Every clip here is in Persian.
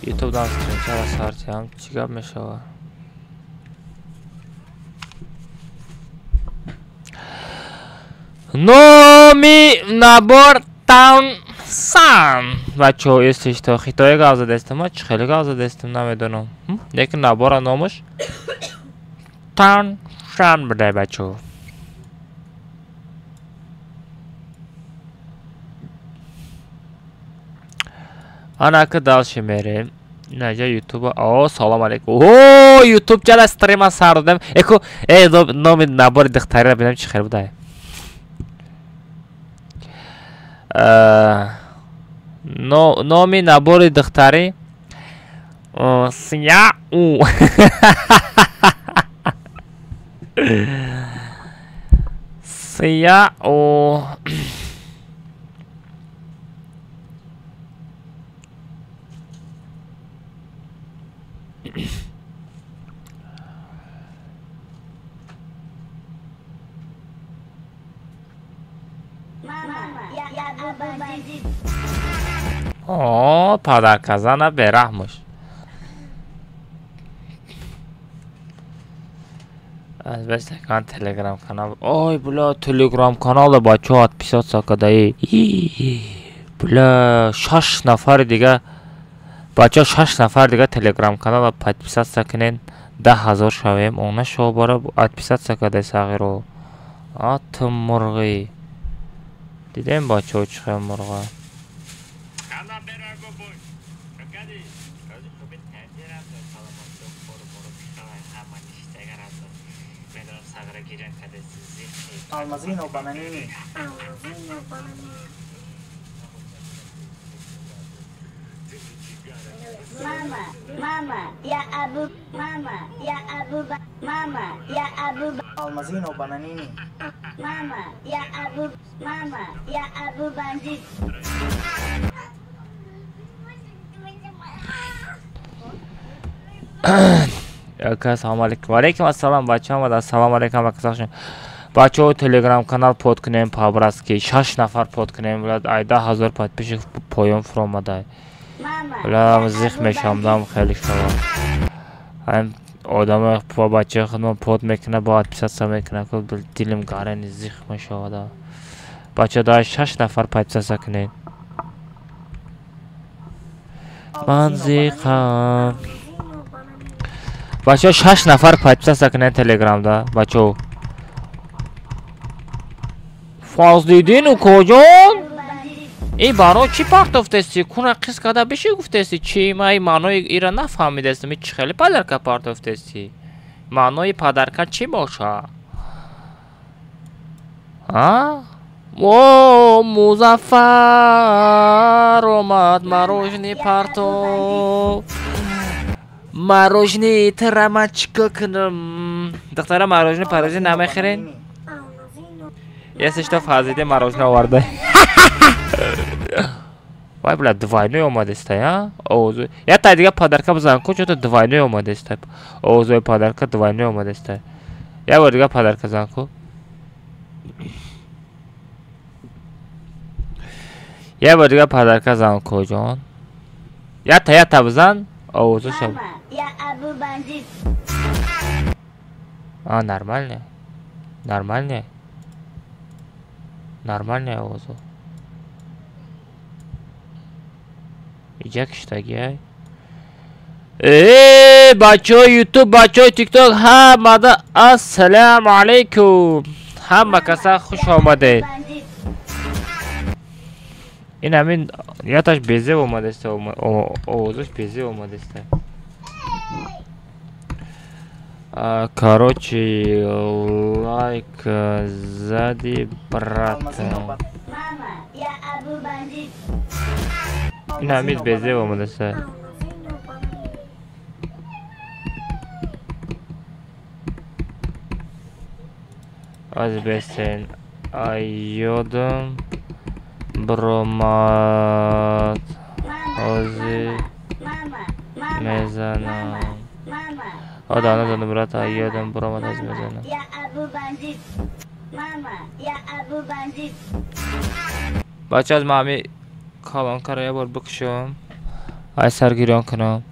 یوتیوب دان استریم چرا سارتی هم چیکار میشود نومی نبار تاون سان بچه ها استش تا خیتای گازه دستم ها چه خیلی گازه دستم نمیدونم لیکن نبار نامش تاون سان بده بچه ها انا که دالش میریم نجا یوتیوب او سلام علیکم اوه یوتیوب چرا استریم سردم اکو ای نام نبار دختری را ببینم چه خیر بوده نامی نبار دختری سیاه او سیاه او آه پدر کزنه برحمش از بس کان تلگرام کانال اوی بلا تلگرام کانال بچه ها پیشات ساکده ای بلا 6 نفر دیگه بچه 6 نفر دیگه تلگرام کانال پیشات ساکنین 10,000 شویم اونه شو باره پیشات ساکده ساقی رو آت مرغی دیدیم بچه ها چخه مرغا Almazino bananini. Mama, ya Abu, Almazino bananini. Mama, ya Abu Bandit. السلام علیکم و علیکم السلام بچه ها السلام علیکم و بچه ها تلگرام کانال پود کنیم پابرست که 6 نفر پود کنیم ولاد ای 10,000 پاد پیش پایان فرامده ولی مزیخ میشم خیلی شما هم آدم پا بچه خودم پود میکنه باید پیست میکنه که دیلم گاره نزیخ میشوده بچه دای 6 نفر پاد پیست کنیم من زیخم بچه 6 نفر پاد پیست کنیم تلگرام دا بچه ها فازلیدین و کجان؟ ای برای چی پارتوفتستی؟ کنه قیس کده بشه گفتستی چی؟ ما ای معنای ایرا نفهمیدستم چی خیلی پدرکه پارتوفتستی؟ معنای پدرکه چی باشه؟ ها؟ او مظفر اومد مروجنی پارتو مروجنی ترمه چکا کنم دختره مروجنی پروژه نمیخرین؟ یه سشتا فازیده مروجنه آورده وای بلا دوایلوی اومده است یا اوزوی یا تا دیگه پادرکه بزن کو چون دوایلوی اومده است اوزوی پادرکه دوایلوی اومده است یا بار دیگه پادرکه زن کو یا بار دیگه پادرکه زن کو جان یا تا بزن اوزو شب آه نرمال نه اوزو یکشتگی ای بچه یوتیوب بچه تیک توک همه السلام علیکم همه کسا خوش آمده این همین یادش بیزه اومده است اوزش بیزه اومده است کاروچی لایک زدی برات این همین بیزه اومده است از بستین ایودم برومات آزی میزنم آدانه برات ایودم برومات آزی میزنم بچه از مامی کالان کاره یه بار بکشم های سرگیران کنم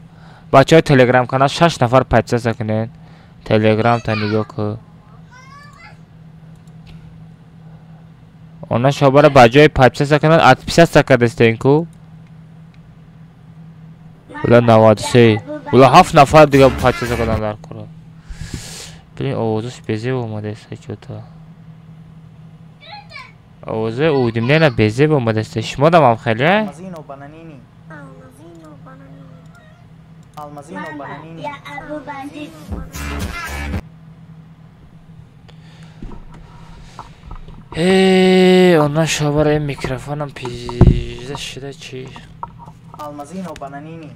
بچه های تلگرام کانال 6 نفر پچه کنین تلگرام تا نگاه که اونا شباره بچه پچه کنن اتپیسه سکه دستین کو بلا 93 بلا 7 نفر دیگه پچه کنن در کرا ببین آوازش بزه اومده است چطور آوازه اودیم نه بزه اومده است شما دم خیلی Almazino bananini. Almazino Mama bananini. ya Abu Bandit. ondan şabara mikrofonum pizde şide çi Almazino bananini.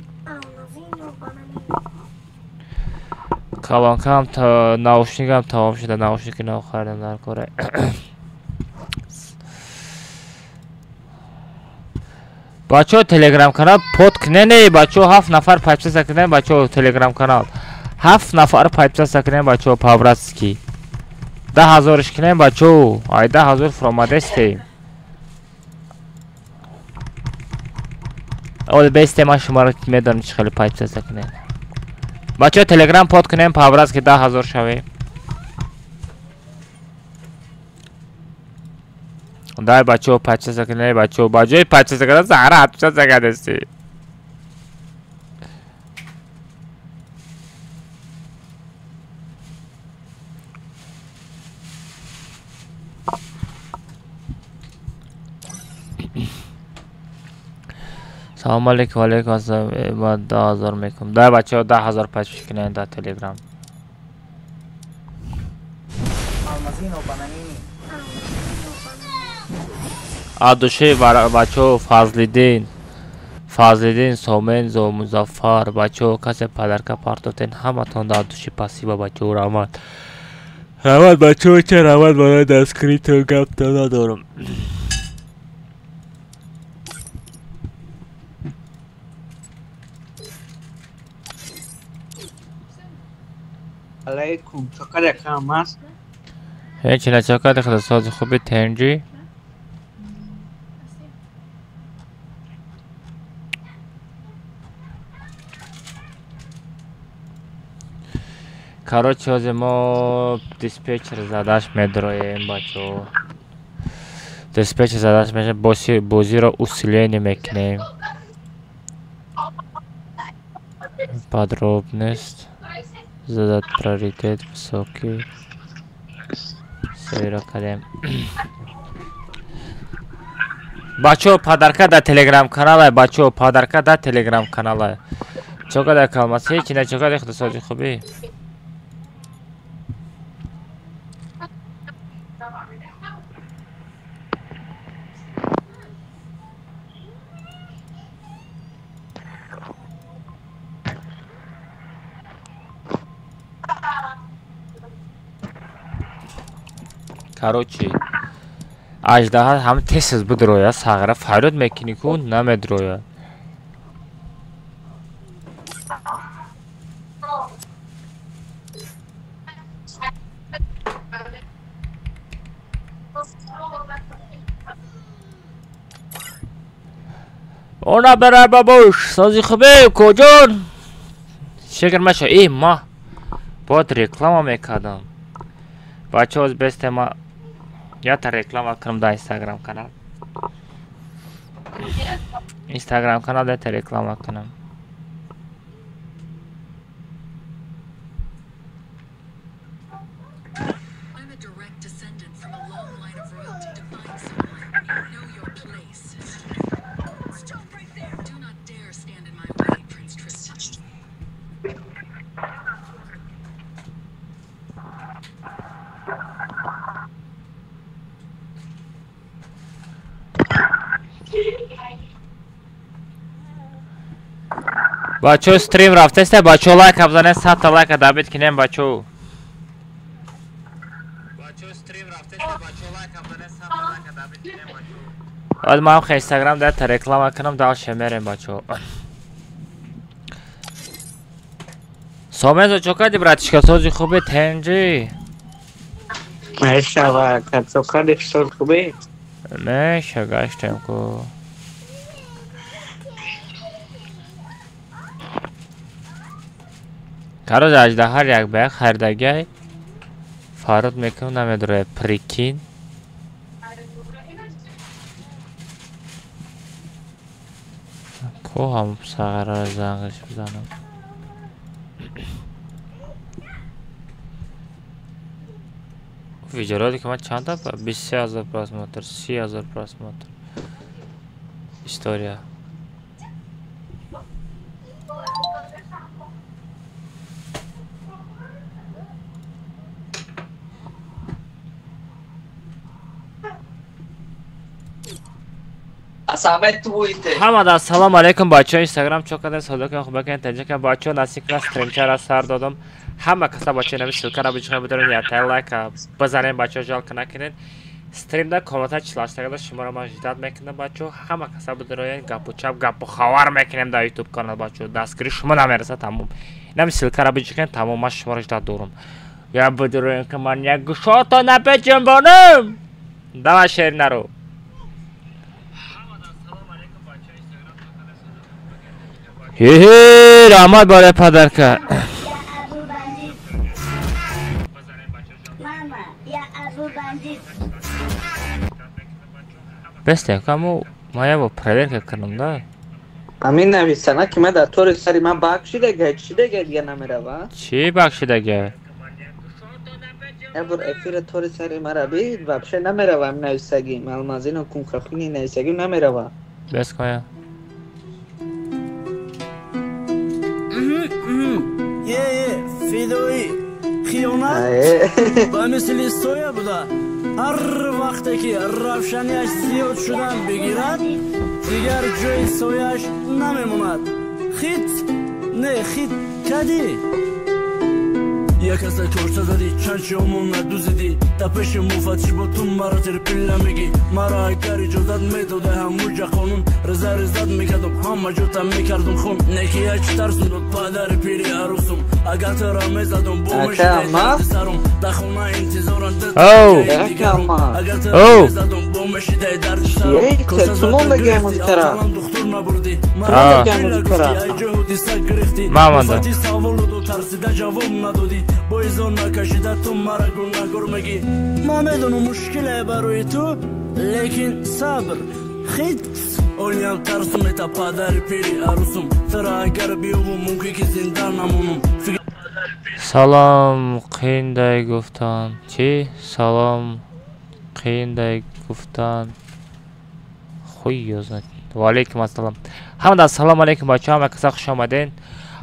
کلانکم تا ناوشنیکم تمام شده ناوشنیک نو خریدم در کره بچه تلگرام کانال پود کنه نه بچه 7 نفر پایپسه سکنه بچه تلگرام کانال 7 نفر پایپسه سکنه بچه پاوراسکی 10,000 کنه بچه آی 10,000 فرامده استیم اول بیسته ما شما رو میدانم چه خیلی پایپسه سکنه بچه تلگرام پود کنیم پاوراز که 10,000 شوه دای بچه پچه سکنه بچه پچه سکنه زهره حتوشه سکنه دستی سلام علیکم و علیکم السلام ما 10,000 میکنم دای بچه 10,000 پچه کنه در تلگرام Almazino bananini. آدوشه بچه فضلیدین سومنز و مزفر بچه کسی پدرکه پارتوتین همه تون در آدوشه پاسیبا بچه رحمت بچه چه رحمت برای دستکریت و گفت ندارم علیکم چقدر کم است؟ هیچی نه چقدر خدا ساز خوبی تنجی کاروچ از ما دیسپیچر زدش میدرویم بچه دیسپیچر زدش میشه بازی را اصولی میکنیم подробность задать приоритет высокий سویرا کردیم بچه پادرکه در تلگرام کانال بچه پادرکه در تلگرام کانال چقدر کلمات هیچی نه چقدر اقتصادی خوبی короче اژدها هم تیسز بدرویا ساغره فایلوت میکنی کو نمیدرویا اونا برای بابوش سازی خوبه کجون شکر مشه ای ما باید رکلام میکردم بچه از بست ما یا تا رکلام کنم در اینستاگرام کانال در تا رکلام کنم بچه استریم رفته است بچه لایک بزنید 100 تا لایک دابید کنیم بچه استریم رفته است بچه لایک بزنید 100 تا لایک دابید کنیم بچه بعد ما هم اینستاگرام در تا رکلام کنم دال شمیریم بچه سومنزو چوکا دی براتشکا سوزی خوبه تنجی مرحبا چقدر سال خوبه میشه گشتم کو Короче, аждаҳар як ба як хардагай фарод мекунам намедура прикин. Ко ҳам сағара зангиш бизанам. Видеоро ки ман чанд та 23000 просмотр, 30000 просмотр. История. ҳамада ассалому алайкум бачаҳо. инстаграм чок кардем, содоки хуб бакен таҷика бачаҳо насикра стримчара сар додам. ҳама каса бачаҳо нами силкара биҷиқа бидорин яртай лайк базанем бачаҳо ҷалка накунед. стримда комментар чилаштагада шуморо ман жидат мекунам бачаҳо. ҳама каса бидороин гапу чап гапу хабар мекунем дар ютуб канал бачаҳо. дастгири шумо намереса тамом. нами силкара биҷиқен тамом ман шуморо жидат дорам. я бидороин ки ман як гушото напеченбонам. давай шеринаро. Хе-хе, рамай барай падарка. Бесте, каму мая бо проверка кардам да. Амин нависана ки ман дар тори сари ман бахшидага чӣ дига намерава? Чӣ бахшидага? Ябур эфира тори сари мара бид вообще намерава ам нависаги малмазину кункахини нависаги намерава. Бес коя. فدایی خیانت و مثل استویا بوده. هر وقت که روشنیش زیاد شدن بگیرد دیگر جای سویش نمیموند. خیت نه خیت کدی یک از کورسا زدی چند شامون ندوزیدی تپش موفتش با تو مرا ترپیل نمیگی مرا اگر اجازت میداده همونجا قانون رزا رزت میکردم همه جو تم میکردم خون نکی اچ ترسون داد پدر پیری عروسم اگر ترا میزدم بومش دیدی سرم دخونه انتظارم اگر ترا میزدم بومش دیدی درد سرم تلسمون بگه مزیترا دختر نبردی مرا گفتی جهودی سگ گرفتی وفتی سوالو دو ترسیده جواب ندادی بایزان نکشیده تو مرا گناهگار میگی ما میدونم مشکله برای تو لیکن صبر خیت اولیم ترسم تا پدر پیری عروسم ترا اگر بیوم ممکن که زنده نمونم سلام قیندای گفتن چی؟ سلام قیندای گفتن خوی یازد و علیکم السلام. همه السلام علیکم بچه همه کسا خوش آمدین.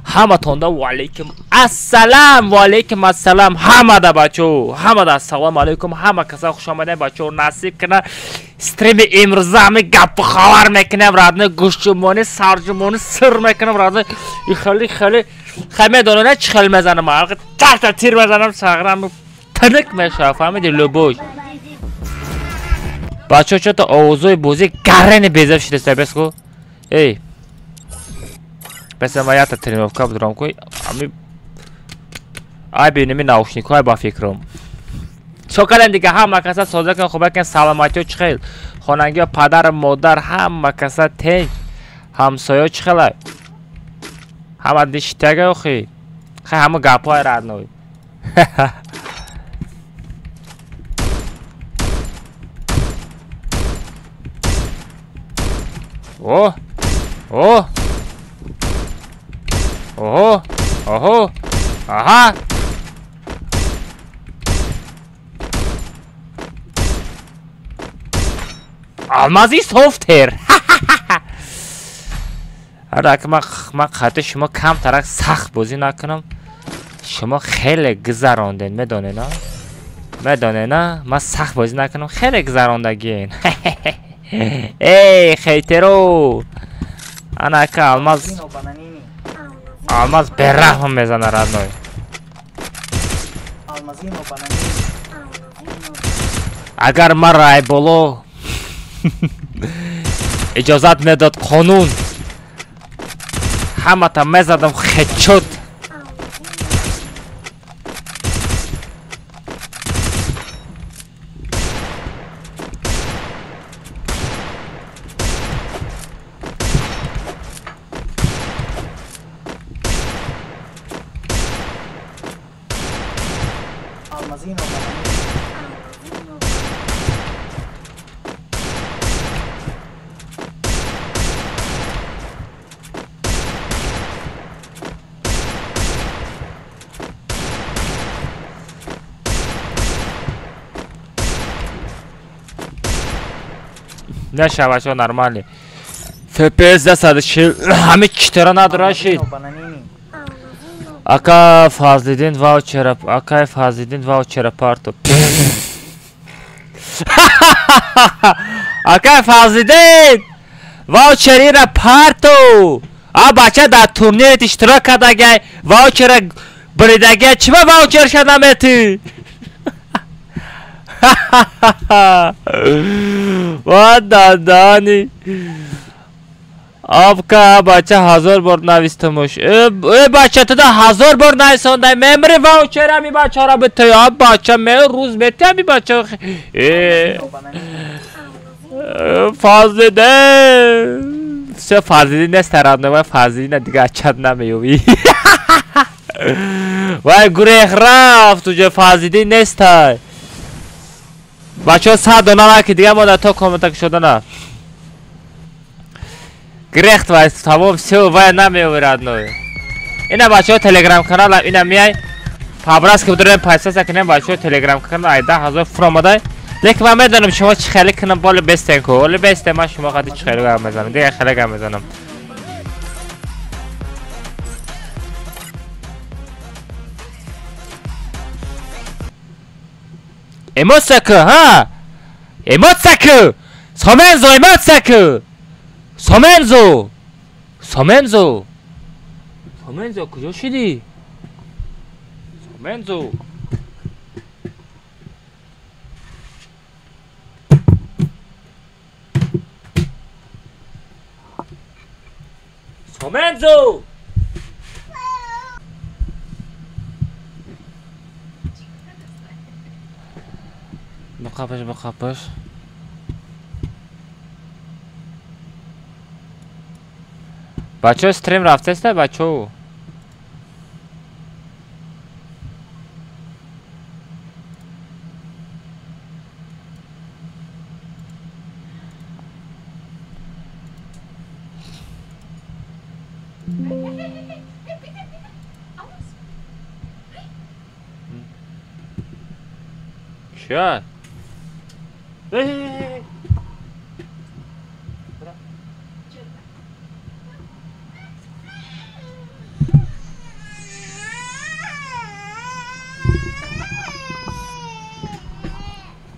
همه تونده و علیکم السلام و علیکم السلام. همه دا بچه همه دا السلام علیکم. همه کسا خوش آمدین بچه نصیب کنه استریم امروزه همه گپ خبر میکنم رادنه گوشتمانی سرجمانی سر میکنم رادنه خیلی خیلی خیلی دونه چه خیلی میزنم آقا تا تیر میزنم ساغرم تنک میشه فهمیدی لبوش بچه چه تا آوازوی بوزی گرن بیزف شده سبس کو ای بس ما یاد ترینوفکا بدرام کوی امی ای بینمی ناوشنیک های با فکرم شکرم دیگه همه کسا سوزه کن خوبه کن سلامتی و چخیل خاننگی و پدر مادر همه کسا تنگ همسایه و چخیل همه دیشتگه و خی همه گپ های رد نوی اوه اوه اوه اوه آها آلمازی سوفتر آره که من خاطر شما کم ترک سخت بازی نکنم شما خیلی گذراندین میدونه نه میدونه نه من سخت بازی نکنم خیلی گذراندگین ای خیترو انا که آلماز برحم میزنه رادنوی اگر من رای بولو اجازت میداد قانون همه تا میزدم خیت شد Almazino bananini. نه شبکه نرمالی FPS دست همه کتره نداره شید Almazino bananini. Aka Fazlidin voucher Aka Fazlidin voucher parto Aka Fazlidin voucher را parto آ بچه در تورنیر اشتراک کرده واوچر بریدگه چی با واوچر شدم تو و دادانی آب که بچه 1000 بار نویستمش ای بچه تو ده 1000 بار نویسانده ممری واوچر همی بچه را بتایی آب بچه می روز بتی همی بچه Almazino bananini. فازده سه فازدی نیست ترانده و فازدی نه دیگه اچد نمیوی وای گریخ رفت توجه فازدی نیست های بچه ها 100 دلار که دیگه ما در تا کامنتک شده نه گریخت وای تمام سه وای نمیورد نوی اینا بچه ها تلگرام کانال هم اینا میای پابراس که بداریم پیسه سکنیم بچه ها تلگرام کانال ایده 1000 فرام دای لیکن من میدونم شما چه خیلی کنم بالا بستین که ولی بسته من شما خواهدی چه خیلی گم میزنم دیگه خیلی گم میزنم ایموت سکو ها ایموت سکو سومنزو ایموت سکو سومنزو سومنزو سومنزو کجا شدی سومنزو سومنزو بخابش بچه استریم رفته است بچه شد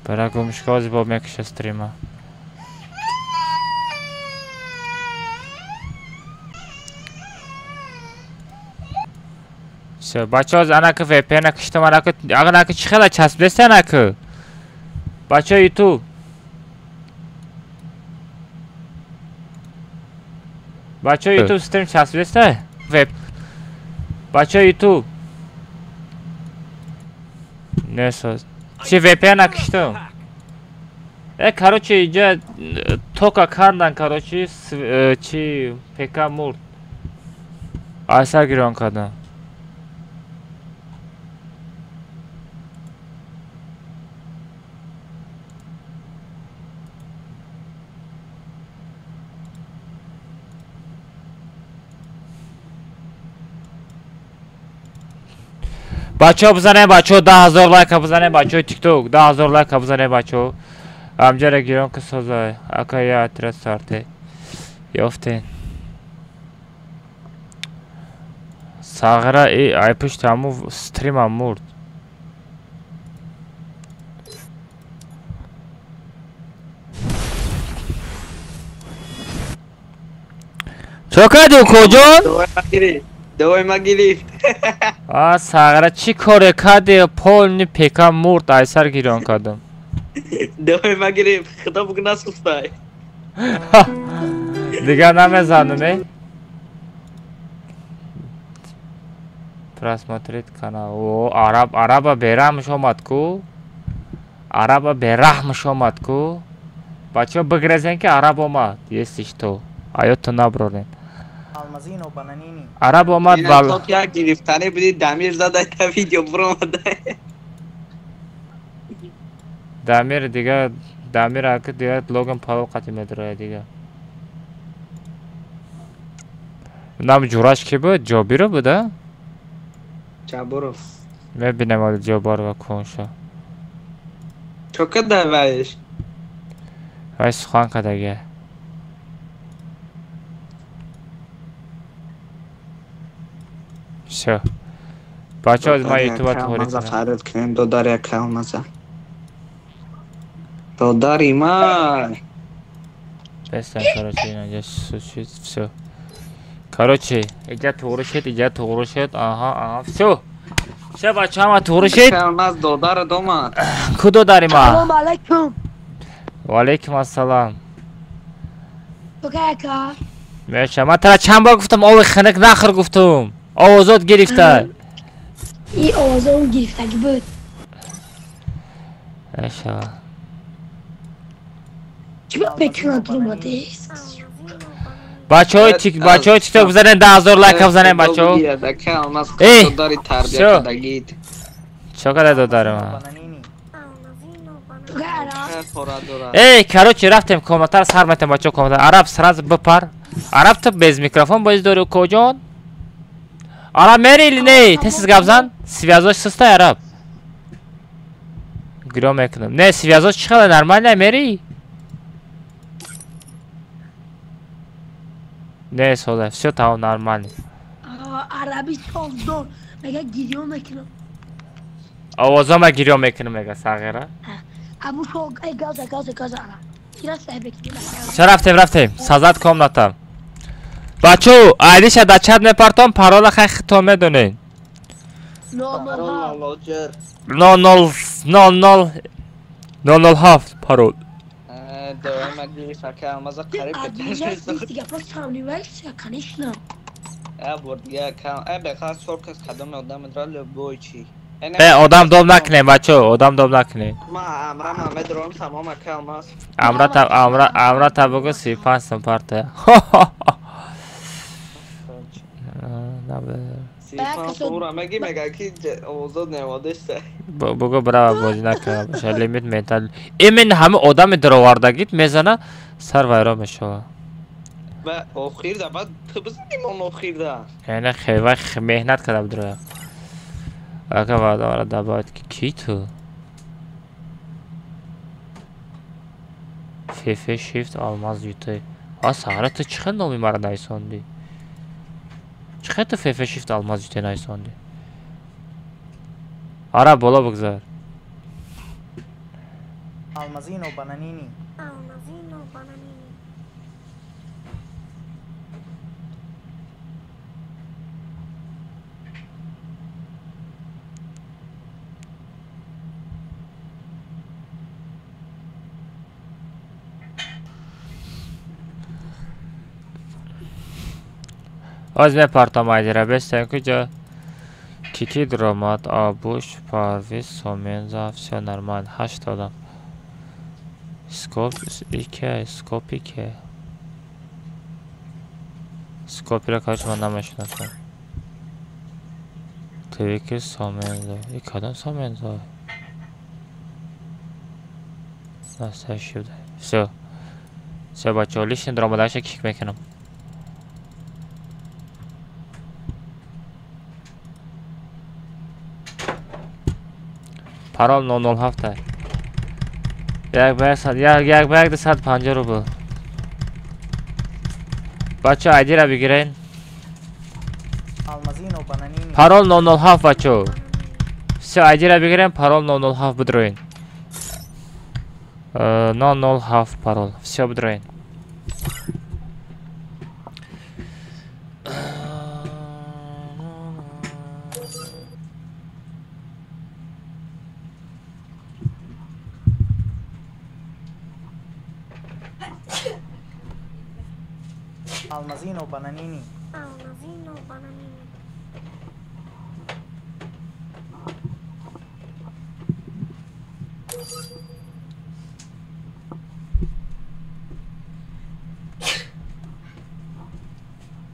برای گمشکازی با میکش استریمه سو بچه ها انا که وی پی نکشتم انا که اگر نکه چی خیلی چسب دسته انا که بچه ها یوتیوب بچه ها یوتیوب استریم چسب دسته ویب بچه ها یوتیوب نساز چی وی پی نکشتم کاروچی اینجا توکا کردن کاروچی چی پیکا مرد اثر گیران کردن بچه ها بزنه بچه ها 10,000 لایک بزنه بچه ها تیک توک 10,000 لایک بزنه بچه ها همجا را گیران که سازه اکا یا اترس سارته یافتین ساغره ای پشت همو ستریم هم مرد چو کدو کجا؟ دوی ما گرفت ساغره چی کاره کده پول نی پیکم مرد ایسر گیران کدم دوی ما گرفت خدا بگو نسخفتای دیگه نمیزنم پرسماتریت کنه او عرب بیرحمش آمد کو عرب بیرحمش آمد کو بچه ها بگرزین که عرب آمد یستیش تو آیا تو نبرارین Almazino bananini. عرب آمد این تو که گرفتنه بودی دمیر زده تا ویدیو برو آمده Damir دیگه Damir aka دیگه Logan Paul قطعی مدره دیگه نام جوراش کی بود؟ جابیرو بوده؟ جابرو میبینم ولی جابار و کنشا چوکه دوایش وای سخوان که دیگه شو بچه از ما یوتیوب توری کنم کنم فرد کنیم دوداری اکرام مزه دوداری من بستن کاروچه اینجا شو کاروچه اینجا توری شد آها شو بچه همه توری شد اکرام از دودار دومن کدو داری ما سلام علیکم. و علیکم السلام تو که کار؟ میشه من ترا چند بار گفتم آوی خنک نخر گفتم آوازات گرفته این آوازه اون گرفتگی بود. ایشا چی باید بکنن تو مادیس؟ بچه های تیک تاک بزنن 10,000 لایک بزنن بچه ها اکرام از ای. دوداری تربیت شو. کدگید چقدر دو داره ما بانانینی تو که عراق؟ پورا دورا ای کاروچی رفتیم کومنتر سر میتیم بچه کومنتر عرب سراز بپر عرب تو bez mikrofon باید داری کجان عرب میری نه تسیز گبزن سویازاش سسته عرب گرام میکنم نه سویازاش چقدر نرمال نه میری نه سوده شو تاو نرمال عربی سازدار مگه گیریو میکنم. آوازا ما گرام میکنم میگه ساغره ابو شو ای گاز عرب. چرا صاحب چه رفتیم سازد کام نتم بچو ایدیش در چت میپرتم پرول خیلی تو میدونین نو 007 پرول دوای مگی فکر مزه قریب ادمینه دیگه پس تاونی ویس یا کنیشنا. بردیه کام بخواست سرکس کدام آدم درال بوی چی آدم دوم نکنه بچو آدم دوم نکنه ما امرا همه درون تمام کام است امرا تا بگو 35 سمپارته سیفان پورا مگی مگه کی اوزاد نوادشته بگو برای بازی نکنه باشه لیمیت میتل ایمن همه آدم درواردگیت میزنه سر ویرا میشه و آخیر ده بعد تو بزنیم اون آخیر ده یعنی خیلی مهنت کرده بدره اگه واداره ده باید که کی تو فیفه شیفت آلماز یوتی سهره تو چقدر نامی مرا نایساندی چقدر تو فیفه شیفت آلماز یوتی نایساندی آره بالا بگذار المازینو بانانینی از میپرتم ایدیره بستن کجا کیکی درامات آبوش پارویز سومین زفت نرمال 8 آدم سکوپی که سکوپی را کارش من نمیشناسم تویکی سومین زفت ای کدام سومین زفت نسته شده سه بچه ها لیشن درامادهش کیک میکنم پرال 007 یک بگ 150 روبل بچه ایدی را بگیرین المازینو بانانینی پرال 007 بچه سه ایدی را بگیرین پرال 007 بدروین 007 پرال все بدروین المازینو بانانینی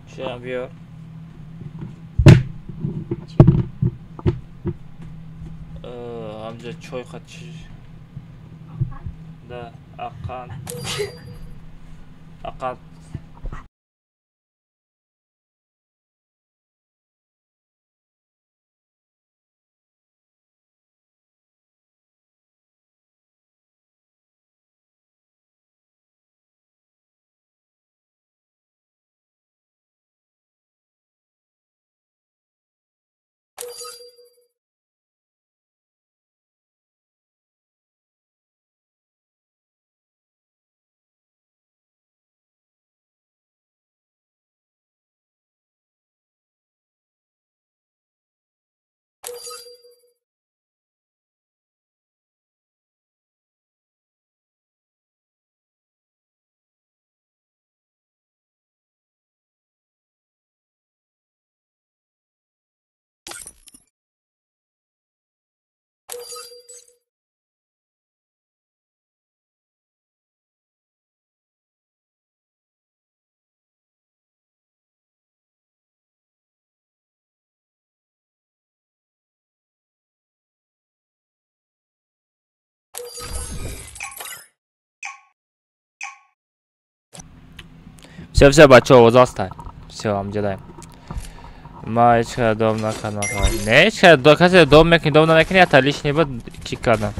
شیرم بیار همجا چای خود چی Burada akan Все, бачо, возастай. Все, амҷадаем. Ма ҳеҷ када дом накардам. Не, ҳеҷ када касе дом мекунӣ, дом намекунӣ, ята лишний буд кик кардам.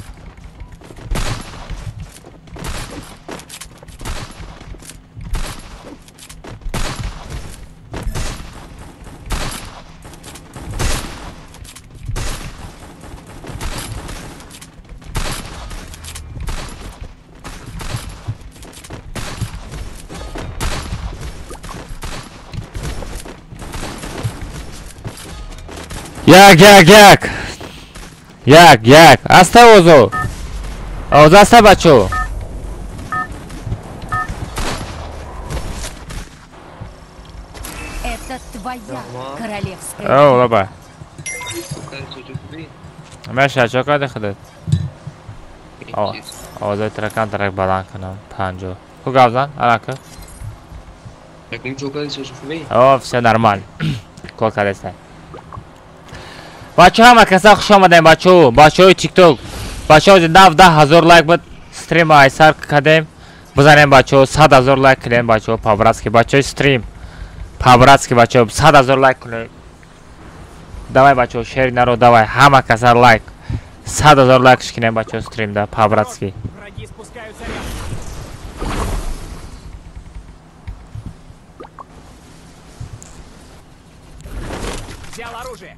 Як. Аста озо. Озо аста бачо. Это твоя королевская. О, лаба. Маша, чё кады худат? Озо тракан трак балан канам. 50. Ху гавзан? Арака. О, все нормально. Кол кадеста. Бачо ҳама каса хуш омадем бачоҳои тикток. Бачоҳо 9-10,000 лайк буд стрим айсар кардем. Бизанем бачоҳо 100,000 лайк кунем бачоҳо по-братски. Бачоҳои стрим по-братски бачоҳо 100,000 лайк кунем. Давай бачоҳо шери наро давай ҳама каса лайк. 100,000 лайк кунем бачоҳо стрим да по-братски. Взял оружие.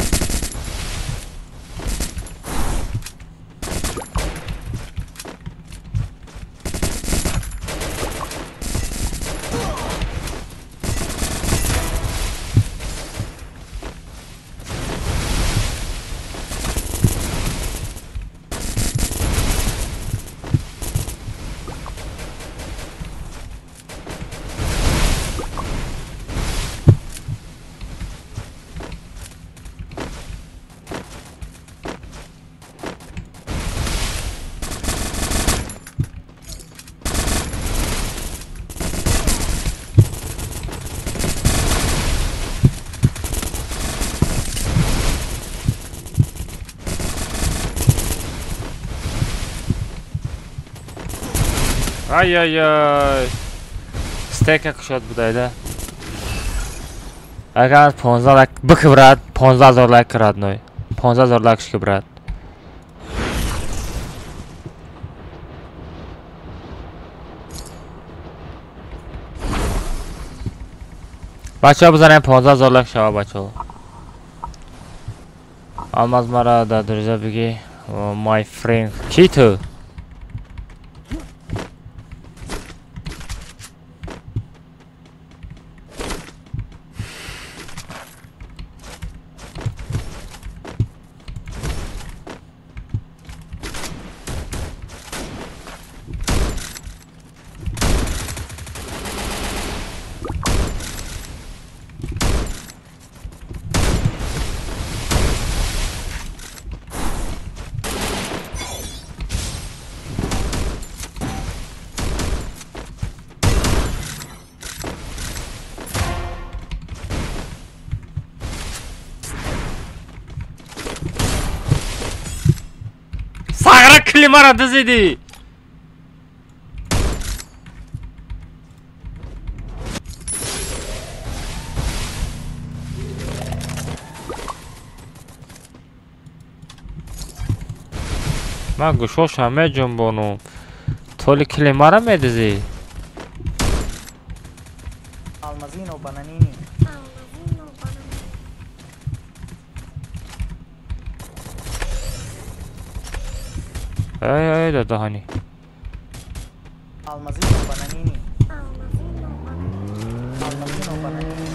Ай-яй-яй. Стека кушод будайда. Агар 15 лайк бики брат, 15,000 лайк кирад ной. 15,000 лайк шки брат. Бача бизанем 15,000 лайк шава бача. Алмаз мара да друзья биги. My friend Kito. Сагра климара дизиди. من گوشوش همه جنبونم طول کلمه را میدزی Almazino bananini. ای دادا هانی Almazino bananini. Almazino bananini.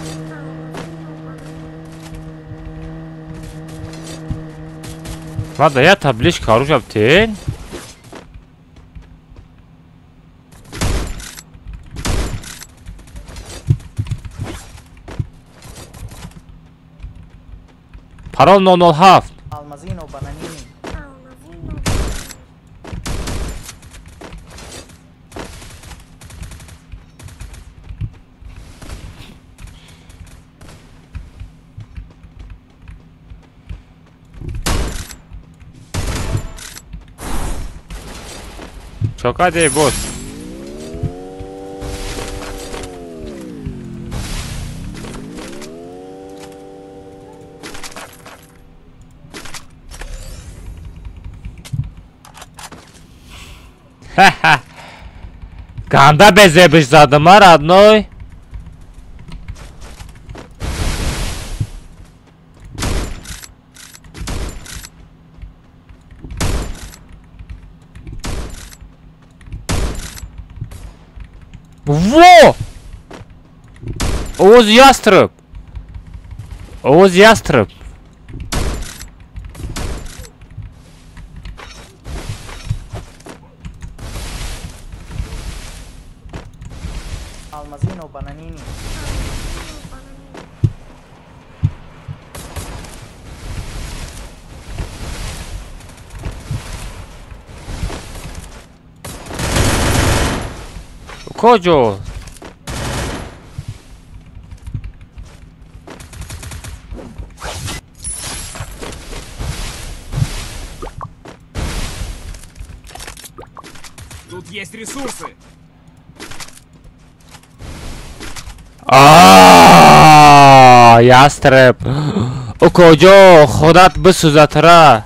ما دا یا تبلیش کارو جبتین پرال 907 Almazino bananini. چوکاده بود Ganda bezebiş zadım var adnoy Во! Oğuz Yastrıp Oğuz Yastrıp Almazino bananini. Koco Тут есть ресурсы. Yastrıp O koco Khodat bısuzatara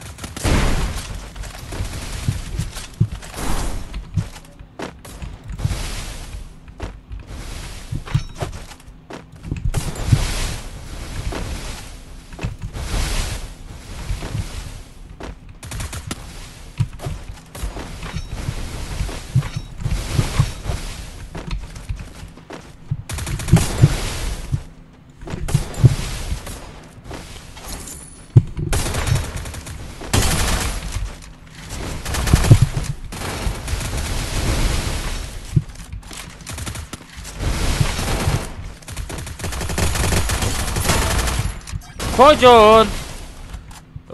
Kocon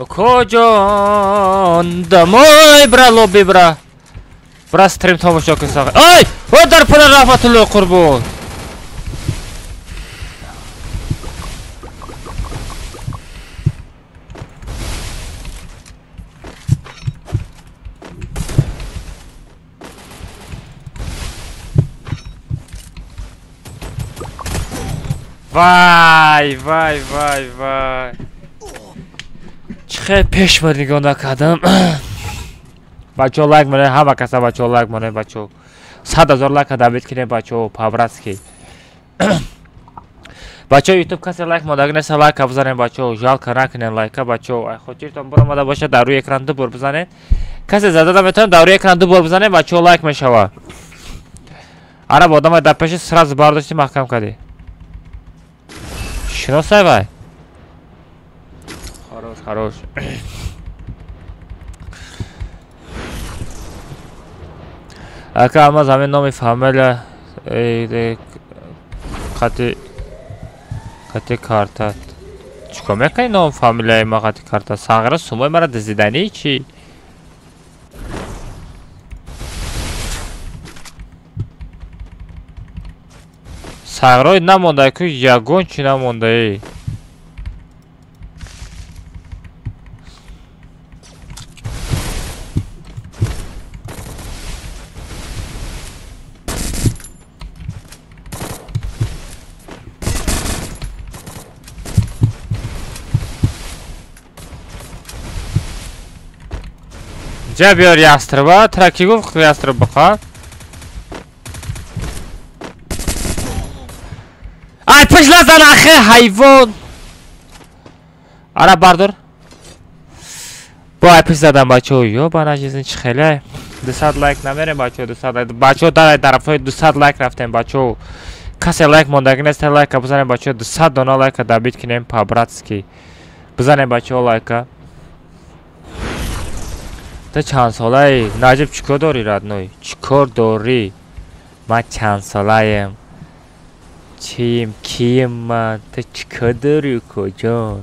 Kocon Damay bra lobby bra Bra stream tomosha kın sağa Ay! O dar pınar rahmatullah kurban Vay vay vay vay چقدر پیش نگاه نکردم بچه ها لایک مونه همه کسا بچه ها لایک مونه بچه ها 100,000 لایک دعوت کنه بچه ها پاوراسکی بچه ها یوتیوب کسی لایک مونه اگر نسا لایک بزنین بچه ها جال کنه کنین لایک بچه ها خود چیرتون برو مده باشه در روی اکران دو بار بزنین کسی زده نمیتونه در روی اکران دو بار بزنین بچه ها لایک میشوه آره با آدم در پیش سراز بارداشتی محکم کردی شنو سایبای хорош Aka ama zamen nomi familya Kati kartat Чуком якай ном фамилияи ма қати карта сағира сумой мара дизидани чи сағирой намондай ку ягон чи намондай جا بیار یستربا ترکی گفت یسترب بخواد ای پش نزن اخه حیوان آره بردار با ای پش زدم بچه ها یا با نجیزین چه خیلی 200 لایک نمیریم بچه ها 200 لایک بچه ها در طرف های 200 لایک رفتیم بچه ها کسی لایک موندگی نیست لایک بزنیم بچه ها 200 دانه لایک دابید کنیم پابراتسکی بزنیم بچه ها لایک تو چند ساله نجیب چیکار داری ردنوی چیکار داری من چند ساله ایم چیم کیم من تو چیکار داری کجا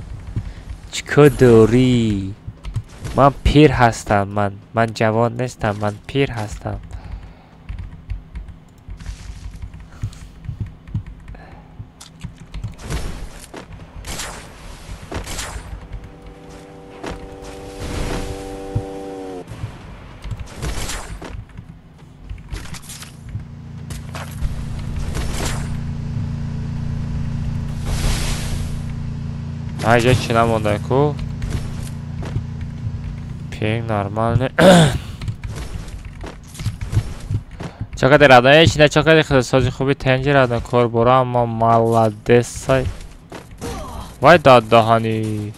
چیکار داری من پیر هستم من جوان نیستم من پیر هستم اینجا چی نمونده کو پینگ نرمال نه چقدر ردنه چی نه چقدر خیلی سازی خوبی تنجی ردن کار برا اما مالدسای وای داد دهانی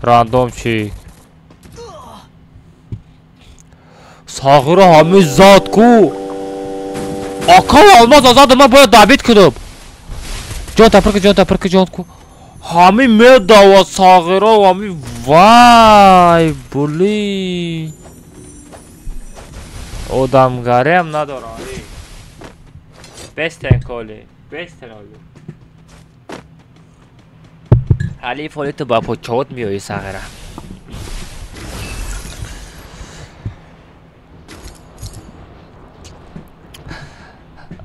راندوم چی ساغی رو همی زاد کو آکا آلماز آزاد من باید دابید کنم جان تپرک جان کو همی میداو ساغی رو همی وای بولی odamgari هم نداره بستن کاله بستن آلو حالی فولی تو با پوچوت میایی ساغره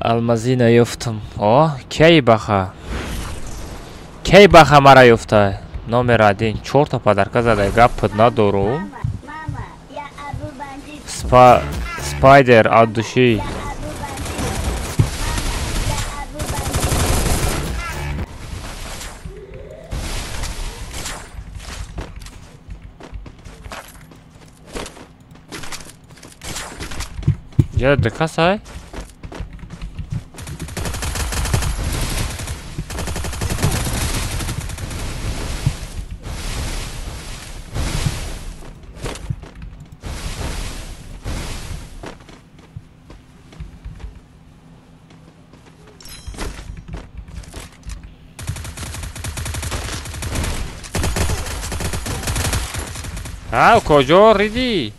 المازی نیفتم کی بخا مرا یفته نام رادین چورتا پدرکا زده گپت ندارم Spider addushi Ya de kasay کجا ریدی؟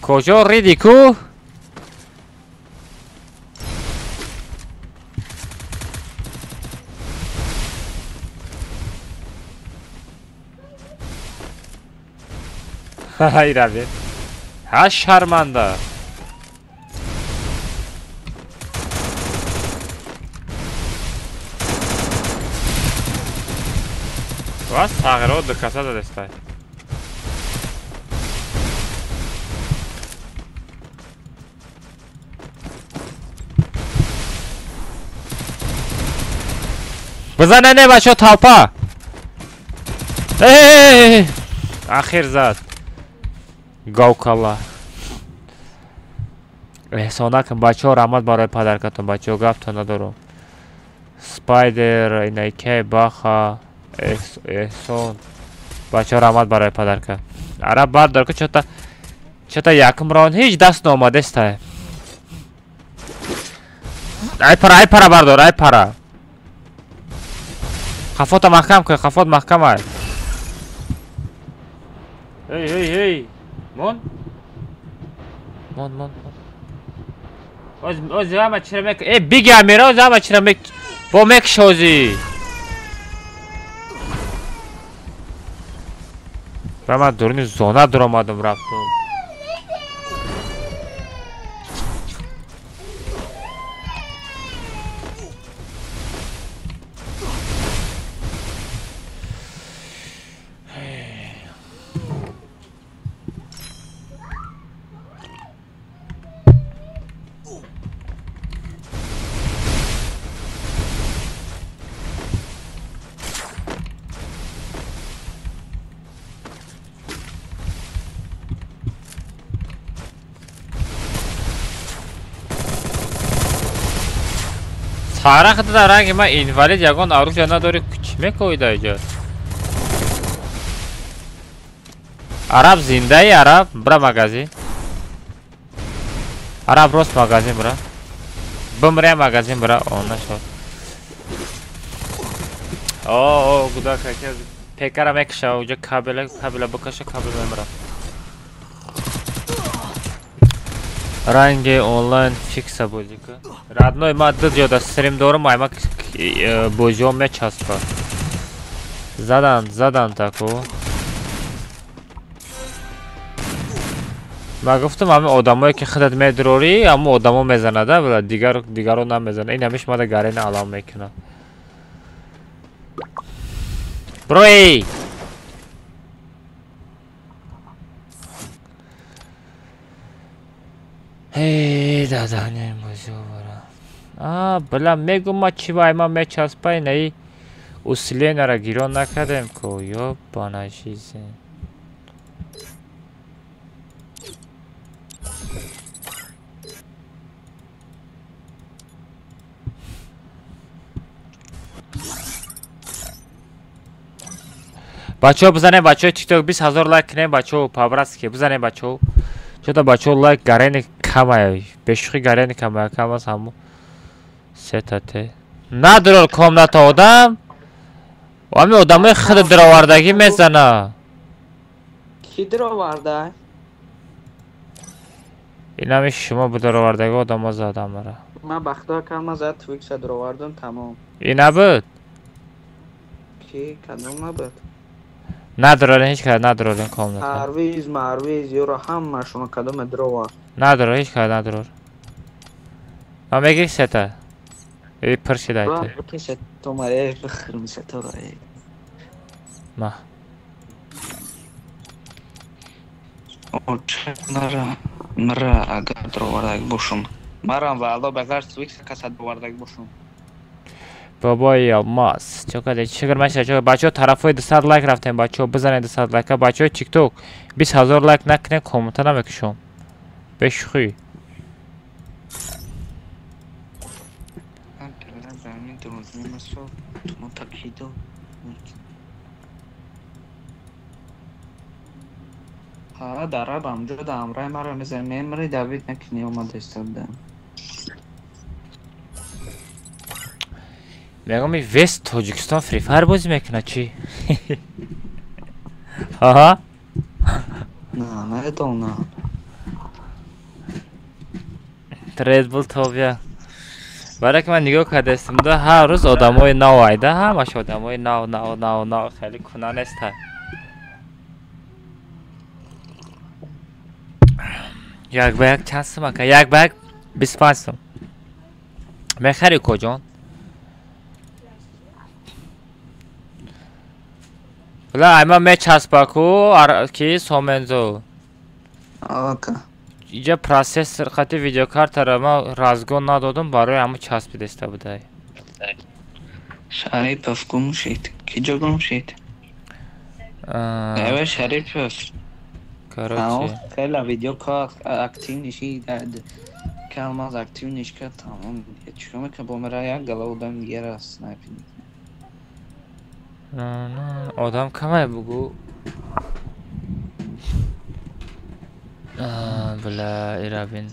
کجا ریدی کو؟ های روید ها شرمنده و ساغره دو کسا دسته بزنه نه بچه تاپا اخیر زد گاوکالا احسانه کن بچه ها رحمت برای پدرکتون بچه ها گفت ندارم سپایدر اینه که باخا احسان بچه ها رحمت برای پدرکت اره بعد دار که چطا یکم ران هیچ دست نامده سته ای پرا بردار ای پرا خفات محکم که خفات محکم های هی مون او زیامه چرا مک ای بیگه میره او زیامه چرا مک با مک شوزی و من دورنی زونه در آمدم رفتم Tarixda da rangi man invalid yagon oruja nadori chime koyda ija. Arab zindai Arab bra magazin. Arab rost magazin bra. Bumre magazin bra ona şo. Oo guda kaka pekara mekşa uca kabela bakışa kabela bra. Rangi online fixa bozika. Radnoy madde joda stream doğru maymak bojom me chaspa. Zadan taku. من گفتم همه آدمایی که خودت میدروری اما آدمو میزنه ده ولی دیگرو نمیزنه این همیشه ما ده گرین علام میکنه بروی هی دادانه موضوع برا بلا میگم ما چی بای ما میچسبای نهی اصلی نرا گیرون نکردیم که یا بانشیزه بچه‌ها بزنید بچه‌ها تیک تاک 20000 لایک کنید بچه‌ها پاورس که بزنید بچه‌ها چطور بچه‌ها لایک گرین کمه بشخی گرین کم از همون سه تاته ندرار کام نتا آدم و همین آدمای خود درآوردگی میزنه کی درآورده؟ این همیشه شما به درآوردگی آدم ها زدم مرا من بخدا کلمه زد تویکس درآوردم تمام این نبود کی کدوم نبود نداره هیچ کار نداره کام نتا پرویز مرویز یورو همشون کدوم درآورد نداره هیچ کار نداره ما میگی ستا ای پرشی دایته بکشه تو مره بخرم ستا رای ما مرا اگر درآوردگی باشم مرا والا بغیر تویکس کس درآوردگی باشم بابای ماس چقدر شکر ماشه چقدر بچه‌ها طرفای 200 لایک رفتیم بچه‌ها بزنید 200 لایک بچه‌ها تیک تاک 20000 لایک نکنه کامنت نمیکشم بشخی ها دربم جو دامرای مرا میزنه میمری دوید نکنی اومد استادم میگم این وست تاجیکستان فری فایر بازی میکنه چی؟ ها نه نه رد بول تابیا برای که من نگاه کرده استم ده هر روز آدمای نو آیده همش آدمای نو خیلی کنان است یک به یک چند سم که یک به یک 25 سم میخری کجان؟ بلا ایما میچسبه کو کی سومنزو آکا اینجا پروسس خاطر ویدیو کارت را ما رازگون ندادم برای همه چسبیده است بوده شریف گم شید کجا گم شید نه شریف کراچی خیلی ویدیو کار اکتیو نشید کلمه از اکتیو نشکه تمام چون که با مرا یک گلودم دیگه را سنایپینگ نه آدم کمه بگو بلا ایرابین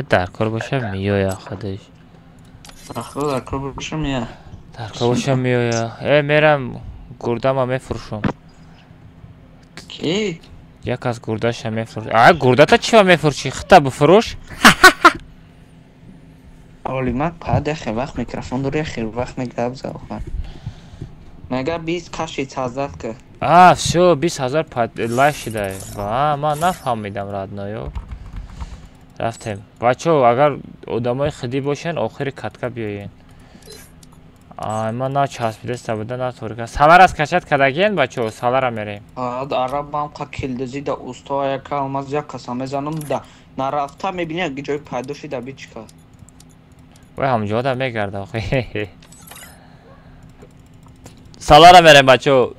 در کار باشه میای خودش در کار باشه میای در کار باشه میای میرم گردم هم میفروشم کی؟ یک از گردش هم میفروشم گرده تا چی هم میفروشی؟ خطا بفروش؟ اولی من پاده خیلی وقت میکرفون دوری خیلی وقت میگرب زاوخان مگه 20 کشی تازد که شو 20000 لایک شده ما نفهمیدم رادنایو رفتیم بچه‌ها اگر آدمای خودی باشن آخر کتکا بیاین ما نه چسبیده است بوده نه طوری سمر از کشت کدگین بچه‌ها سالارا میریم عربم که کلدزی دا اوستا یک کلمز یک کسا میزنم دا نرفته میبینی اگه جای پیدا شده بی چیکار وای همونجا دا میگرده آخه سالارا میریم بچه‌ها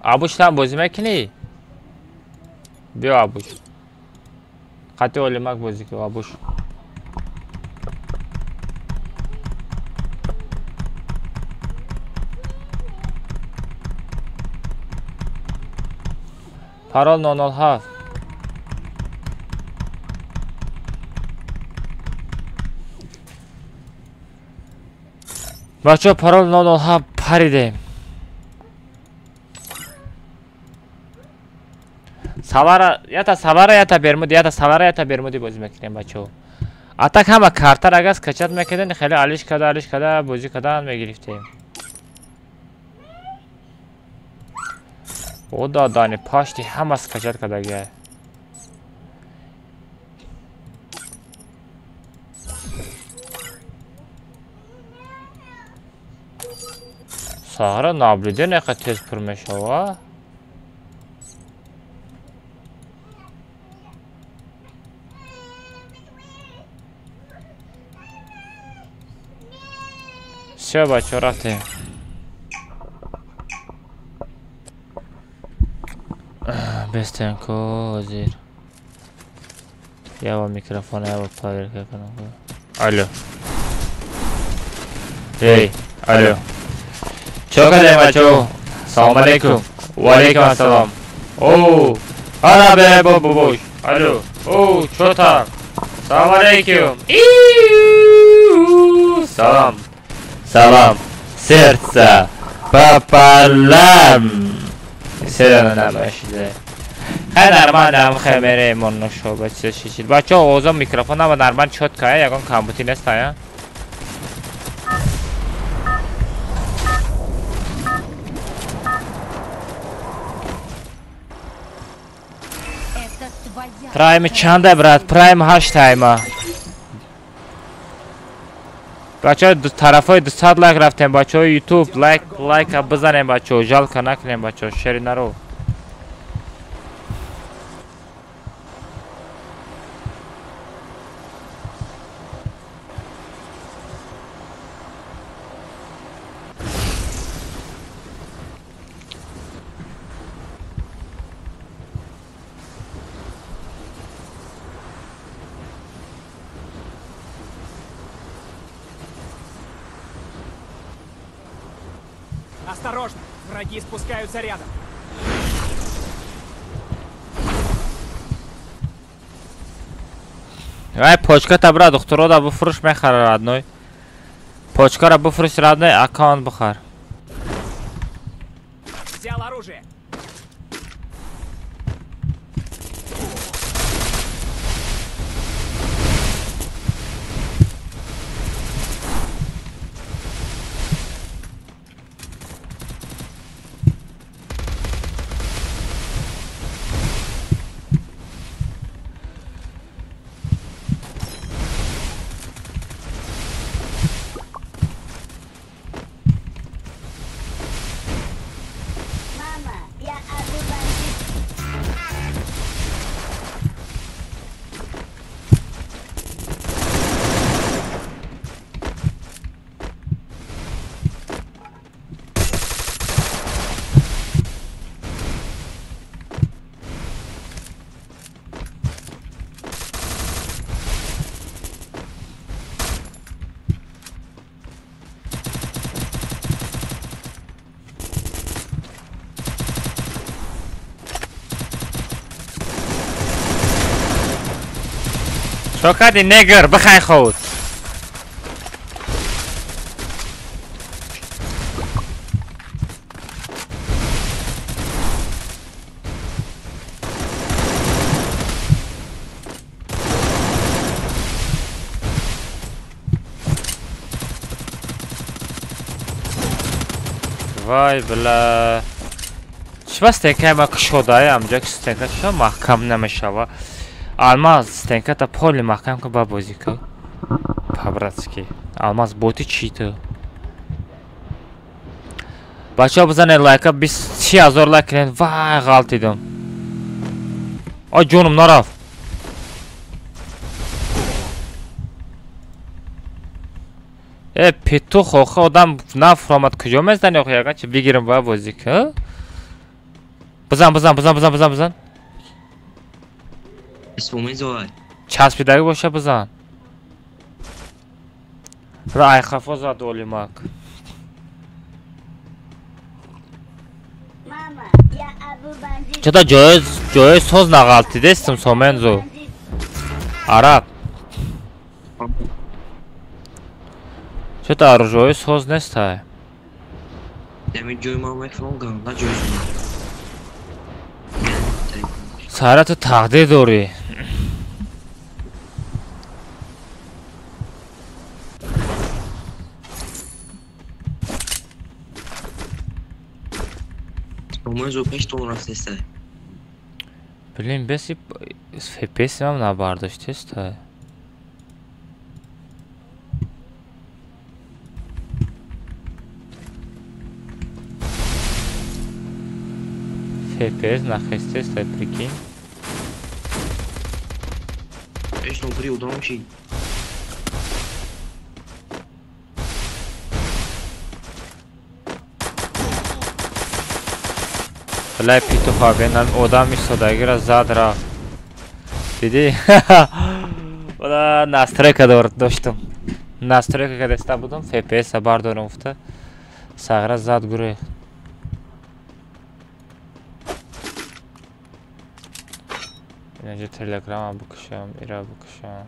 ابوش هم بازی میکنی؟ بیا ابوش خطی اولیمک بازی که ابوش Parol 007. Bachcha parol 007 parideyim. Savara ya ta Bermudi ya da Savara ya ta Bermudi bozی میکنیم بچه‌ها. اتاق همه کارتر اگه کچات میکردن خیلی علیش کده بازی کردن میگرفتیم. او دادانی پاشتی همه کچات کده گه. Sahara nablide ne kadar tez pürmeş hava. Все, бачу, рахты. Бестенко, Озир. Я вам микрофон, я вам проверка. Алло. Эй, алло. Чё кадем, бачу? Салам алейкум. Валейкум ассалам. Оу. Ана бе бобуш. Алло. Оу, чё там? Салам алейкум. Салам. Salam, serca, papalam. Selam namaşide. Нормально, хэмэрэ монно шо бача шишил. Бача озам микрофона ва нормально чёткая, ягон компьютер нестая. Это твоя. Prime чанда, брат, Prime hashtag'ma. بچه طرفای 200 لایک رفتیم بچه یوتیوب لایک بزنیم بچه جالکا نکنیم بچه شیر نرو Осторожно! Враги спускаются рядом. ای پاچکا تبرا دخترا دا بفروش میخره رادنوی پاچکا را بفروش رادنوی اکاونت بخر Взял оружие. Мама, я Абу бандит. شوکادی نگر بخای خود وای بلا چه استنکه ما کشودای امجا که استنکه چه محکم نمیشه Almaz stenka ta poli mahkam ka babozi ka Pabratski Almaz boti çiğdi Başa buzane like'a biz 3000 like kiren vay galt edim Ay canım naraf Petu xoxa odam nafromat kujo mezdan yok ya kaç bigirim babozi ka Buzan اسمومه زوای چسبیدگی باشه بزن رای خفا زد اولی مک Мама, я Абу چطور جای سوز نغلطی دستم سومنزو عرب چطور جای سوز نسته Demin joyma almak falan kanalda joyma. سهره تو تقدیر داری Ama zo 5 dolar istese. Блин, беси FPS имам на бардаш теста. FPS на хестеста, прикинь. 5 dolar удалом şey. Лай питофа бенам одам истодагира зад рафт. Диди? Ода настройка доштум. Настройка деста будам, FPS бардорам уфта. Сагра зад гуре. Инҷо телеграма букушам, ира букушам.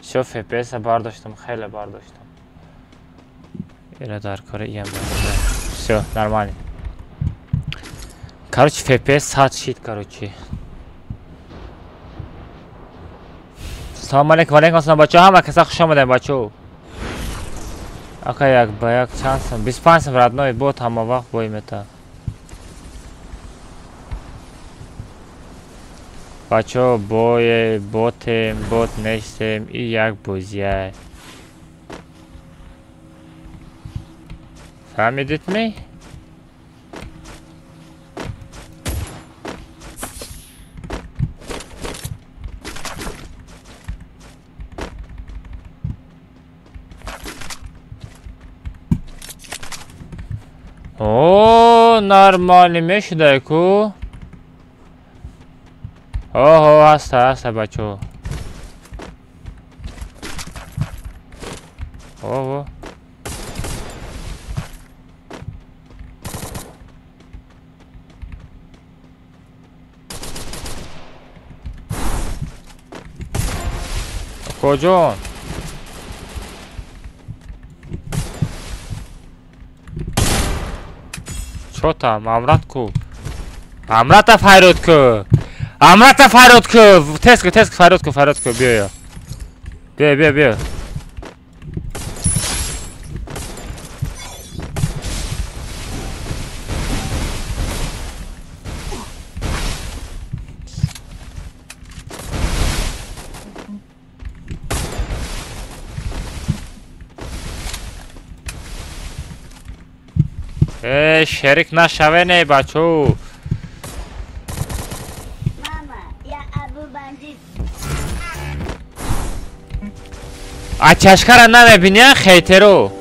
Всё FPS бардоштам, хеле бардоштам. Ира дар кори иям бардоштам. Всё, нормально. Короче, FPS 100 шит, короче. Салом алейкум, валейкум ассалом, бачо, ҳама каса хуш омадем, бачо. Ака як ба як чанд сум? 25 сум, родной, бот ҳама вақт боим ета. Бачо, бое, ботем, бот нештем, и як бузия. Фаҳмидид ми? О, нормально мешудай ку. Ого, аста бачо. Ого. Коҷон? Чота, амрат ку. Амрата файрод ку. Амрата файрод ку. Теск файрод ку, биё. Биё. شریک نشوه نه بچو. اچشکر نمیبینی خیترو.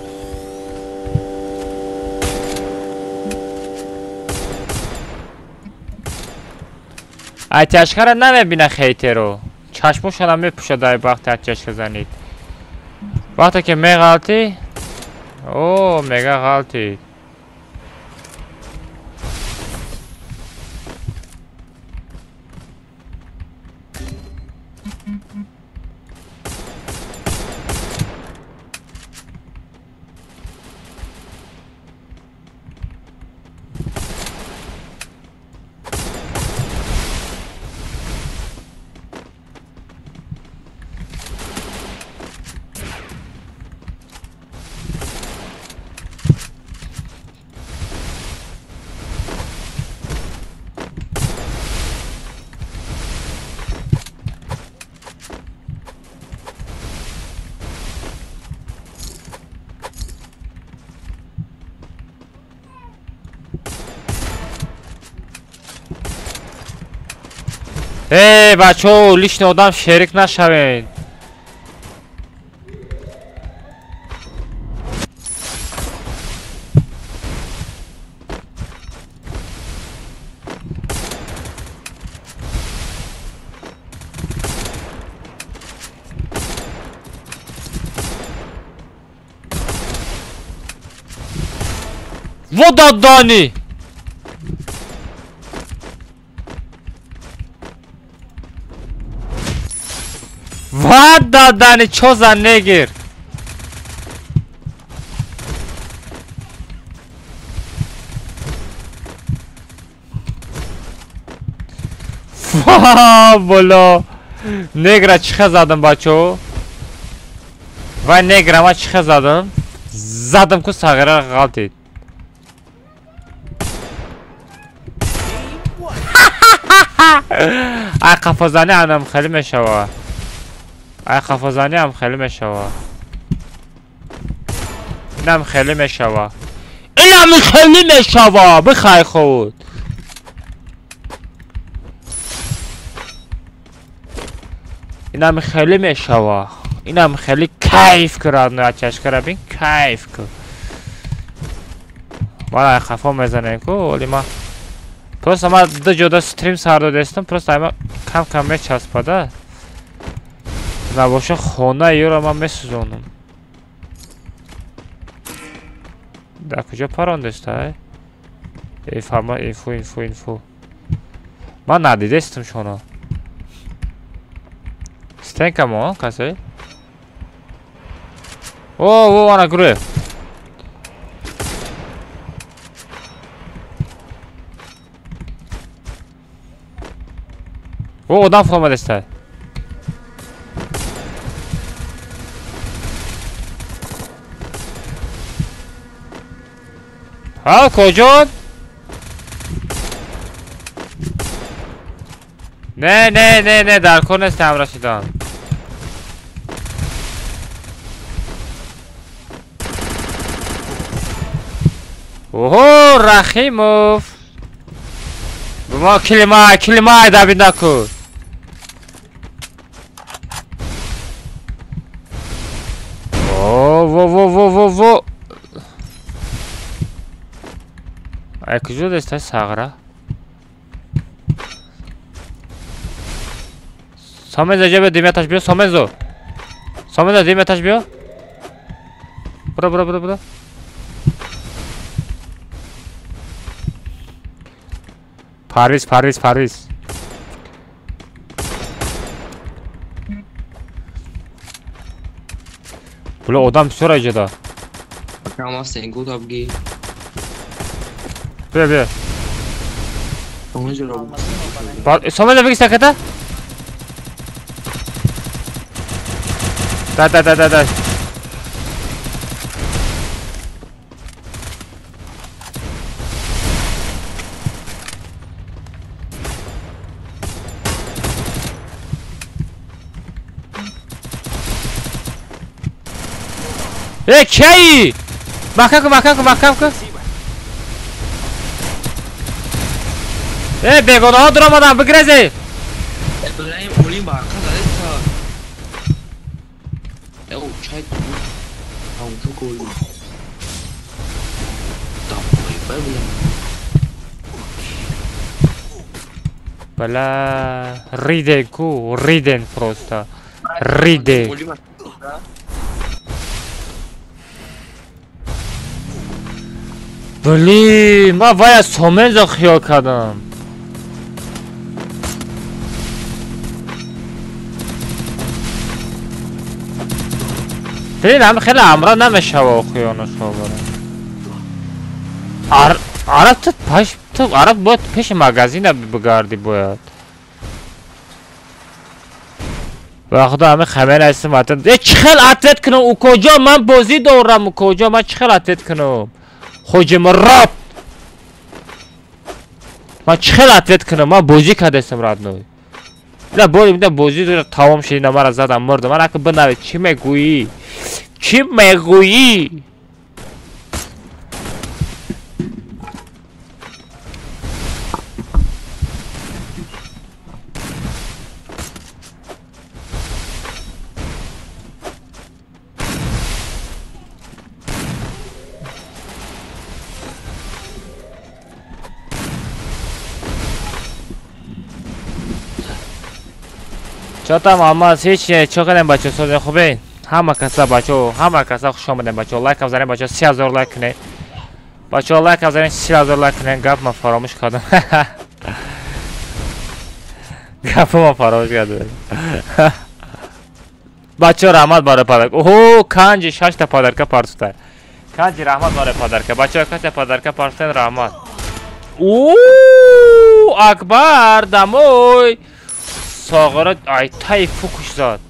اچشکر نمیبینی خیترو. چشموش هم میپوشه در وقت اچشکر زنید. وقتی که میغلطی. اوه میگه غلطی. بچه لیشن آدم شریک نشوین. ودا دانی Вот дадани, чё за негр? Бolo. Негра чиха задам бачо. Вай неграма чиха задам. Задам ку сагара галтид. ай қафозани анам хеле мешава. ай қафозани ам хеле мешава. инам хеле мешава. инам хеле мешава. бихай худ. инам хеле мешава. инам хеле кайф курад начаш карабин кайф ку. мана қафо мезанем ку оли ма просто ма ду ҷуда стрим сар додестам просто ама кам мечаспада набоша хона ёро ман месӯзонам дар куҷо парондеста фама инфу ман надидестам шуно стенкамо касе о ана гуре о одам фомадеста ҳа куҷод не дар кор нестам расидан оҳо рахимов ма килимай давид накун во ай куҷо дестай сағра Someza cebe düğmeye taşmıyor. Somezo. Someza düğmeye taşmıyor. Bura. Paris. Bula odam sürece da. Ama sen good abgi. Be. Onu juro. Someza bir sakata. Da. Чай! Макаку. Бегонаҳо дуромадан бигирезӣ. Ibrahim Olim barqada esa. Yo, çay. Tamam çok oldu. Tamam, böyle. Bala riden просто. Ride. Блин, ма вая Someza хиёл кардам. Блин, ам хеле амра намешава хиёнашо бара. Араб тут араб бояд пеши магазина бигарди бояд. ва худо ами хамер астим ватан. Чӣ хел ответ кунам? У куҷо ман бозӣ дорам? У куҷо ман чӣ хел ответ кунам? Хоҷимурод. Ман чӣ хел ответ кунам? Ман бозӣ кардастам родной. Да бозӣ тамом шида мара задам мурдам. Ман ака бинавӣ чӣ мегӯӣ? Чӣ мегӯӣ? چطور محمد هیچ چه کنیم بچه سوزن خوبه همه کسا خوش آمدن بچه لایک افزارین بچه 30,000 لایک کنین بچه لایک افزارین 30,000 لایک کنین گپ ما فراموش کردم Бача раҳмат барои падарка. Оҳо, Канҷи 6 та падарка партуфта. Канҷи раҳмат барои падарка. Бача касе падарка партуфтан раҳмат. Оо, Акбар дамой. Соғара ай тайфу куш зад.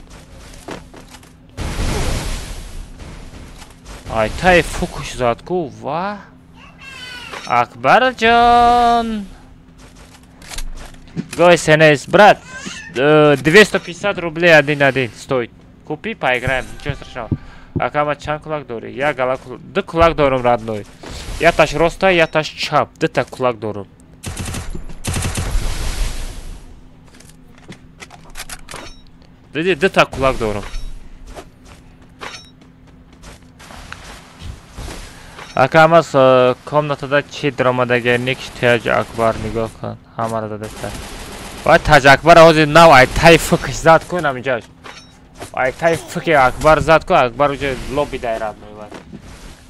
Ай тайфу куш зад ку ва. Акбарҷон. Гой сенес, брат. 250 рублей один стоит. Купи, поиграем, ничего страшного. Акама чанд кулак дори? Я гала кулак. Ду кулак дорум, родной. Я таш роста, я таш чап. Ду так кулак дорум. Ду так кулак дорум. Акама с комнатада чи драмадаги никш тяж Акбар нигоҳ кун. Ҳамаро дадастар. Вай Таж Акбар ҳозир нав ай тайфук зад кун аминҷош. Ай тайфуки Акбар зад кун, Акбар уҷа лобби дайрад меёвад.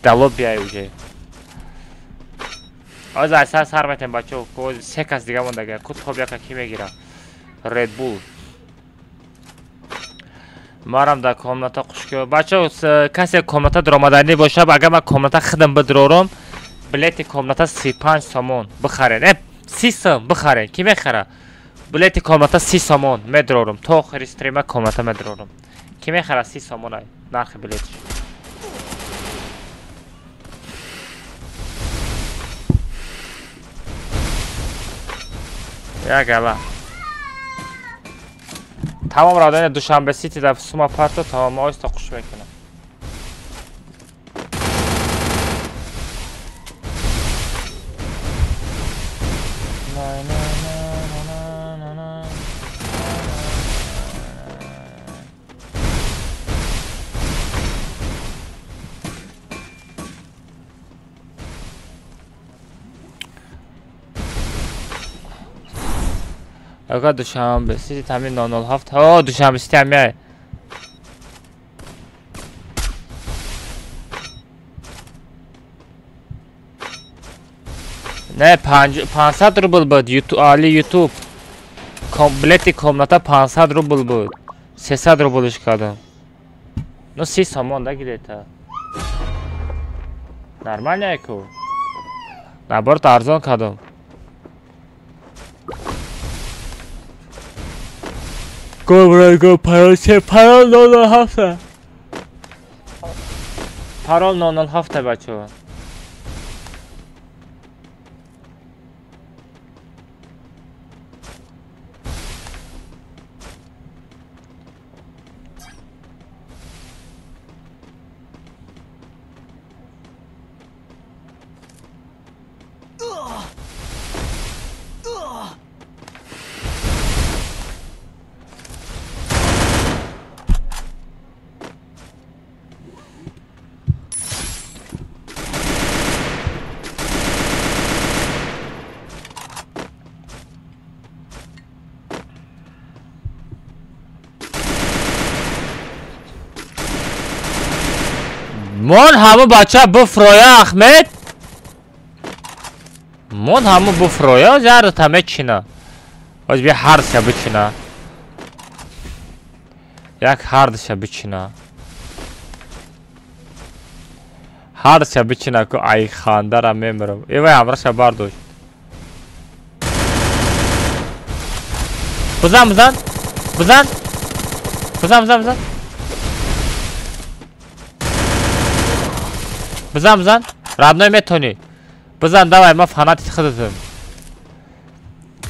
Да лобби ай уҷа. Ҳозир ай сар метем бачаҳо, ҳозир се кас дига мондага. Кутхоб яка ки мегира? Red Bull. Марам да комната қушкё. Бачаҳо, касе комната даромаданӣ бошад, агар ман комната хидам бидорам, билети комната 35 сомон бихарен. 30 сом бихарен. Ки мехара? Билети комната 30 сомон медорам. То охири стрима комната медорам. Ки мехара 30 сомон ай нархи билетиш. Як ала. Тамом радони Душанбе Сити дар Сума Парто тамом оиста қуш мекунам. Aga Dushanbe City tamin 007. О, Dushanbe City ham ay. Ne 500 rubl bud YouTube Ali YouTube. Kompleti komnata 500 rubl bud. 300 rubl ish kardam. No 30 somon da где-то. Нормально ку. Наоборот арзон кардам. Go parol 007. Parol 007 бачо. Мон ҳаму бача буфроя Ахмед. Мон ҳаму буфроя зар таме чина. Оз би ҳарша бичина. Як ҳардша бичина. Ҳарша бичина ку ай хандара мемрам. Эвай амраша бардош. Бузан. Бузан. Родной метони. Бузан, давай, ма фанатик худатам.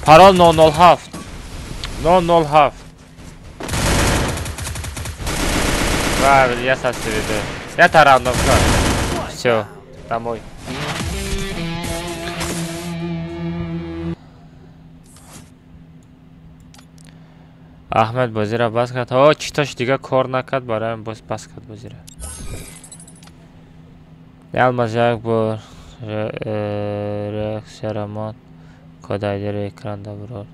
Парол 007. 007. Правильно, я сам себе веду. Это рандомка. Все, домой. Ахмед бозира бас кард. О, читош дига кор накард, бароям бас кард бозира. Ялмазак бор реаксиярамон код айдиро экранда бурор.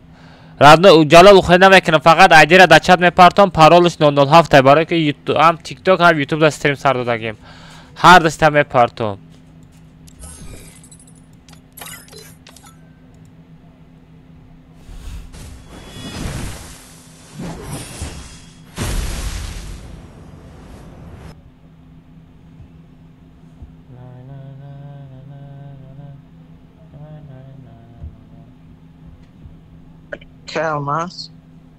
Радно ҷалол ухои намекунам, фақат айдиро дар чат мепартам, паролиш 007 барои ки ҳам TikTok ҳам YouTube да стрим сар додагем. Ҳар даста мепартам. Aka Almaz.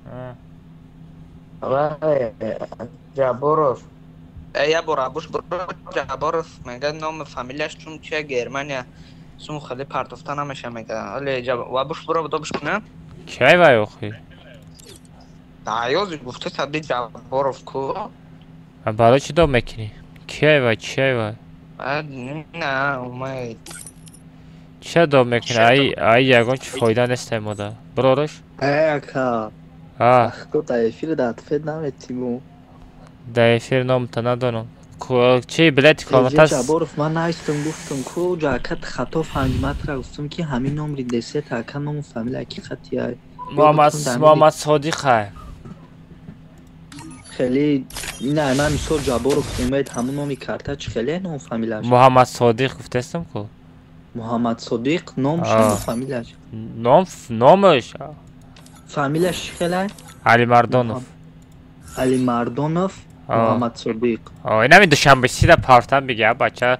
Ha. آقای جباروف یا برابوش جبارف میگه نام فامیلیش چون چیه گرمانیا سون خیلی پرتفته نمیشه میگه ولی وابوش برو بدوبش کنه کی وای اخی دایوز گفته صدی جباروف کو برای چی دو میکنی کی وای چی وای نه اومد چه دو میکنی ای یگان چی فایده نیسته ماده بروش Eka, ko ta efir dat fed namettimu. در افیر نام تا ندانم چی بلیت کامنت Jaborof man naistum guftum ko jakat khato fahmimat ra guftum ki hamin nomri dese ta kan nom famila ki khatiyay. محمد صادق خیلی نه من میسور جباروف اومد همون نومی کرتاچ خیلی نام فامیلاش محمد صادق گفته استم کو محمد صادق نامش نام فامیلاش نامش فامیلاش خیلی علی مردانوف علی مردانوف محمد صادق اینا می دوشنبه سیده پارتن بگه بچه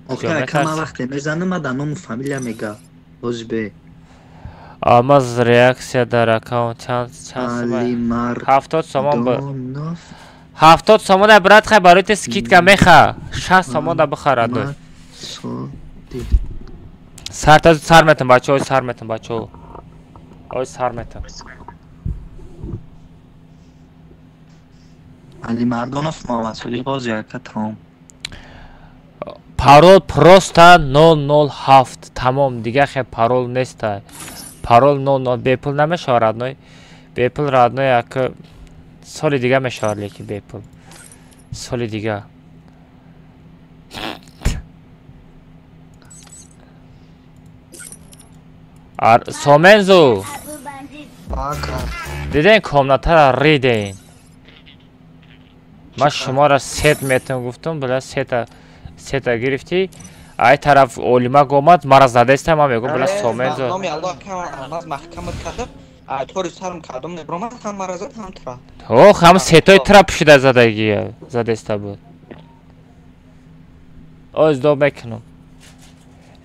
آخه کما وقتی میزنم من نام فامیلا میگه عزبه آماز ریاکسیا در اکاونت علی مردانوف 70 سامان 70 سامان برات خیلی برای تسکیت که میخواه 60 سامان دا بخواه دو سر میتن بچه های سر میتن بچه های سر میتن علی مردانوف محمد صادق باز یکت هم پارول پروستا 007 تمام دیگه خیلی پارول نیست پارول 00 بیپل نمیشه رادنوی بیپل رادنوی که سال دیگه میشه لیکی بیپل سال دیگه سومنزو دیدین کامنت ها را ریدین من شما را ست میتون گفتم بله ست گرفتی ای طرف اولیما گومد مرا زده است من میگم بله سومنزو نامی الله که از محکمت کرده طوری سرم کردم نبرم هم مرا زد هم ترا اوه هم ستای ترا پشیده زده است بود از دو بکنم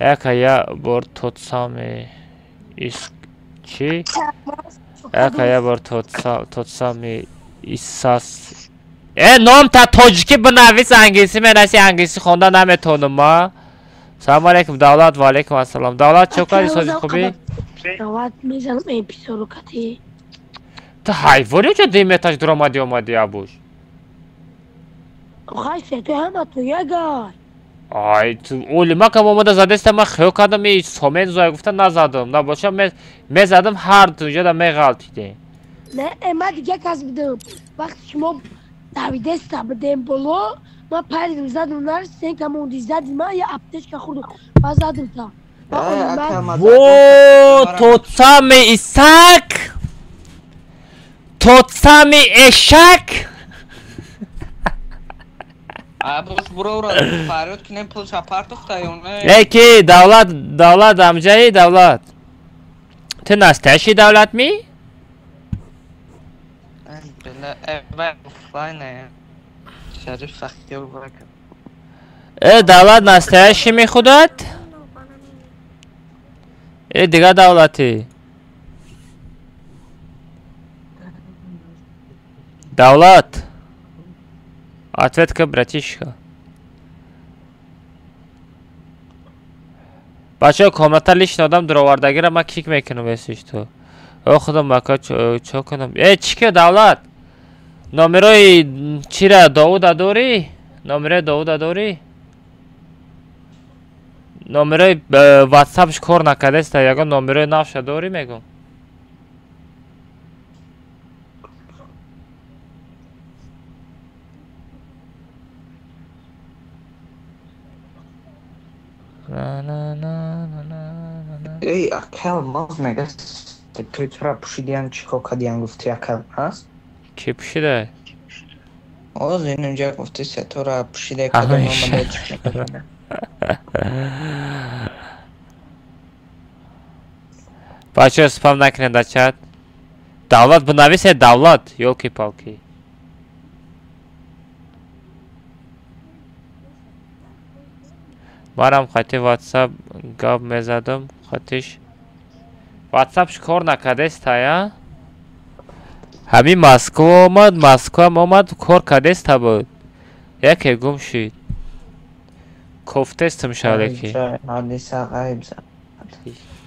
یکا یا بار توتسامی چی؟ یکا یا بار توتسامی ایساس نام تا تاجیکی بنویس انگلیسی منسی انگلیسی خونده نمیتونم ما سلام علیکم دولت و علیکم السلام دولت چه کاری سازی خوبی؟ دولت میزنم این پیسارو کتی تو حیوانی چه دیمتاش درامادی آمدی ابوش؟ خواهی سیتوی همه تو یگار آی تو اولیما که آمده زده است من خیلی کردم این سومن زای گفته نزدم نباشه میزدم هر دونجا دا میغلطیده نه من دیگه کس بدم وقتی شما دویده ستا بدم بلو من پریدم زدم نر سنگ هموندی زدی من یه اپتش که خوردم و زدم تا ووو توتسامی ایسک توتسامی اشک ابوش برو را فریاد کنیم پلش اپارت افتایونه یکی دولت امجایی دولت تو نستشی دولت می؟ بله فاینه شریف فختی رو برکن دولت نستشی می خودت؟ دیگه دولتی دولت ответка братишка бачаҳо комната лишни одам дуровардагира ман кик мекунам весиш ту о худо мака чо кунам чӣ ки давлат номерои чира довуда дорӣ номерои довуда дорӣ номерои ватсапш кор накардаиста ягон номерои навша дорӣ мегум ای اکل ماز میگه توی چرا پوشیدین چی کدیان گفتی اکل هست؟ کی پوشیده؟ آز این اونجا گفتی تو را پوشیده کدام آمده بچه سپام نکنید در چت دولت بنویسه دولت یوکی پالکی منم خطی واتساپ گاب میزدم خطیش واتساپش کار نکرده است یا همین مسکو آمد، مسکو هم آمد کار کردست بود. یکی گم شد. کوفتستم شده که. حادثه غیب زد.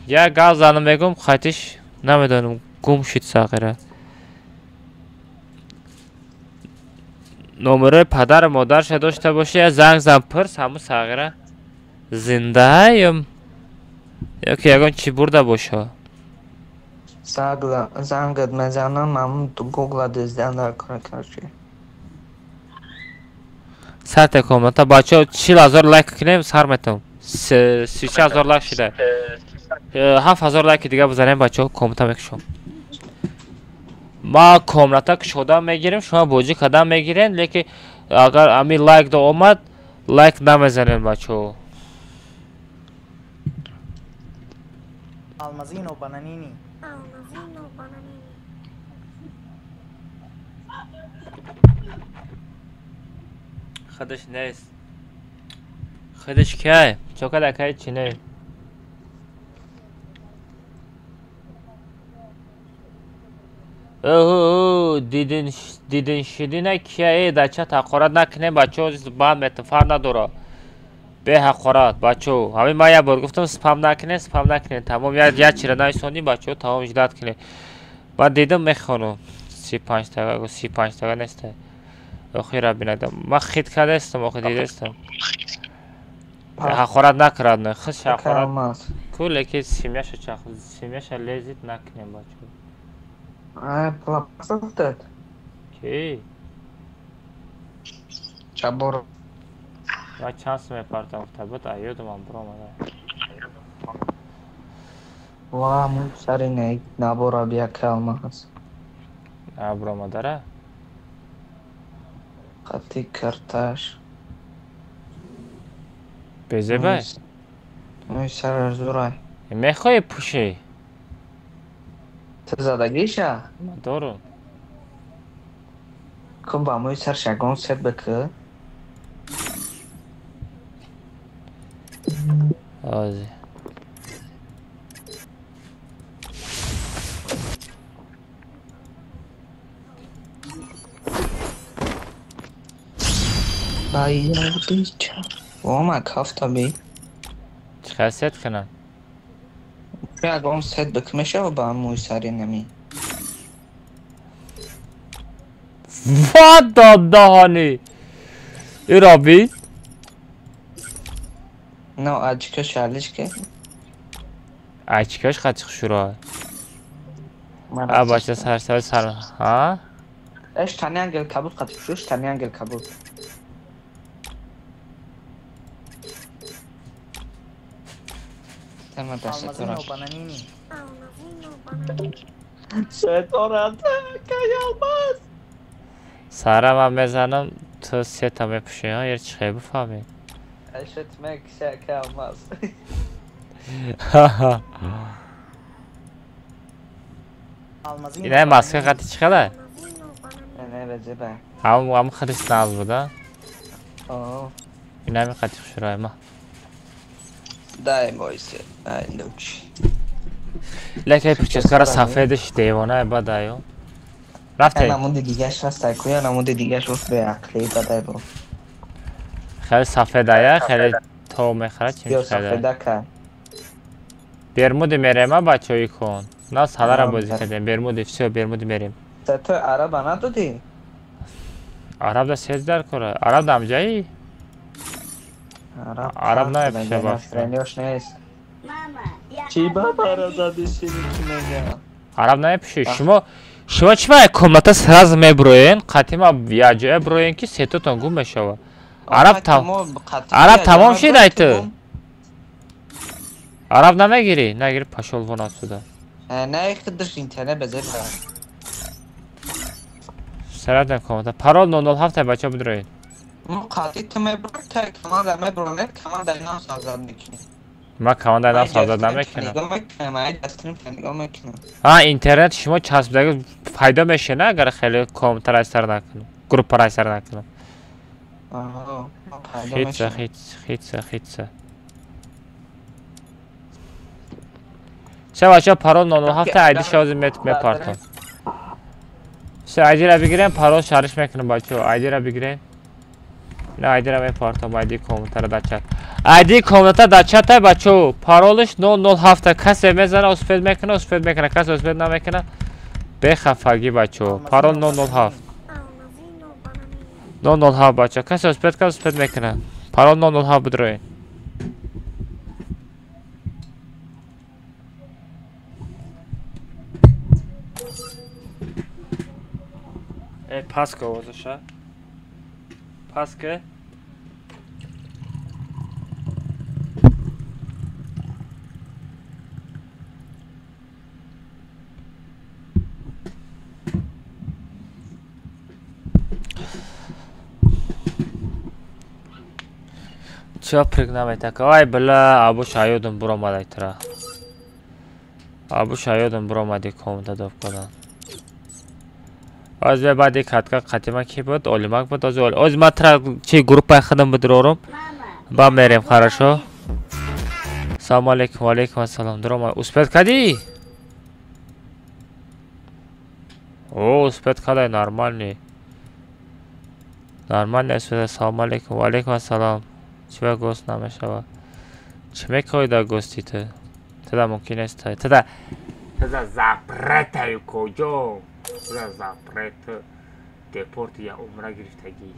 یا گاز زنم بگم خطش نمیدونم گم شد ساقره. نمره پدر مادرش داشته باشه یا زنگ زن پرس همون ساقره زنده یا که یکان چی برده باشه. زنگت میزنم همون تو گوگل دزدن در کار کرشی. سر کامنت بچه ها 40,000 لایک کنیم سر میتونم 36,000 لایک شده 7,000 لایک دیگه بزنیم بچه ها کامنت میکشم. ما کامنت که شده میگیریم شما بوجی کدام میگیرین لیکن اگر امی لایک دو اومد لایک نمیزنین بچه ها. Almazino bananini. خودش نیست خودش که چوکا دکای چینه اوه دیدن شدینه که ای دچه تقارت نکنه بچه ها بعد متفر نداره به حقارت بچه ها همین ما یه بار گفتم سپام نکنه تمام یه چیره نایسانی بچه ها تمام جداد کنه من دیدم میخوانم 35 دقیقه 35 دقیقه نیسته اخی را بینادم ما خید کرده استم اخی دیده استم حقارت نکرد نه خش حقارت کل که سیمیش لیزید نکنیم بچه پلاپسل داد کی؟ چبور ما چانس میپرتم افتابت ایودم هم برام واه مون سری نه نبورا بیا کلمه هست برام داره خطی کرتاش بیزه بای موی سر زورای میخوای پوشی تو زدگیشه ما دارم که با موی سر شگون ست بکه آزی بایی بودی چه ما کافتا بی چقدر ست کنم شگون ست بکمشه و با موی سری نمی وات داد دهانی ای رابی نه اچکه شالش که اچکش خطیق شروع باشه سر ها ايش تاني انجل كابوس قد شوش تاني انجل كابوس تمام بس شیطان کایالماس سارا من بزنم تو سه تا میپوشی ها یه چی خیلی بفهمی اشت مک شکایالماس اینه ماسکه قطعی چی خده؟ نه بجبه هم خدش ناز بوده آه اینه همی قطعی شروع ما دای مویسه دای نوچ لکه پرچسکار سفیدش دیوانه با دایو رفته نمونده دیگهش هست تایکویا نمونده دیگهش هست به عقلی داده برو خیلی سفیده خیلی تو میخوره چی میخوره سفیده که برمود میریم ها بچه هایی کن نه ساله را بازی کردیم برمود افسی و برمود میریم تو عرب ندادی؟ عرب دا سیز در کنه عرب دام جایی؟ عرب نه پیشه باشه فرنیوش نیست چی بابا را دادیشی که میگه عرب نه پیشه شما چی باید کمتا سراز میبروین قطعی ما بیاجه بروین که سه تا گم بشه عرب تمام شید ایتو عرب نمیگیری نگیری پشول ونات شده نه خودش اینترنت بذاری سرعت کمتا پرال 007 بچه بدروین ما قاطی تو میبرد تا کمان در میبرونه کمان در نام سازد میکنی ما کمان در نام سازد نمیکنم نگاه میکنم من دستریم نگاه میکنم اینترنت شما چسبیدگی فایده میشه نه اگر خیلی کامتر ایستر نکنم گروپ پر ایستر نکنم خیتسه چه بچه پرال 007 ایدی شازی میپارتم ID را بگیریم پارول شارژ میکنم بچه‌ها. ID را بگیریم. نه ID را میپارتم. ID کامنتر در چت. ID کامنتر در چت بچه‌ها. پارولش 007 کسی میزنه اسپید میکنه اسپید میکنه کسی اسپید نمیکنه به خفگی بچه‌ها. پارول 007 007 بچه‌ها کسی اسپید کنه اسپید میکنه. پارول 007 بدروین. Paska olacak. Paska. Çöp prignamet tak. Ay bela abu şayodun buramaday tra. Abu şayodun buramaday komuta dopkadan. Az ve بعد خطka خاتمه کی بود اولماک بود از ما ترا چی گروپ خودم بدرورم با میریم хорошо سلام علیکم و علیکم السلام درام اسپت کدی او اسپت کدای نورمال اسپت سلام علیکم و علیکم السلام چه گوست نمیشه چه میکنی دا گوستی تو ممکن است تو زبرت کجا زبرت دپورت یا عمره گرفتگی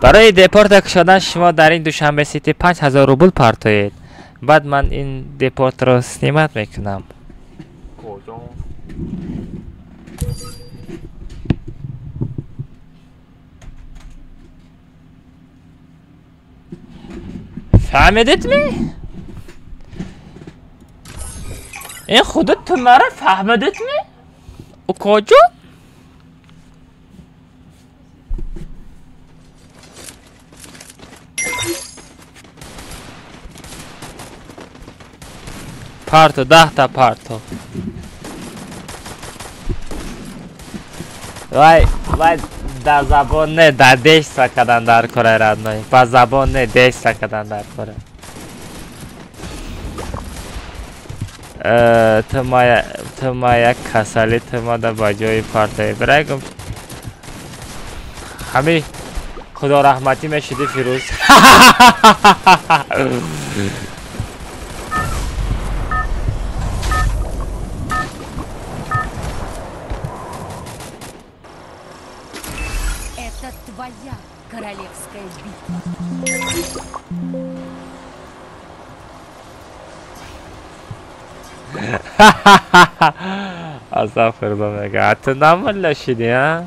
برای دپورت شدن شما در این دوشنبه سیتی 5000 روبل پرداخت بعد من این دپورت رو سنیمت میکنم کجا فهمیدید می؟ این خودت تو مرا فهمیدید می؟ او کجا؟ پارتو 10 تا پارتو وای در زبان نه در دیش سکدن در کره ردنایی با زبان نه دیش سکدن در کره تو ما یک کسالی تو ما در باجای پارتای برای گم همی خدا رحمتی میشدی فیروز Это твоя королевская битва. Estağfurullah be gatından mı laşidi ya?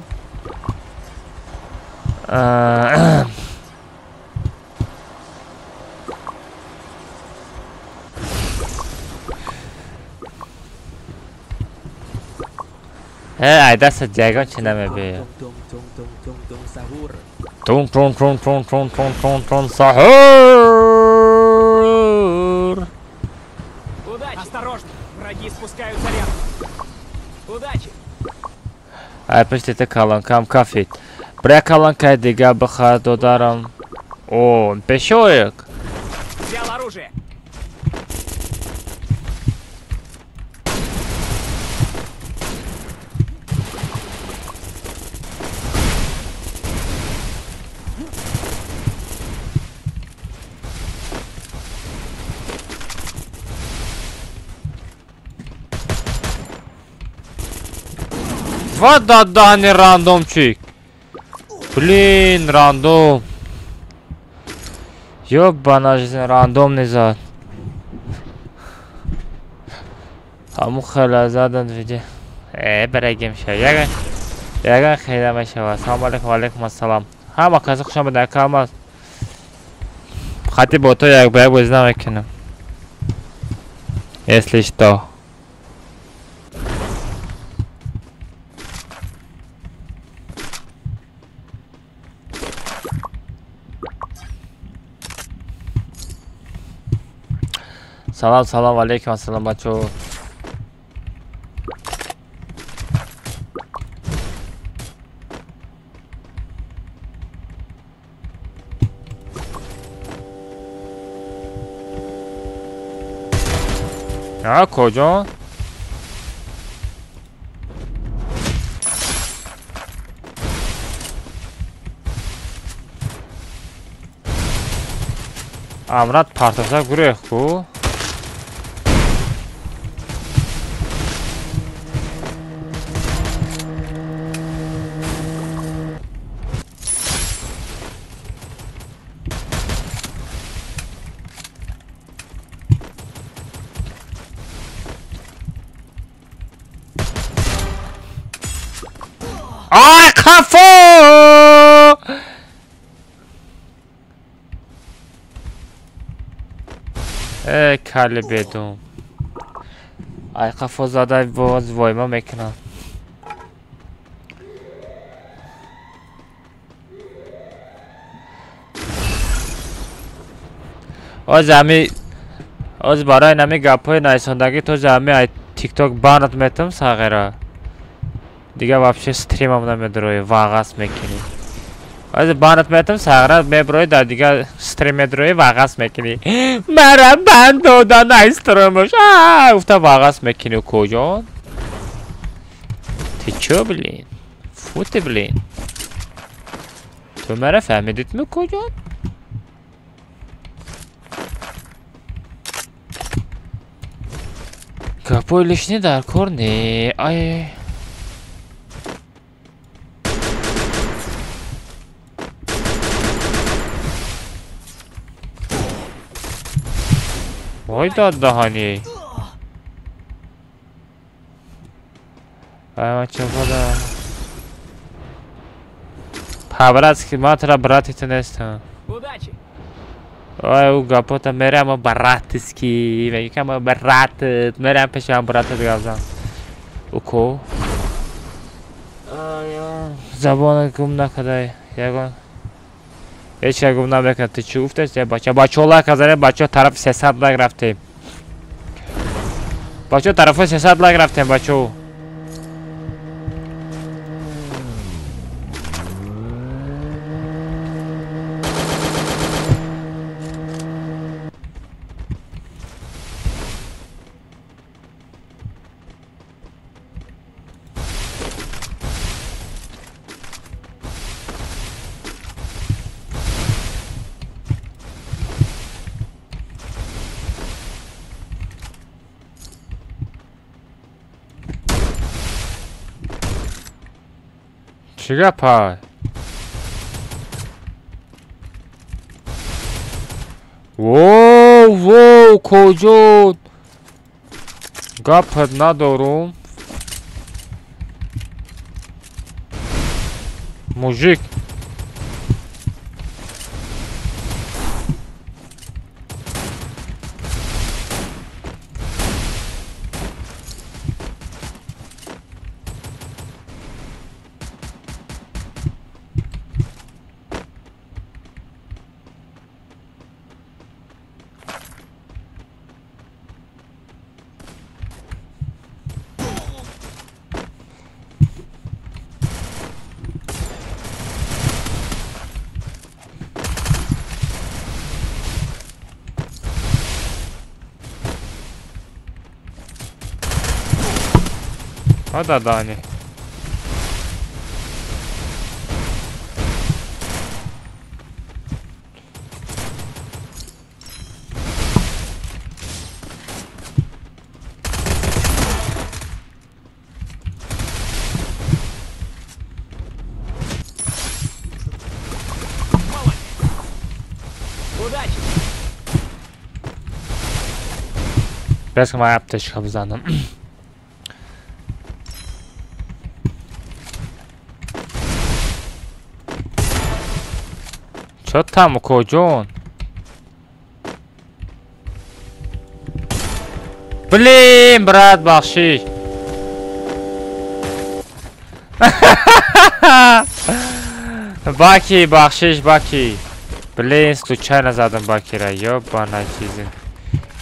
Ay dasa jagan çineme be. Tun sahur. Осторожно! Враги спускаются рядом. Удачи! Ay pişti kalankam kafit. Buraya kalankayı diga bakar dodarım. O, peşoyuk. Взял оружие! Вот да не рандомчик. Блин, рандом. Ёбана жизнь, рандомный зад. Хаму хела задан виде. Берегим ша. Яган хела мешава. Салам алейкум, алейкум ассалам. Хама казы хушам да калмаз. Хати бото як бая бознам мекунам. Если что. Salam aleykum assalam bacho. Ya koca. Amrat partasa gurek ku. Ay kafa! Kali bedum. Ay kafa zada vayma mekanam. Az برای نمی گپای نایساندگی تو جمعی تیک توک بانت میتم ساغرا دیگه вообще стримом نمیدروی واقعاس میکنی از بانت میتم ساغرا میبروی در دیگه стрим میدروی واقعاس میکنی مرا بند دادا نایسترمش افتا واقعاس میکنی کجان تی چو بلین فوت بلین تو مرا فهمیدید می کجان Kapı ilişkini dar kor ne? Ay. Vay da hani. Ay çabala. Pabratski matra bratite nestam. Удачи! Ой, у гапота мерам братски, векам брат, мерам пешам братат газам. Уко. Ай, забона гум накадай. Ягон. Hiç gum namekam ти чӣ гуфтаст? Бачаҳола казаре бачаҳо тарафи 300 лайк рафтем. Бачаҳо тарафи 300 лайк рафтем бачаҳо. Чига пай? Воу, коҷон? Гапат надорум. Мужик. Hadi Dani. Удачи! Biraz kama yaptı şu kabızanım. Čo tam kojon? Блин, брат, бахшиш. Баки, бахшиш, баки. Блин, случайно задам бакира, ёбаная чизин.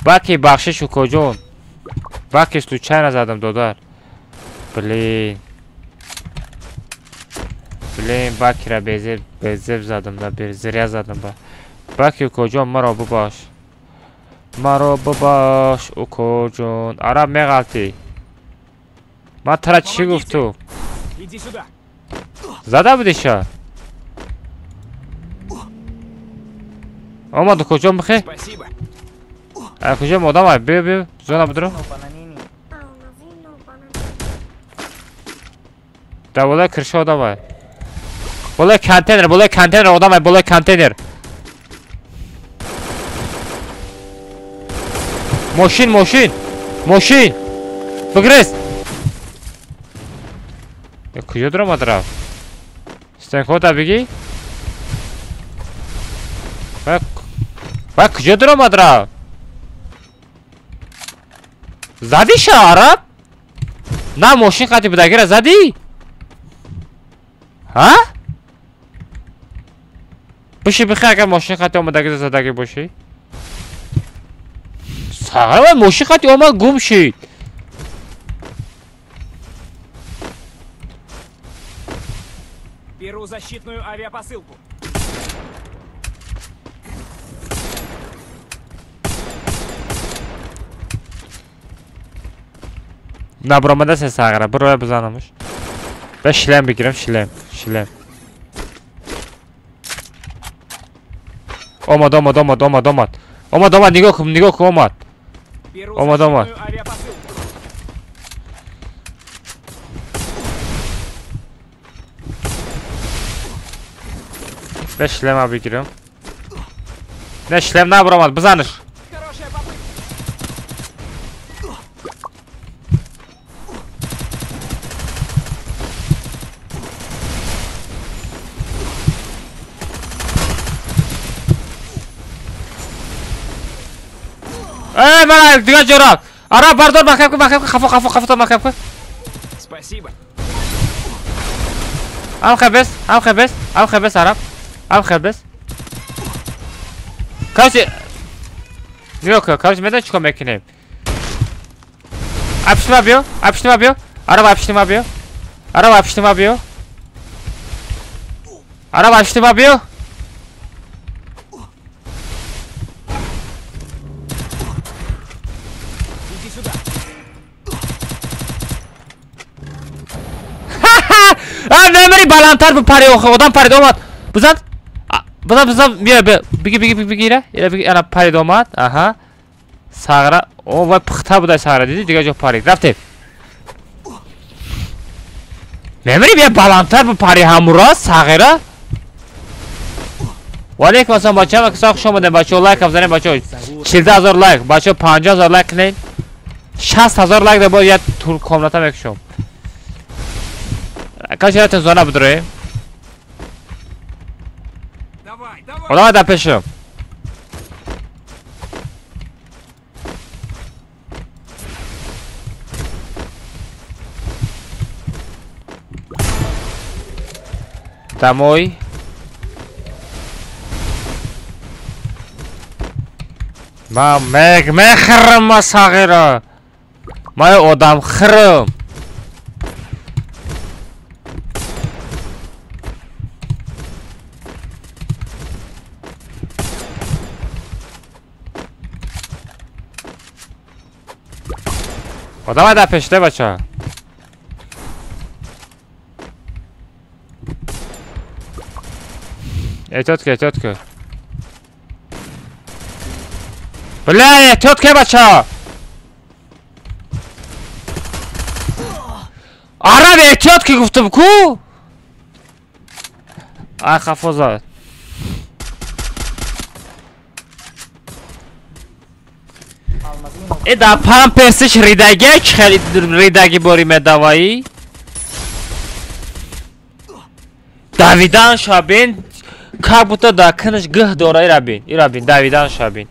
Баки, бахшиш у коjon. Баки, случайно задам додар. Блин. Блин, бакира безеб задам да бир зря задам ба. Баки коҷон маро бубош. Маро бубош у коҷон. Араб меғалти. Ман тара чӣ гуфту? Иди сюда. Зада будиша? اومد کجا میخه Спасибо. کجا مادام بیا زونا بدرو دا بالا کرشا آدم بالا کانتینر آدم بالا کانتینر ماشین بگریز کجا درم ادرم استنکو تا بگی کجا درم ادرم زدی شعرب نه ماشین قطعی بدگیر زدی ها باشی بخیر اگر ماشین قطعی آمدگیر زدگی باشی ساغره ماشین قطعی آمد گم شید Беру защитную авиапосылку. نه برامده سه ساغره برای بزنمش به شلم بگیرم شلم اومد نگاه کن اومد Беру Ома, дома. защитную авиапосылку. به شلم بگیرم نه شلم نه برامد بزنش Хорошая попытка. من دیگه جرات عرب بردار مخیب کن خفا مخیب کن Спасибо. هم خبس عرب هم خبس کاسی کاسی میدن چیکار میکنیم اپشتما بیو عرب اپشتما بیو Иди сюда. نمیری بلندتر بپری آدم پرید آمد بزن بیا بگیره اینا پرید آمد اها ساغره او وای پخته بوده ساغره دیدی دیگه جا پرید رفتیم نمیری بیا بلندتر بپری همورا ساغره وعلیکم السلام بچه ها کسا خوش آمدین بچه ها لایک افزنین بچه ها 14,000 لایک بچه ها 50,000 لایک کنین 60,000 لایک ده باید تور کاملتا میکشم کاش یادتون زانه بدره Давай. خدا در پیشم Домой. من میخرم مساقی را من آدم خرم آدم در پشته بچه احتیاط که بله احتیاط که بچه عرب احتیاط که گفتم کو خفا زد ای در پرم پرسش ریدگی خیلی ریدگی باریمه دوایی دویدن شابین که بوده در کنش گه داره ای رابین دویدن شابین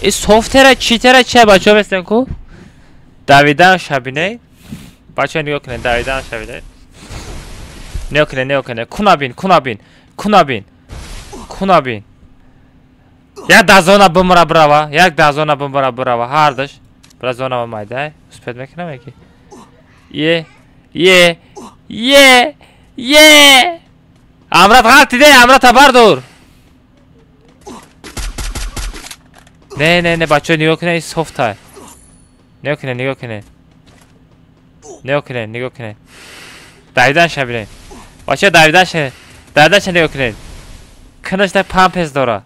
ای سوفتره چیتره چه بچه ها بستن کو دویدن شابینه بچه ها نگاه کنه دویدن شابینه نگاه کنه کنابین یک دازونا بمرا براوا هردش برا زونا مایده سپید میکنم یکی یه امرات غلطی ده امرات بردار نه بچه نگاه کنه این سوفت های نگاه کنه دویدن شبینه بچه دویدن نگاه کنه کنشت پمپز داره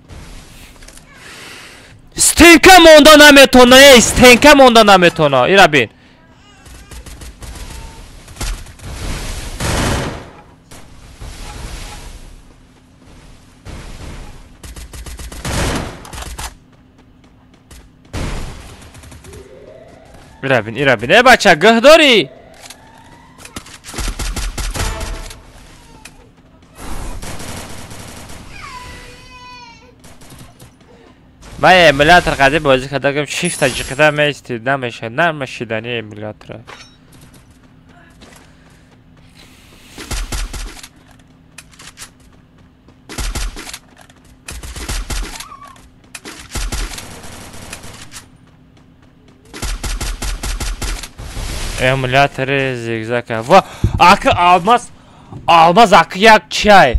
ستینکه مونده نمیتونه ستینکه مونده نمیتونه ایرا بین ایرا بین ای بچه گه داری من ایمولاتر قدیم بازی کردم شیفت تجربه میستی نمیشه نمیشیدنی ایمولاتر ایمولاتر زیگزاگ و آخه آلماز آخه یک چیه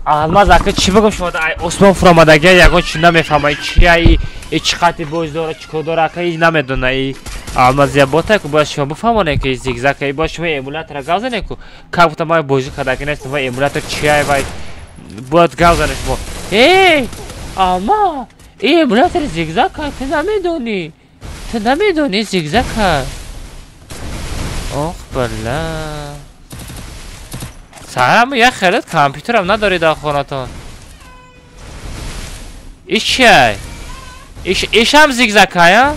آلماز آخه چی بگم شما عثمان فرامادگی یکون چی نمیفهمه چیه ای چقدر بوز داره چیکار داره آخه ای نمیدونه ای آلماز یا بوده که باید شما بفهمونه که زیگزاگ ای باید شما ایمولاتر گازنه که که بوده ما بوزی کردگی نیست و ایمولاتر چیه باید باید گازنه شما ای آلما ای ایمولاتر زیگزاگ تو نمیدونی زیگزاگ اوه بله سهرم یه خیلت کامپیوترم نداری در خونتون ایش چیه؟ ایش هم زیگزاگ ها؟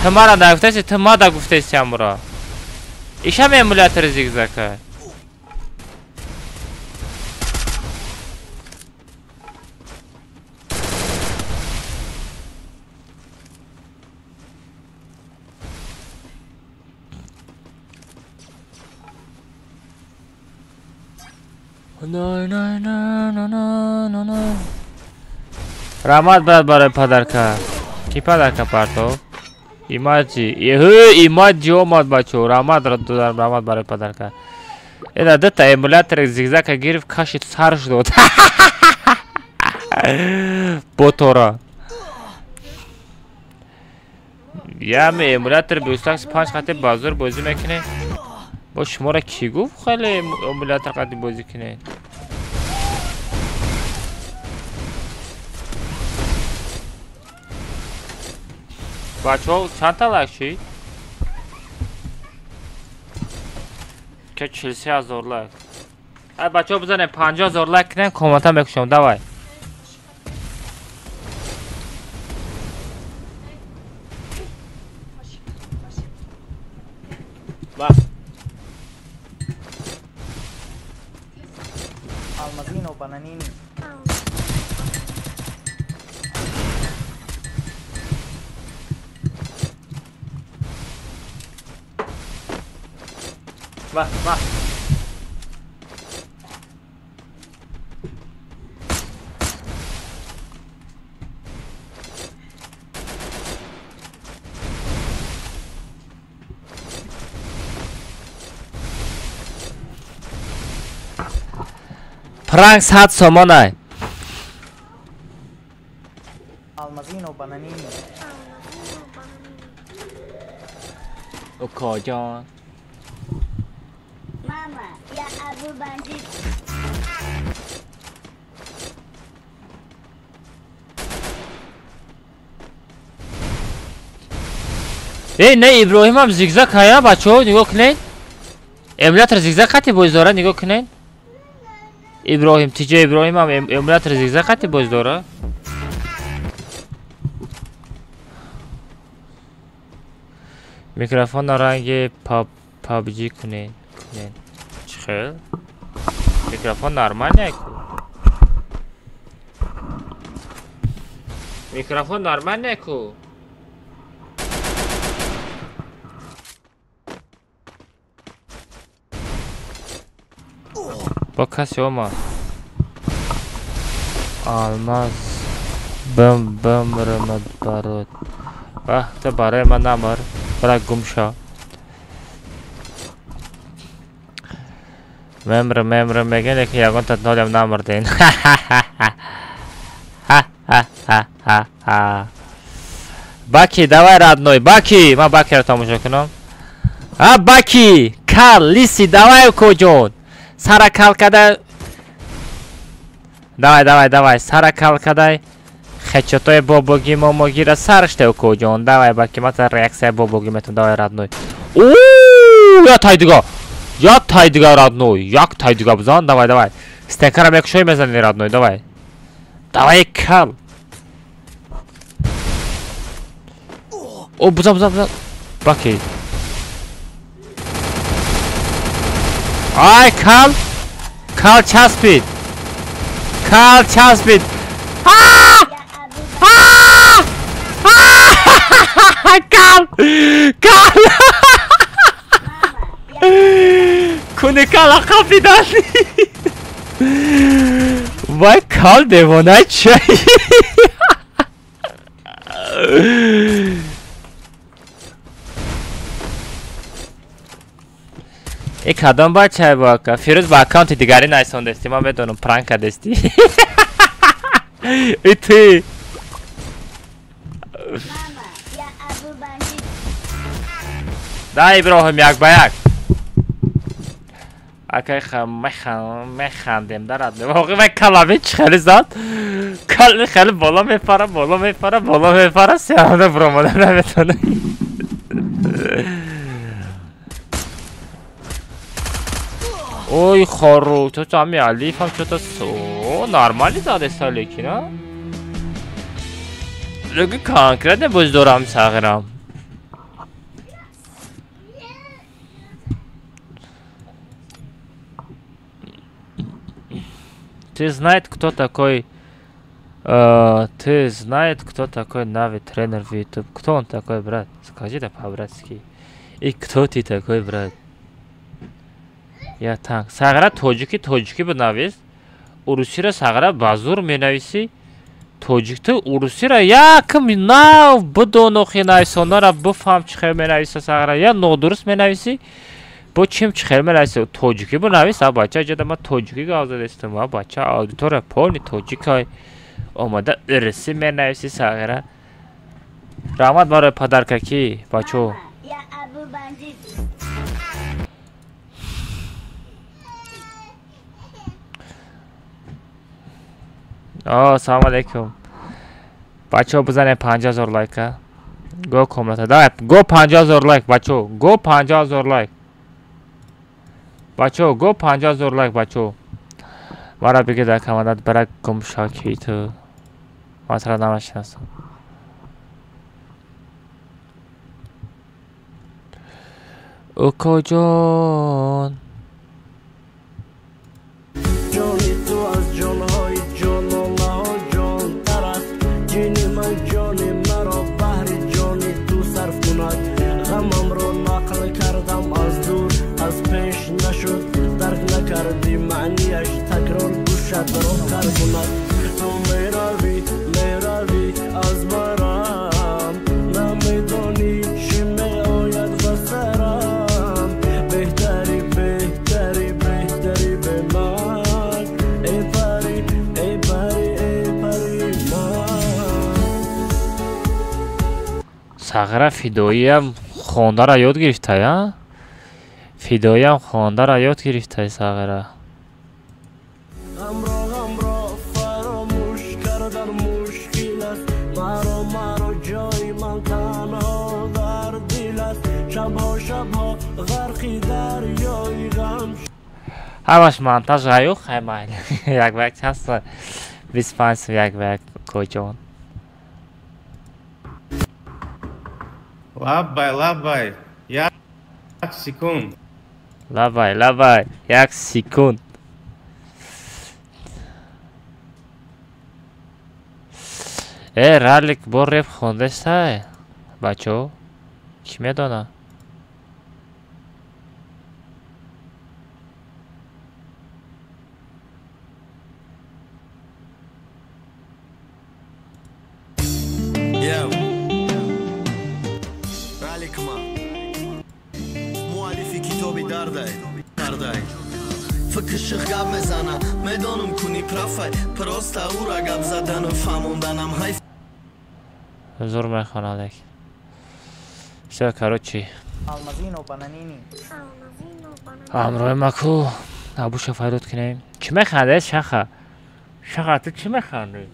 تو ما را در گفته ایستی؟ تو ما در گفته ایستی هم را ایش هم ایمولاتر زیگزاگ ها نه رحمت برد برای پدرکه کی پدرکه پرتو؟ ایماد چی؟ ایماد جی اومد بچه رحمت برای پدرکه اینا دتا ایمولاتر زیگزاگ گرفت کاشی تو سرش داد بوتورا یه همه ایمولاتر بیوستاکس 5 خطه بازور بازی میکنه با شما را کی گفت خیلی ایمولاتر قدی بازی کنه بچه ها چند تا لک شید؟ که 43,000 لک بچه ها بزنه 50,000 لک کنه کامنتا بکشم دوای Almazino bananini. Va. Prank 100 somonay. Almazino bananini. Okajan. Mama, ya Abu Bandit. Ne İbrahim am zigzag haya bacho nigo knen. Emulator zigzag khati boz dora nigo knen. İbrahim TC İbrahim am emulator zigzag khati boz dora. Mikrofon rangi PUBG knen. Çıkıyor. Mikrofon normal ne? Mikrofon normal ne ku? Bakası olma. Almaz. Bım rımat barut. Bak da barı man namar. Bırak gumşa. Memre megene ki yagon tat nolem namar deyin. Baki давай родной, Баки, ма Баки тамошо кунам. А Баки, Кал, Лиси, давай коҷон. Сара кал када давай, сара калкадай. Хечотой бобоги момогира сарште окоҷон. Давай бакимата реакция бобоги метон. Давай родной. Оо, я тайдига родной. Як тайдига бзан. Давай. Стекарам як шой мезани родной. Давай. Давай кал. О, бзан. Баки. Ай, кал. Кал часпид. Кал. Куни кала капидани. Вай кал девона чай. एक कदम बचा है वो का फिर उस अकाउंट दिगारी ना इस ओंदेस्ती माँ में दोनों प्रांक कर देस्ती इतने दाई ब्रो हम याक बायाक आके मैं खान देम दरात में वो मैं कलामी चले जात कल में खल बोला में फारा से आने ब्रो मदर में तो नहीं Ой, хорош, то там я алифам что-то со нормально задеста लेकिन а? Леги конкретно буздорам саграм. Ты знаешь, кто такой новый тренер в YouTube? Кто он такой, брат? Скажи да по-братски. И кто ты такой, брат? Я так. Сагра тоҷики бинавис. Урусиро сагра базур менависи. Тоҷикто урусиро якм нав бидонохи нависонара бифам чӣ хел менависа сагра. Я нодуруст менависи. Бо чим чӣ хел менависа? Тоҷики бинавис. А бача ҷада ма тоҷики гавзадестам. А бача аудитория полни тоҷикай. Омада ирси менависи сагра. Раҳмат барои падаркакӣ, бачо. Assalomu alaykum. Bacho bizane 50,000 like. Go komnata. Давай, go 50,000 like, bacho. Go 50,000 like. Bacho, go 50,000 like, bacho. Mara bige da kamanat barak gumshaki tu. Masra namashnasan. Ukojon. Johnny tu az John hoy John Allah John taras Jini man Johnny maro bahri Johnny tu sarf kunad ghamam ro naql kardam az dur az pesh nashud dark nakardi ma'niyash takror gushad ro karbunad tu meravi az baram namidoni shime oyad basaram behtari beman ey pari Сагра фидоиям хондара ёд гирифтай, а? Фидоиям хондара ёд гирифтай Сагра. Гамро фаромӯш кардан мушкил аст маро ҷои ман танҳо дар дил аст шабҳо ғарқи дарёи ғам Ҳамаш монтаж аю хаймайли. Як час 25 як коҷон. Лабай, як секунд. Лабай, як секунд. Ралик бо реп хондестай, бачо? Ки медона? فکرش غم میزنم میدانم کنی پرافای پروست او را گپ زدن و فهموندنم حیف زور میخوانه все короче алмазино бананини амрой маку абуша файдот кинем чи механде шаха شغل تو چی میخوانی؟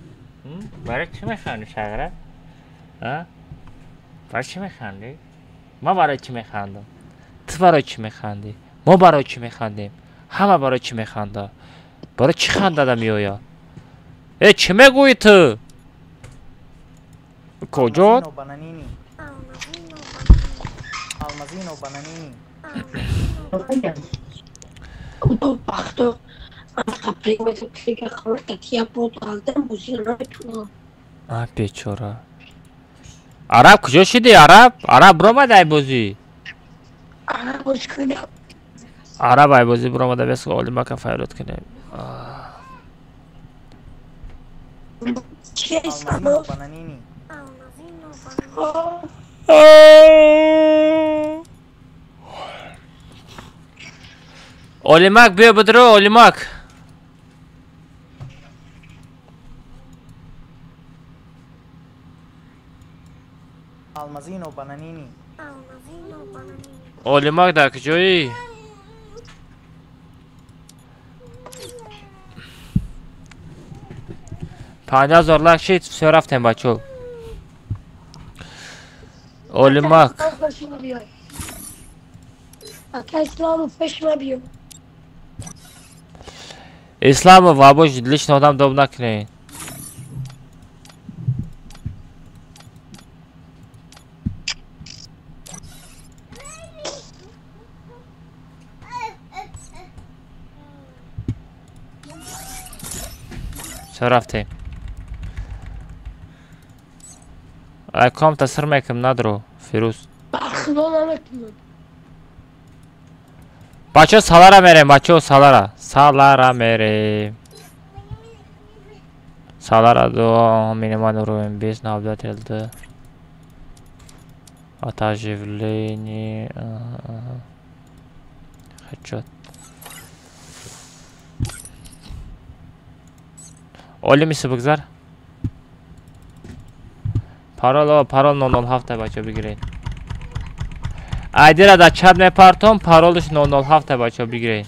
برای چی میخوانی شغله؟ برای چی میخوانی؟ ما برای چی میخوندم؟ تو برای چی میخوندی؟ ما برای چی میخوندیم؟ همه برای چی میخونده؟ برای چی خنده دا میویا؟ ای چی میگویی تو؟ کجا؟ Almazino bananini. تو بختو قبری که خبر تکیه بود غلطم بوزی را بتونم بیچاره عرب کجا شدی عرب؟ عرب برو مده ای بازی عرب بوز کنم عرب ای بازی برو مده بس که آلیما که فیروت کنیم چیه Almazino bananini. Olimak bia بدرو Olimak Almazino bananini. Olimak در کجایی؟ 50,000 لک شید سه رفتیم بچو Olimak اکا اسلام و فشم بیو اسلام و وابوش لشن آدم دوب نکنین سه رفتیم اکام تسر میکم ندارو فیروز بخدا نمکنم بچه سالارا میریم بچه سالارا میریم سالارا دو مینیمان رو M20 نابدات الده اتاجیولینی خدشت اولی میشه بگذار پارال 007 بچه بگیرین ایدی را در چپ نپرتم پارولش 007 بچه بگیرین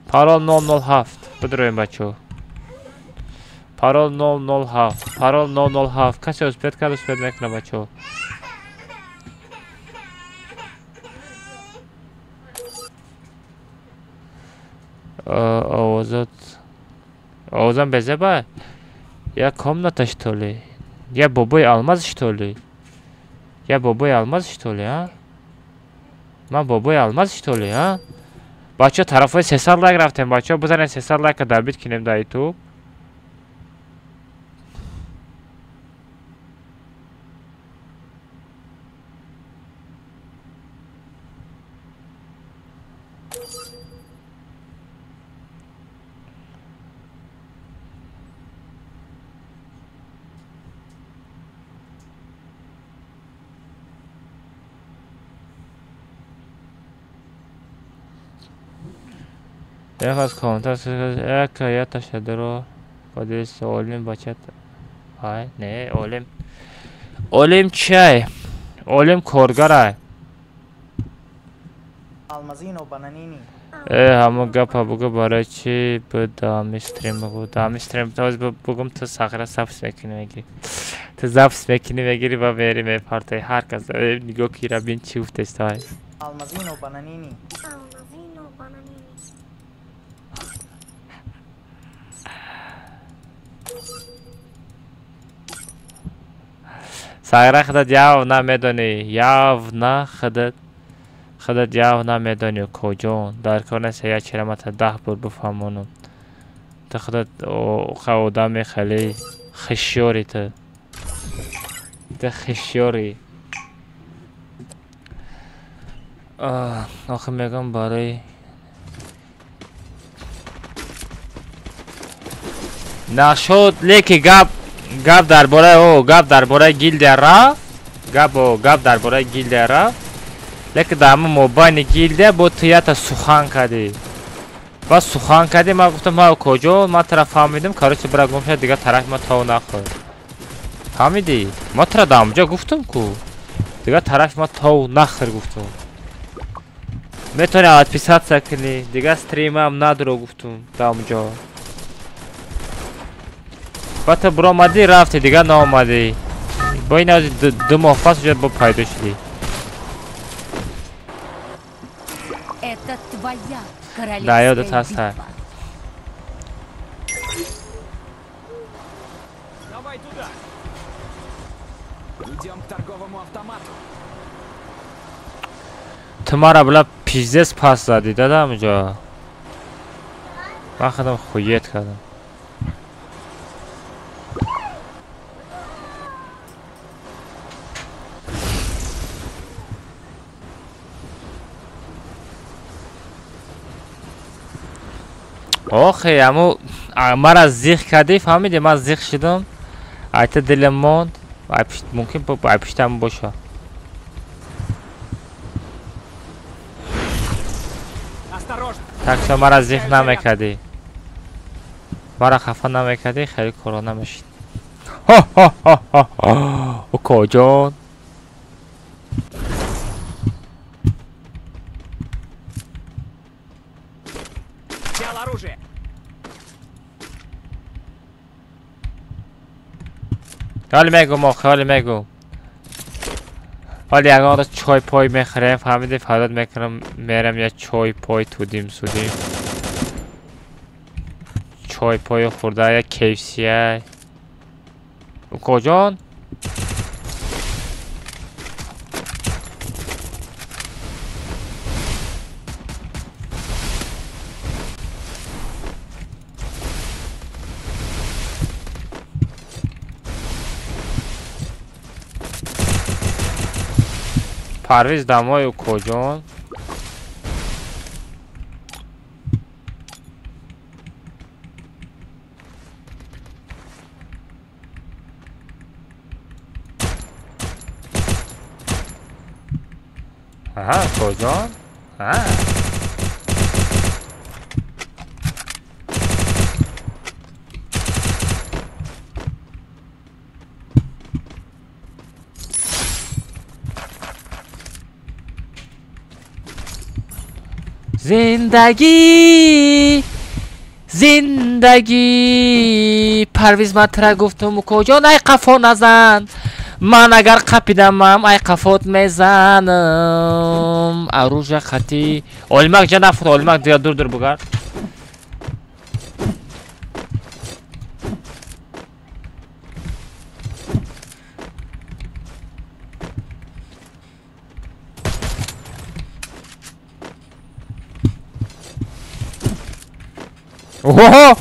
پارول 007 بدرویم بچه پارول 007 کسی اسپید کرد اسپید میکنه بچه آوازم بزه با یا комната что ли я бобой алмаз что ли я бобой алмаз что ли а من بابای алмаз что ли а بچه طرفای 300 لایک رفتیم بچه بزنین 300 لایک دبیت کنیم در یوتیوب یک از کامنتر یک یا تشدر رو پادیست اولیم بچت های نه اولیم چیه اولیم کارگره Almazino bananini. همون گپا بگو برای چی به دامیستریم بگو دامیستریم تاز بگم تو ساخره سفس میکنی میگیری تو زفس میکنی میگیری و بری میپارتی هر کس نگاه کی را بین چی افتست های Almazino bananini. ساخره خودت یاو نمیدونی یاو نه خودت یاو نمیدونی کجون در کنه سه چرمت 10 بار بفهمونم تو خودت خودم خیلی خشیاری تو خشیاری آخه میگم برای نشد لیکی گپ درباره گیلد را گپ درباره گیلد را لیک در موبایل گیلده با تویت سخن کردی و سخن کردی ما گفتم ما کجا ما طرف فهمیدم کارش برای گم شد دیگه طرف ما تاو نخورد فهمیدی ما طرف دامجا گفتم کو دیگه طرف ما تاو نخور گفتم میتونی ادپیسات کنی دیگه استریم هم ندارو گفتم تا اونجا بات برو آمدی رفتی دیگه نامدی با این از دو ماه پس شد با پیدا شدی Это твоя да یادت королевская هست битва. Давай туда. Идем к торговому автомату. تو ما را بلا پیزدس پس زدی دادم اونجا من خودم خویت کردم آخه امو مرا زیخ کردی فهمیدی من زیخ شدم ایت دلم موند ممکن با پشتم باشه تکتا مرا زیخ نمیکردی مرا خفه نمیکردی خیلی کارا نمیشید او کجان Взял оружие. حالی میگم آخه حالی میگم حالی اگه آن چای پای میخرم فهمیدی فراد میکنم میرم یا چای پای تودیم سودیم چای پای خورده یا کیفسیه او کجان پرویز دمای او کجان آها کجان آها زندگی زندگی پرویز من ترا گفتم کجا ای قفا نزن من اگر قپیدمم ای قفات میزنم اروج خطی علمک جا نفت علمک دیگه دور دور بگرد اوه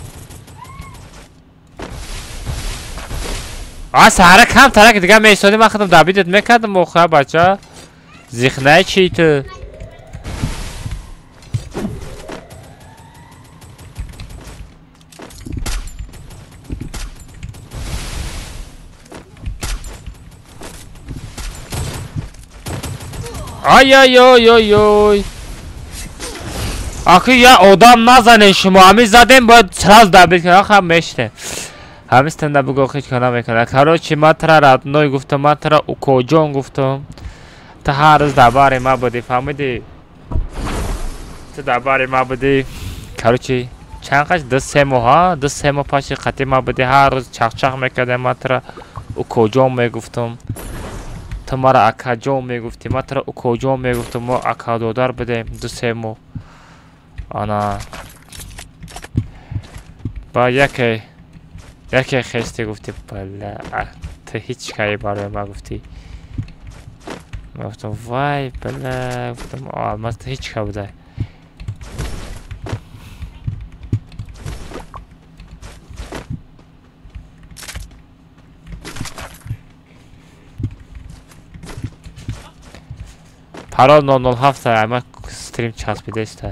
سهره کم ترک دیگه میستادی من خودم دبیدت میکردم موخه بچه زیخنه چی تو آی آی آی آی آی آخه یا آدم نزنه شما همین زدیم باید سراز دبیل کنه آخه هم میشته همیستن بگو خیلی کنه میکنه کاروچی من ترا راتنوی گفتم من ترا او کجان گفتم تا هر روز درباره ما بودی فهمیدی تو درباره ما بودی کاروچی چند قش دو سه ماه پاش خطی ما بودی هر روز چخ چخ میکرده من ترا او کجان میگفتم تو مرا اکا جان میگفتی من ترا او کجان میگفتم ما اکا دودار بدیم دو سه ماه آنا با یکی خسته گفتی بله تو هیچ کاری برای ما گفتی من گفتم وای بله گفتم آلماس تو هیچ کار بوده پرال 007 اما استریم چسبیده است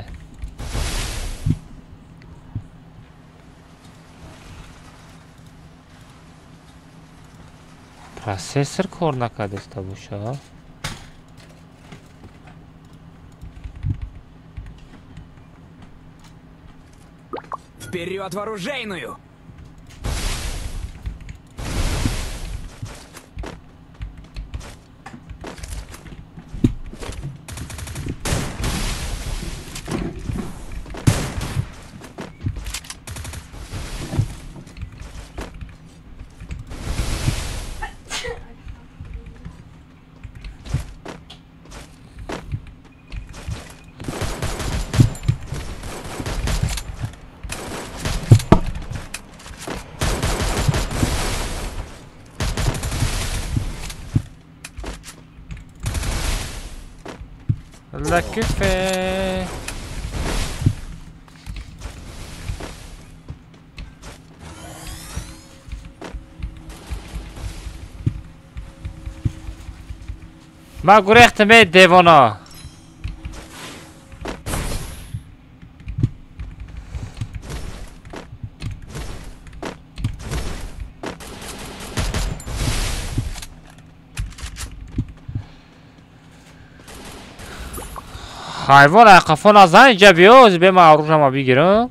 پروسسور کار نکرده است باشه Вперед в оружейную! La küfe. Ma gurechte me devona. حیوان قفا نزن اینجا بیاز به من عروشم بگیرم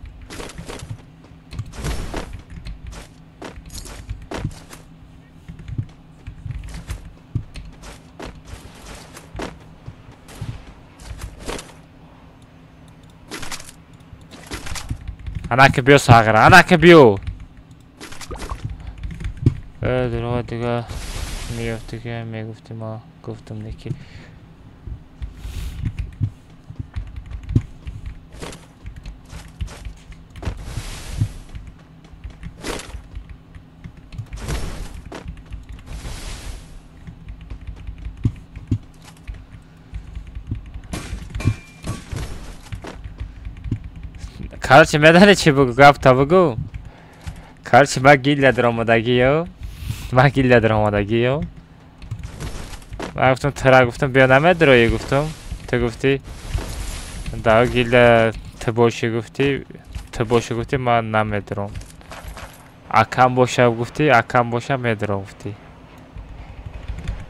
انا که بیو ساغره انا که بیو درو دیگه میگفتی که میگفتی ما گفتم نکی Kardeşi medeni çi bu gap tabugu. Kardeşi ma gilla dramodagi yo. Ma gilla dramodagi yo. Ma guftum tara guftum bia namedroyi guftum. Te gufti. Da gilla te boşi gufti ma namedrom. Akam boşa gufti akam boşa medro gufti.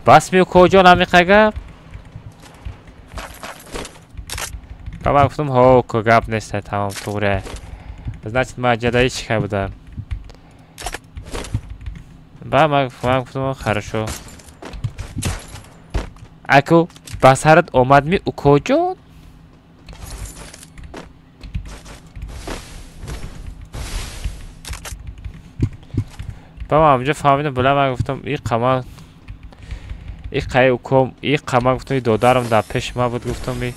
Bas mi kojo namiqaga. Баба гуфтам ҳо ко гап нест тамом туғре. Значит ма ҷадаи чика будам. Ба ма гуфтам хорошо. Аку ба сарат омадми укоҷон. Ба ма ҳамҷо фаҳмидам була ма гуфтам и қама и қай уком и қама гуфтам и додарам дар пеши ма буд гуфтам и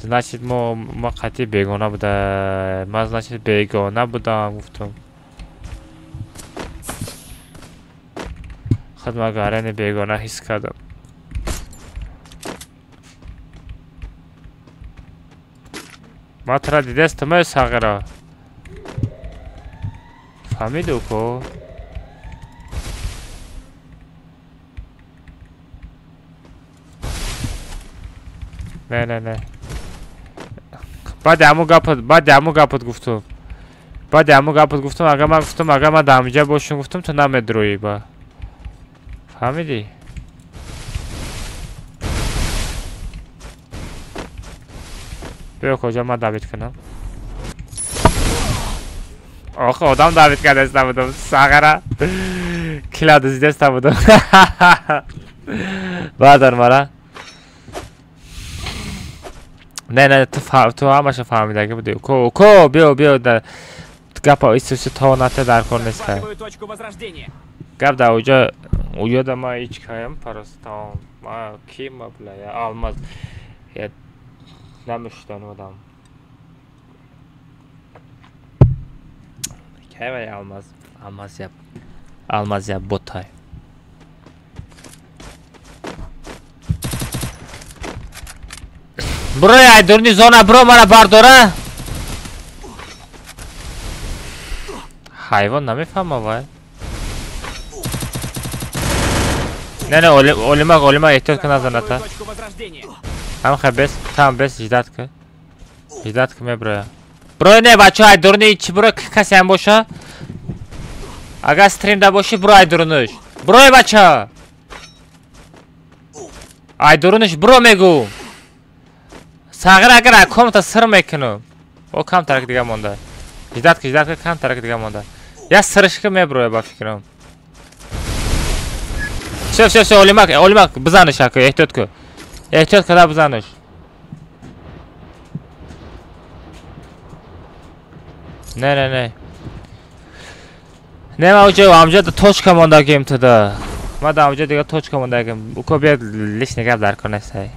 Значит, ма қатъи бегона буда. Ма значит бегона будам гуфтам. хидматгарани бегона ҳис кардам. Ма тара дидастам ай сағира. Фаҳмиду ко? Не. بعد همو گپت گفتم اگر من در همینجا باشم گفتم تو نمیدروی با فهمیدی؟ بیا کجا من دعوت کنم آخه آدم دعوت کرده است نبودم ساغره کلا دزیده است نبودم بردار مرا نه تو همش فهمیده که بودی کو بیا در گپ ایستوسی تا نته در کار نیست گپ در اوجا در ما هیچ کایم پرستان ما کی مبله یا آلماز یا نمیشتن بودم که یا آلماز یا بوتای برای ایدورنی زونه برو منو برداره حیوان نمیفهمه وای نه اولیما احتیاط کن نزنه تا هم خیلی بس جدت که میبروی بروی نه بچه ایدورنی چی برو کسی هم باشه اگر استریم ده باشی برو ایدورنش بروی بچه ایدورنش برو میگو ساغر اگر اکام تا سر میکنم او کم ترک دیگه مونده جدت که کم ترک دیگه مونده یا سرش که میبروی با فکرم شوف اولیمک بزنش اکو احتیاط که بزنش نه من اوجا توچ که مونده گیم تو ده ما دا اوجا دیگه توچ که مونده گیم او که بیاد لیش نگه در کنه سایی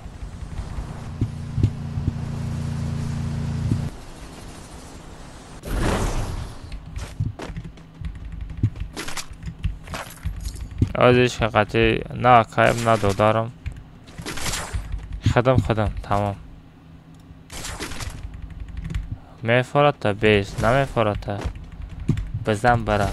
آزش قطعی نه کایم نه دودارم خدم تمام میفرات بیس نمیفرات بزن برا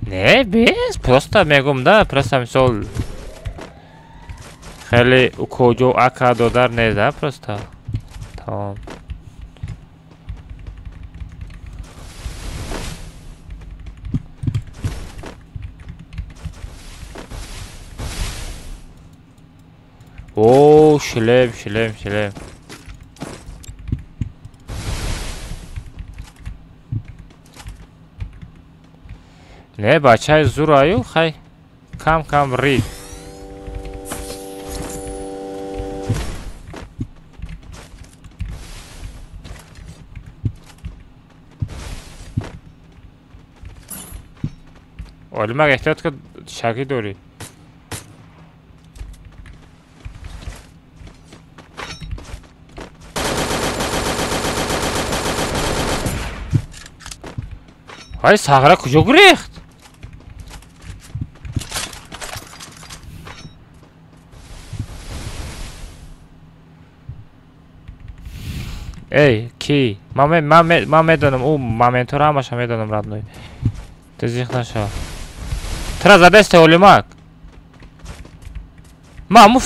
نه بیس просто میگم ده просто مثال خیلی کجا اکا دادر نیزه просто تمام اوه شلم نه بچه زور آیو خی کم رید ولی مگه احتیاط که شکی داری های ساغره کجا گریخت ای کی من میدونم او مومنتو رو همش میدونم رد نوی تزیخ نشا ترا زده است اولیمک ما همون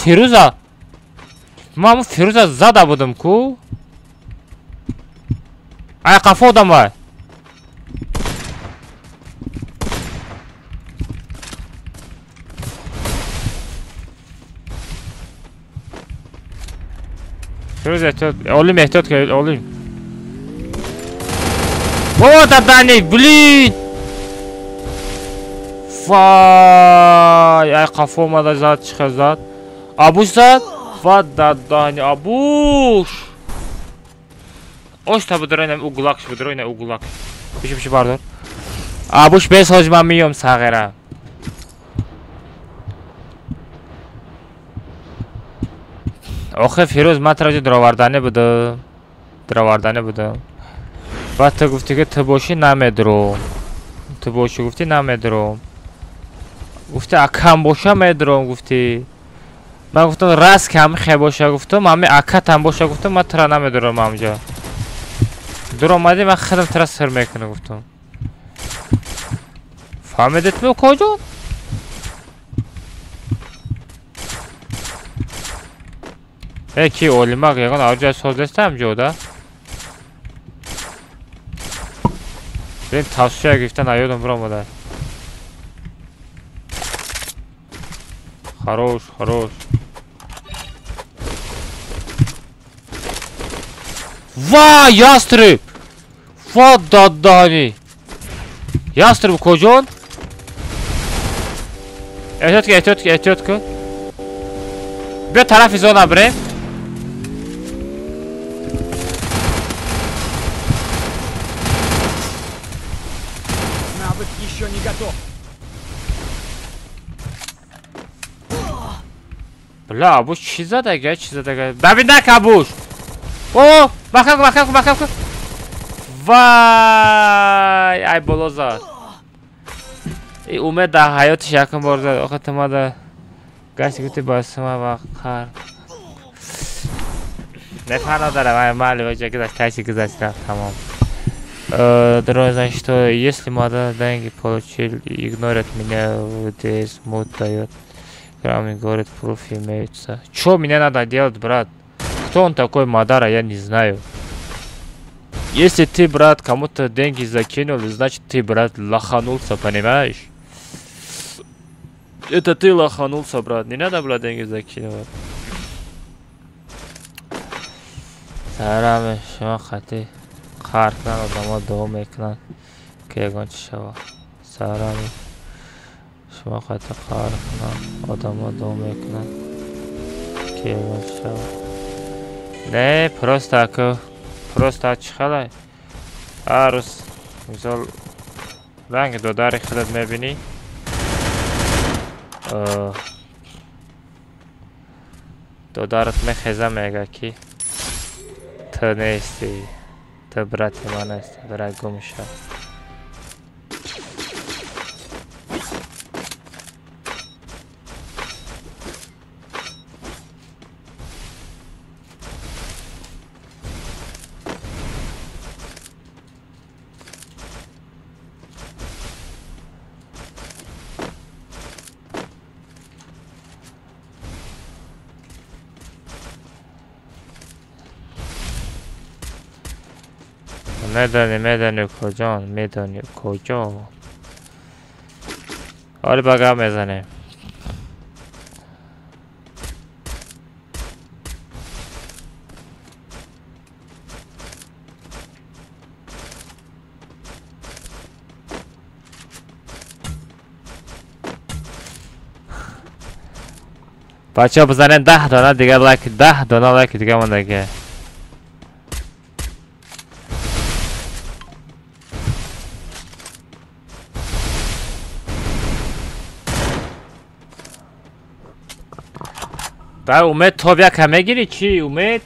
فیروزه زده بودم کو ای قفا دم وای فیروز احتیاط اولیم احتیاط که اولیم بابا دادنی بلید وای ای قفا اومده زد چخه زد ابوش زد و دادنی ابوش اوش تا بدر اینم اوگلاکش بدر اینم اوگلاکش پیش بردار ابوش بیس هاج من میام ساغره آخه فیروز من تراجع دراوردنه بودم بعد تو گفتی که تو باشی نمیدروم گفتی نمیدروم گفتی اکم باشه میدروم گفتی من گفتم راست کم خیلی باشه گفتم همه اکت هم باشه گفتم من ترا نمیدروم همجا دور آمدی من خودم ترا سر میکنه گفتم فهمیدت بو کجا کی اولیماق یکان آرجای سوزدسته هم جوده برین توصیه گفتن ایادم برام بوده خروش وای یاسترب وای دادانی یاسترب کجون احتیاط کن بیا طرف زون بریم Еще не готов. بلا ابوش چی زده ببین نک ابوش اوه بخم وای ای بالا زد ای اومد در حیاتش یکم بار زد آخه تما در گشتی گوتی باید ما خر نفر نداره مالی وجه که дальше гзать رفت تمام Дорогой, значит, что если молодая деньги получили, игнорят меня, ВДС, мут дает. Кроме говорит, пруфы имеются. Что мне надо делать, брат? Кто он такой Мадара, я не знаю. Если ты, брат, кому-то деньги закинул, значит ты, брат, лоханулся, понимаешь? Это ты лоханулся, брат. Не надо было деньги закинуть. Сараме, что хотите? خرق کنن آدم دو میکنن که یکان چی شوا سرامی شما خواهد خرق کنن آدم دو میکنن که یکان چی شوا نه پروستا چی خلای عروس مثال رنگ دوداری خودت میبینی دودارت میخیزه میگه کی تو نیستی ده برات من است برای گمشه میدانی کجا میدانی کجا آره بگم میزنه بچه ها بزنین 10 دانه دیگه لایک 10 دانه لایک دیگه من دیگه در امید توب یک همه گیری چی امید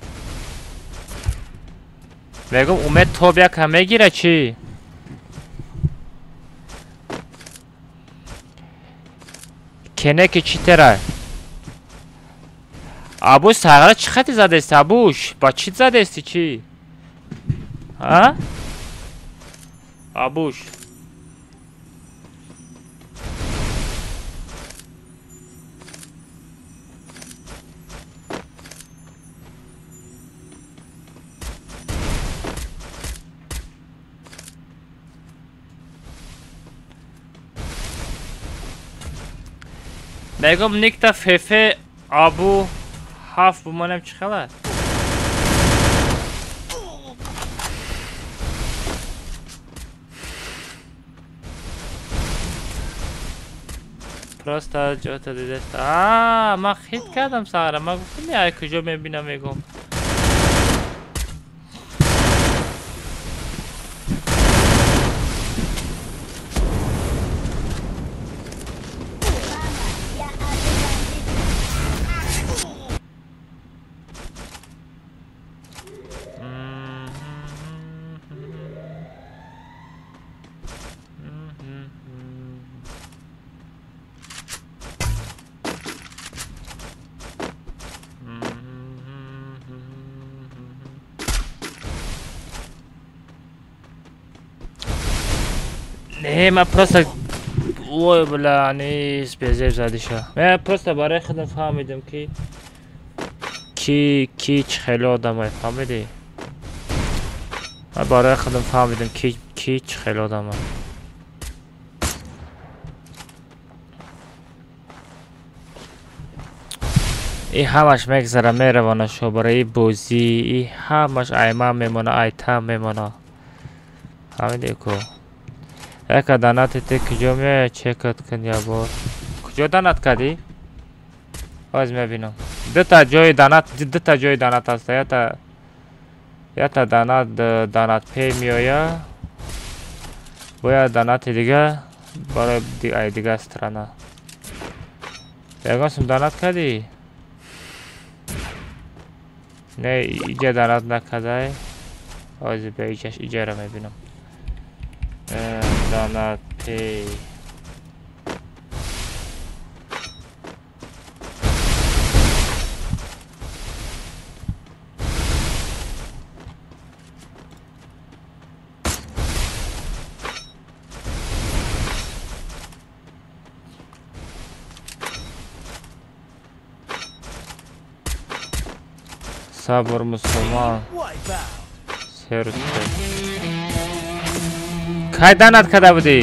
میگم امید توب یک همه گیره چی کنه که چی تره ابوش ساغره چی خطی زده است ابوش با چی زده استی چی ها ابوش میگم نیکتا فیفه ابو هفت بمانم چی خبر پرستا جاتا دیده است من خیت کردم ساغره من گفتم یه کجا میبینم میگم نه من پرستا وای بلا نیست بیزیر زده شد من پرستا برای خودم فهمیدم که کی چه خیلی آدم های فهمیدی من برای خودم فهمیدم کی چه خیلی آدم های این همش مگذره میروانه شو برای بوزی این همش ایمان میمونه ایتم میمونه فهمیدی کو یک دانت تی کجا می چکت کن یا بار کجا دانت کردی؟ باز میبینم دو تا جای دانت هست یا تا دانت پی میآیا باید دانت دیگه برای دیگه استرانه یکم دانت کردی؟ نه ایجا دانت نکرده باز به ایجا را میبینم دانت پی صبر مسلمان سرسته काय दानात kada budi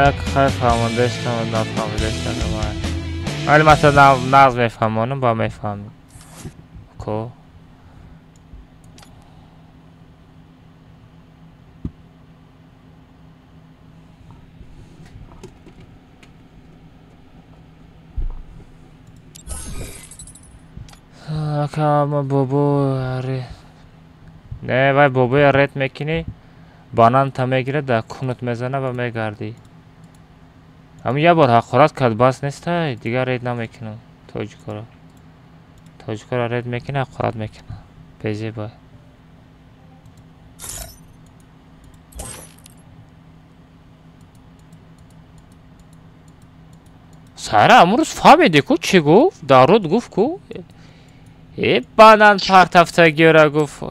ek khay famande istam na famande istam ma al masala naz mefhamonum ba mefhami ko Kama bobo are ne vay bobo ret mekini بانان تا میگیره در کنوت میزنه و میگردی اما یه بار حقارت کرد بس نیست دیگر رید نمیکنم توجکارا رید میکنه حقارت میکنه بیزی بای سارا امروز فهمیدی کو چی گفت؟ دارود گفت کو؟ بانان پرتفته گیره گفت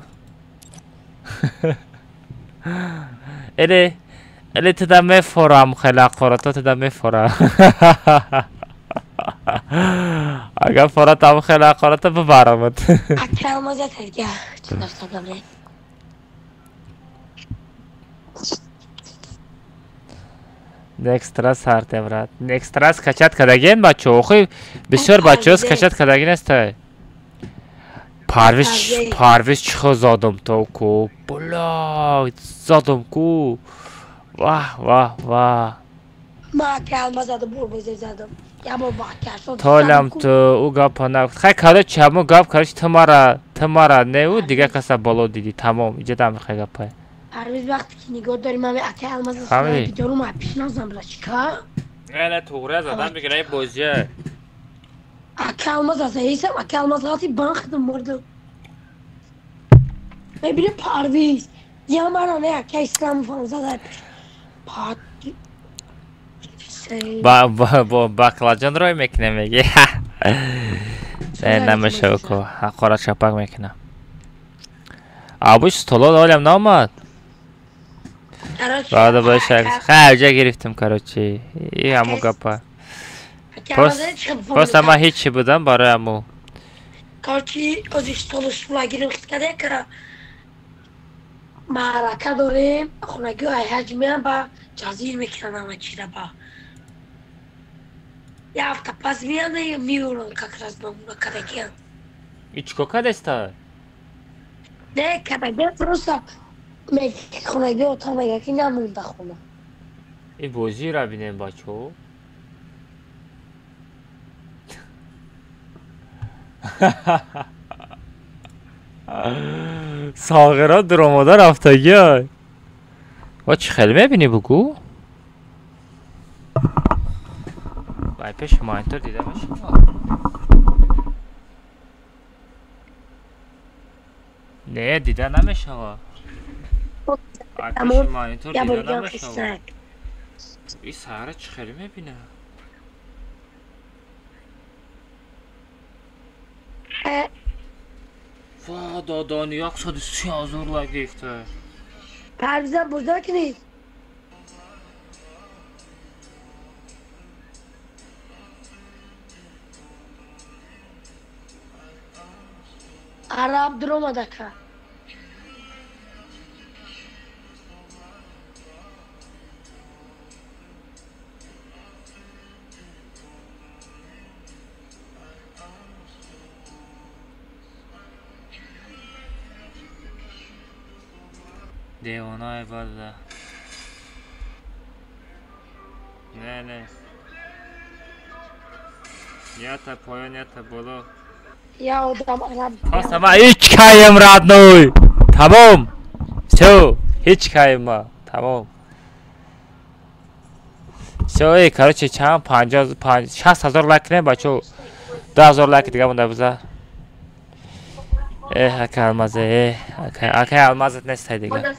الی تدا میفورم خیلی قرارتا تدا میفورم اگر فورتم خیلی قرارتا ببرمت اکرام ازت هرگه چه داشتم دمره Nextras sartem brat. Nextras kachat kadagin bacho. Oxuy bisyor bachos kachat kadagin asta. Parviz chikho zadım to ku. Bula zadım ku. Vah. ما که المزاده بور بزر زدم یا با واکر شد Tolam to uga panak. Khay karo chamo gap karish tamara ne u diga kasa balo didi. Tamam ijadam khay gapay. پرویز وقتی که نگاه داریم همه اکه المزاده فهمیدی؟ سنایی دارو ما پیش نازم بلا چیکار نه توغره زدم بگیره این بوزیه اکه المزاده ایسم اکه المزاده بان خدم مردم ببینه پرویز یا مرانه اکه اسلام فان زده پیش پات با باکلاجان روی میکنه میگه نه نمیشه که حقارت شپک میکنه آبوش stolo دارم نامد بعد باشه خرجه گرفتم کاروچی این همو گپا پس اما هیچی بودم برای همو کارچی از stolo شولا گرفت کده که معرکه داریم خونگی های حجمی هم با جزیر میکنن همه چی را با یه هفته پس میان یه میورن که کرز بمونه کده کیان ایچکو کدستا نه کده پروسا خونگی اتاق میگه که نمونده خونه این بوزی را بینیم بچو ساغرات درامادا رفتگی های با چی خیلی میبینی بگو؟ بای پیش مانیتور دیده باشی نه دیده نمیشه ها بای پیش مانیتور دیده نمیشه ها این ساغرات چی خیلی میبینه واه دادانی یک ساعت 30,000 لایک گرفته پرویزم بزرگ نیست عرب درو دکه دیوانای بازه نه نیاتا پایان نیاتا بولو یا آدم عرب پس اما هیچ کایم رد نوی تمام شو هیچ کایم ما تمام شو ای کارچه چند 60,000 لایک نه بچو 10,000 لایک دیگه مونده بذار اکه المازه اکه المازت نیست دیگه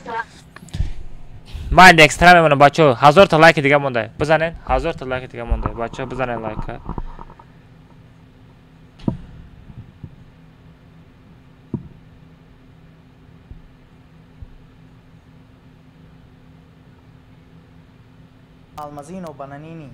من اکسترا میمونم بچو 1000 تا لایک دیگه مونده بزنین 1000 تا لایک دیگه مونده بچو بزنین لایک Almazino bananini.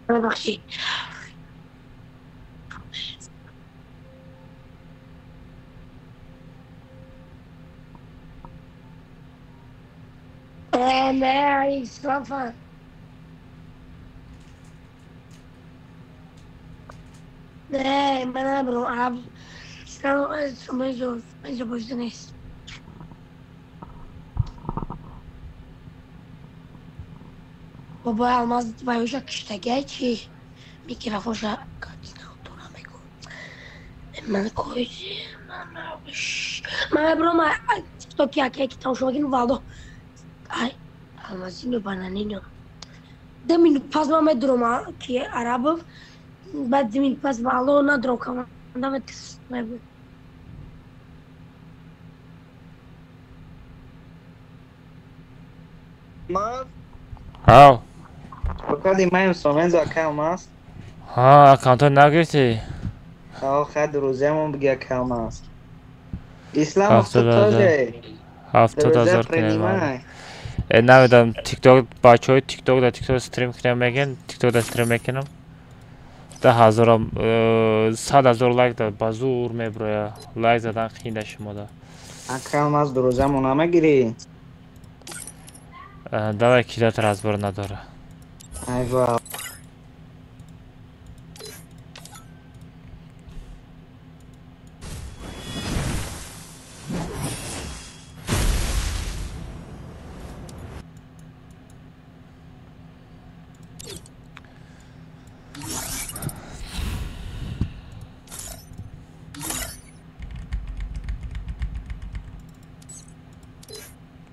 ببخشید نه اسرافا نه من نبرم عرب شما اینجا پشت نیست. بابا الماس بايوشا كشتاجاتي ميكروفوشا كاتنا وطونا ميكو ما كويسي ما برو ما تيك توك يا كيك تاو شو كين فالو اي الماسينو بانانينو دمين باس ما مدروما كي عرب بعد دمين باس فالو ندرو كمان دمتس ما بو ما هاو بکردی من سومنز اکاوم است. ها اکانت نگرفتی؟ خد روزمون بگی اکاوم است. اسلام افتاده. 70,000 کنیم. نمیدونم تیک توک بچه های تیک توک در تیک توک استریم کنم میگن تیک توک در استریم میکنم. 10,000 100,000 لایک داد بازور میبره لایک زدن خیلی شما دا. اکاوم است روزمون نمیگیری. давай кидать разбор надора. Айва.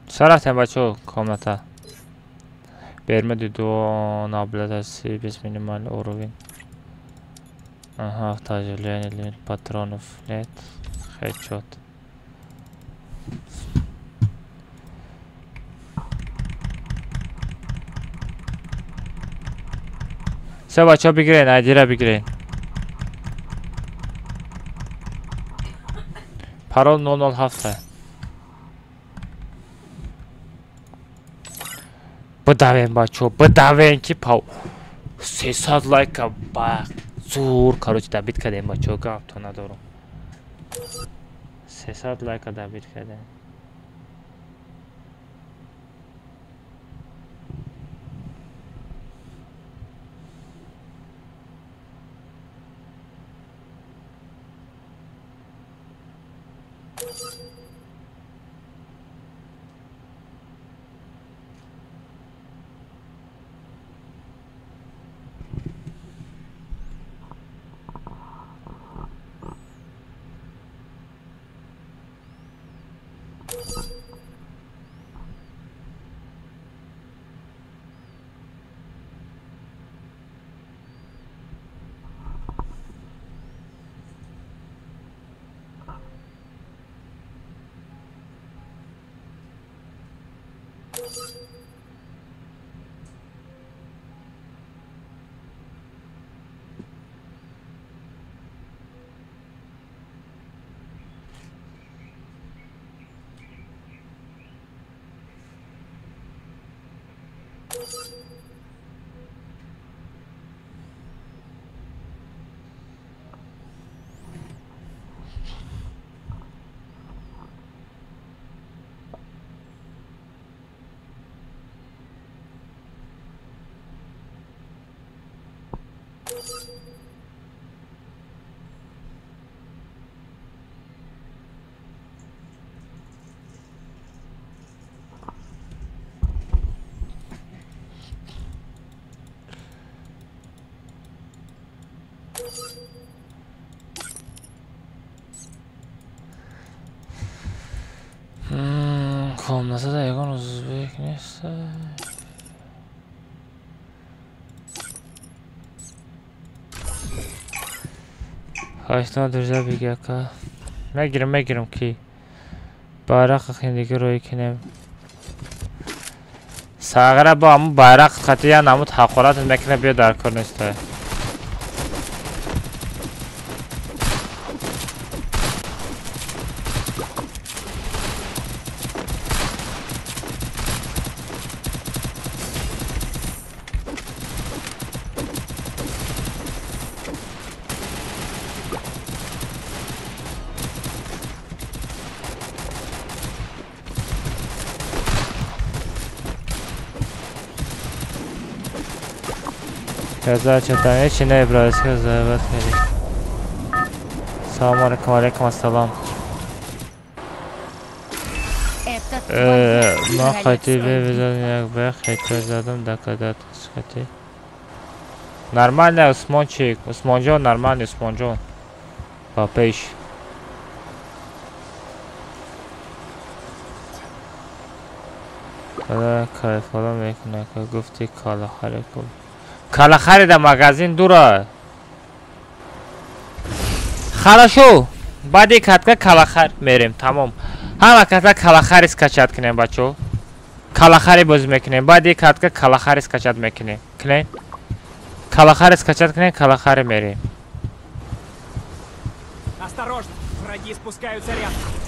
Саратен бачо комната. Бермеди до наблюдации без минимальный уровень. Ага, автожеление, патронов нет. Хедшот. Все, бачо бигрейн, айдира бигрейн. Парол 007. بدوین بچه بدوین که پاو 300 لایک با زور کاروچ دبیت کردیم بچه که تو ندارم 300 لایک دبیت کردیم Komnasa da yakın uzbek neyse. Kaçtan duracak bir yaka. Megirim ki. Bayrak akındaki royu kinem. Sağıra bu ama bayrak katiyen namut hakolat etmekine bir dar kornuşta. Kaza çatanya Çin'e Ebrar'ı zavat verir. Salam aleykum, aleykum assalam. Это твоя ما игра, хотели лицо. взять бы хотел задам доказать схвати. Нормально, Усмончик, Усмонжон, нормально, Усмонжон. Папеш. حالا کارفالا میکنه که گفتی کالا خرید کن کالا خرید مغازین دوره хорошо بعد یک حدکه کالا خرید میریم تمام همه کسا کالا خرید скачать کنیم بچو کالا خرید باز میکنیم بعد یک حدکه کالا خرید скачать میکنیم کنیم کالا خرید скачать کنیم کالا خرید میریم Осторожно, враги спускаются рядом.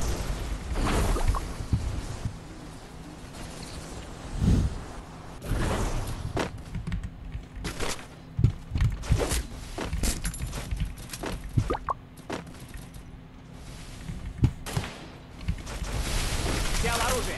Взял оружие.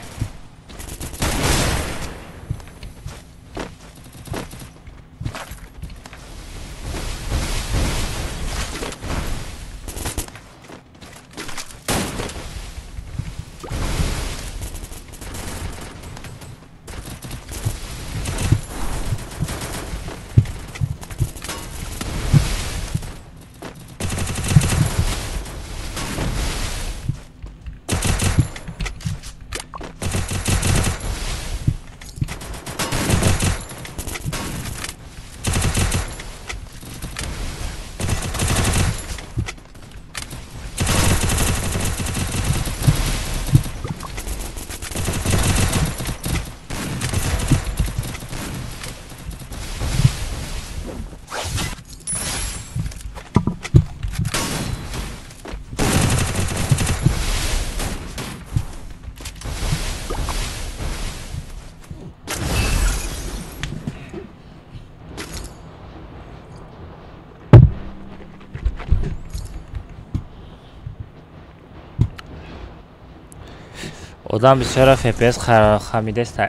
آدم بسیار FPS خمیده است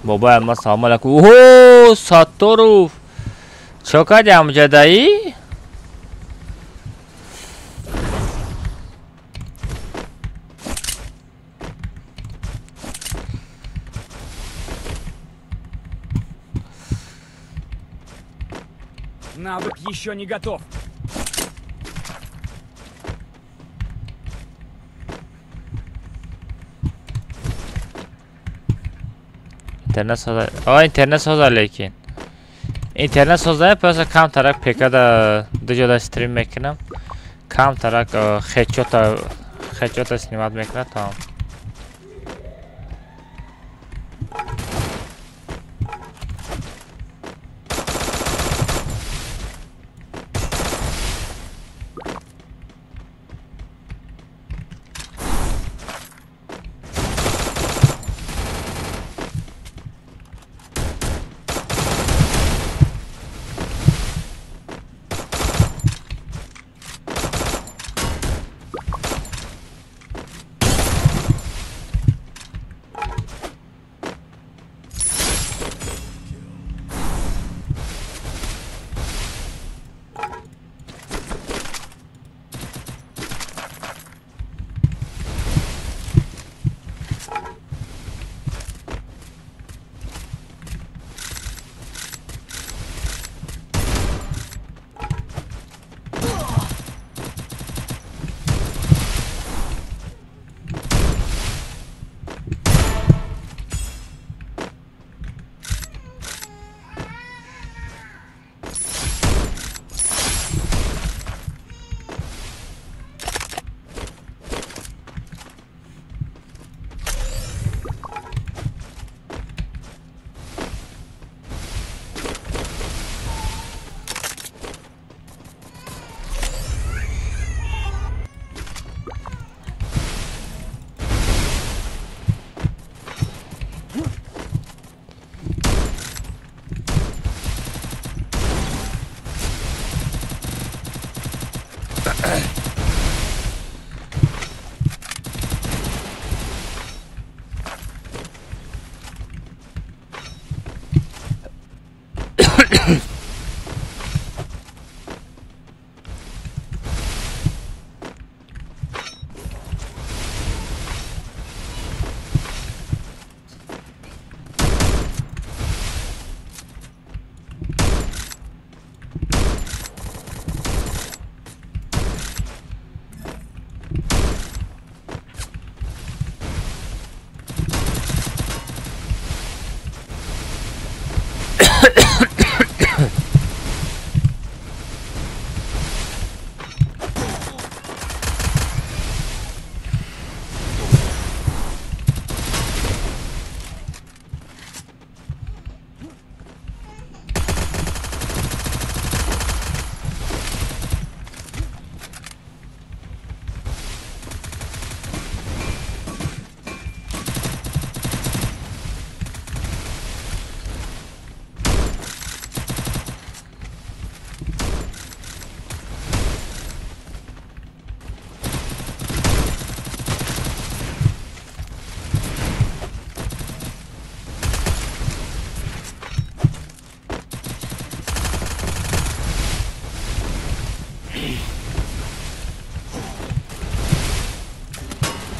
بابا اما سلام علیکم اوه ساتورو چوکا امجدایی Навык еще не готов. اینترنت سازه اینترنت سازه لیکن اینترنت سازه پس کم ترک پیکا دو جدا استریم میکنم کم ترک خیچوت استریمات میکنم تا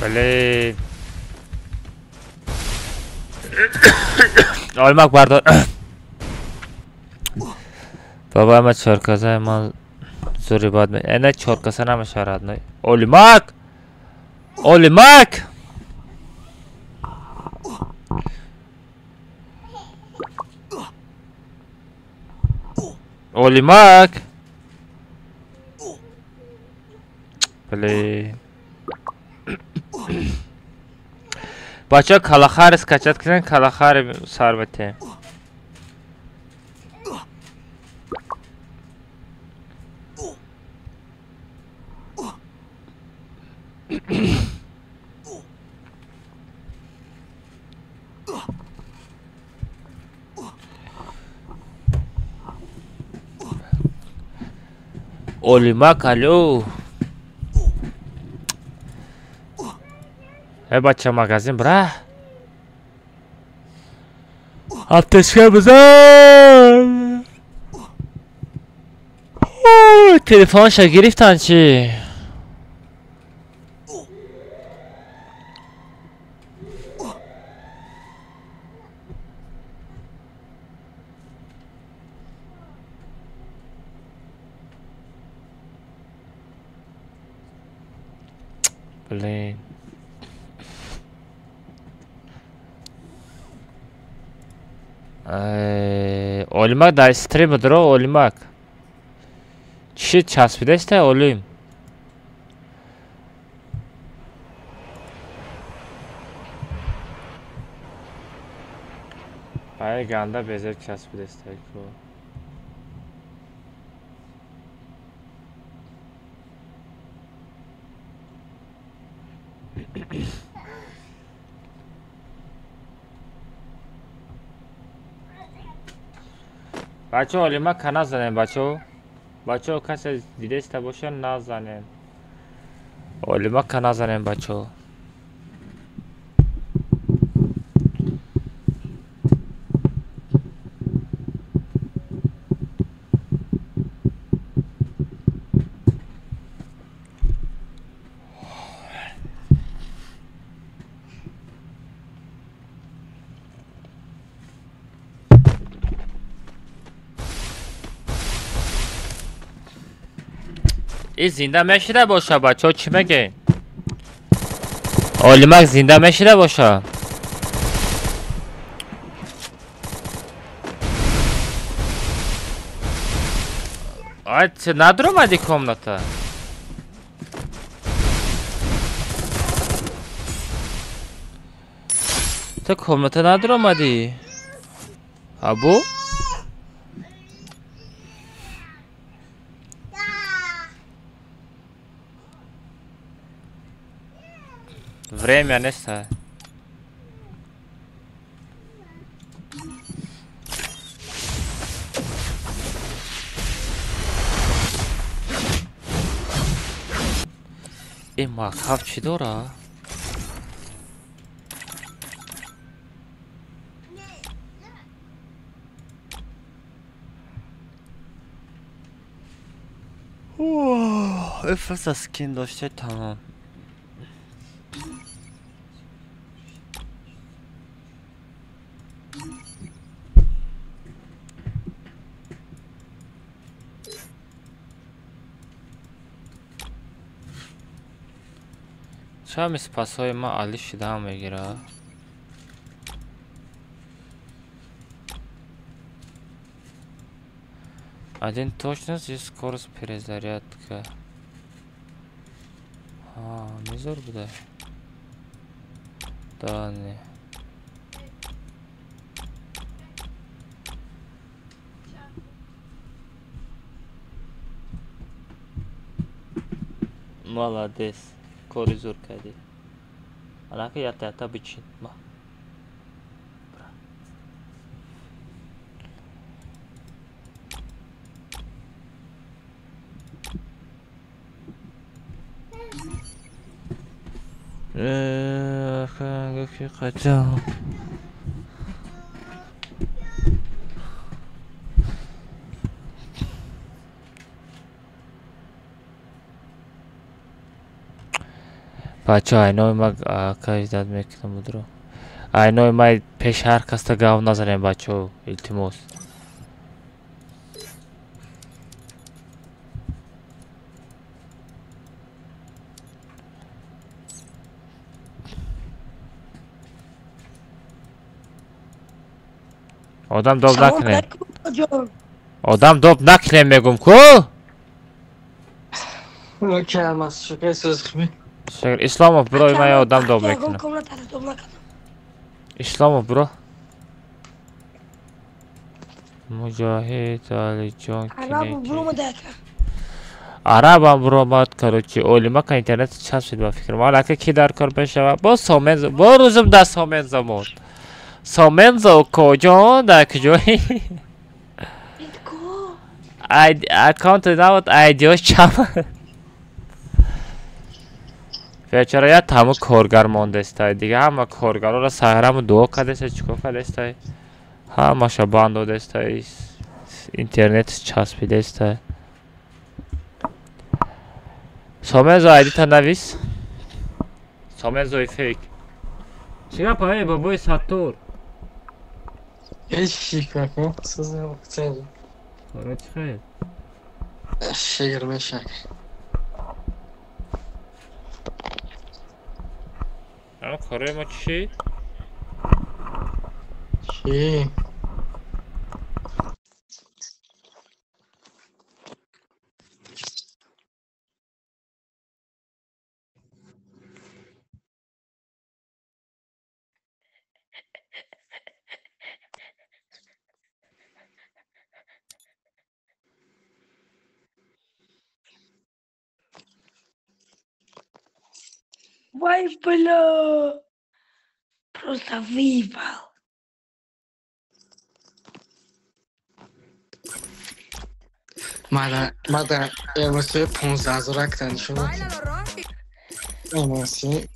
بله olmak pardon. Baba ama çorkasa ama zor ibadet. Ene çorkasa nama şaradno. Olmak. Olmak. Olmak. Bale. Bacha kalaxar skachat kiran kalaxar sarvate. Olmak alo. Bachcha magazin bra. Ateşe bizar. Telefon şagiriftan çi. Blin. Olmak da streamer o olmak. Çi çaspideste olayım. Ay ganda bezer çaspideste ko. بچه حالی ما کنه زنیم بچه ها کسی دیدسته باشه نزنیم حالی ما کنه زنیم بچه ها این زنده مشیده باشه بچه ها چی مگه آلیمک زنده مشیده باشه آیت ندر اومدی کامناتا تو کامناتا ندر اومدی ابو Время не ста. Махав чи дора? Efes skin داشته تمام. چرا پاسهای ما عالی شده هم میگیره один точность и скорость перезарядка не зор буде да не молодец کاری زور کردی الان که یتا بچین ما kanka kaçam بچه اینای ما کاجداد میکنم بودرو اینای ما پیش هر کس تا گاو نزنیم بچه التماس آدم داب نکنه آدم داب نکنه میگم کو شکر اسلام برو من آدم داب میکنم اسلام برو مجاهد علی جان عرب هم برو مات کرو چی اولی ما که اینترنت چسب شد با فکر ما لکه کی در کار بشه با سامنز با روزم ده سامنز مود سامنز و کجا در کجایی اکانت نبود ایدیوش چم بیچاره یا تمام کارگر مانده است دیگه همه کارگرها را سهرم دو کده است چیکار کده است همه شا بند داده است اینترنت چسبیده است سامنز ایدی تا نویس سامنز فیک چیکار پای بابای ساتور Eşik bakın, sızına bakacağız. Sonra çıkıyor. Şehir meşak. Ama Kore maçı şey. Vai pelo Просто выебал. ماذا يا مسيو 15 زرك تنشو يا مسيو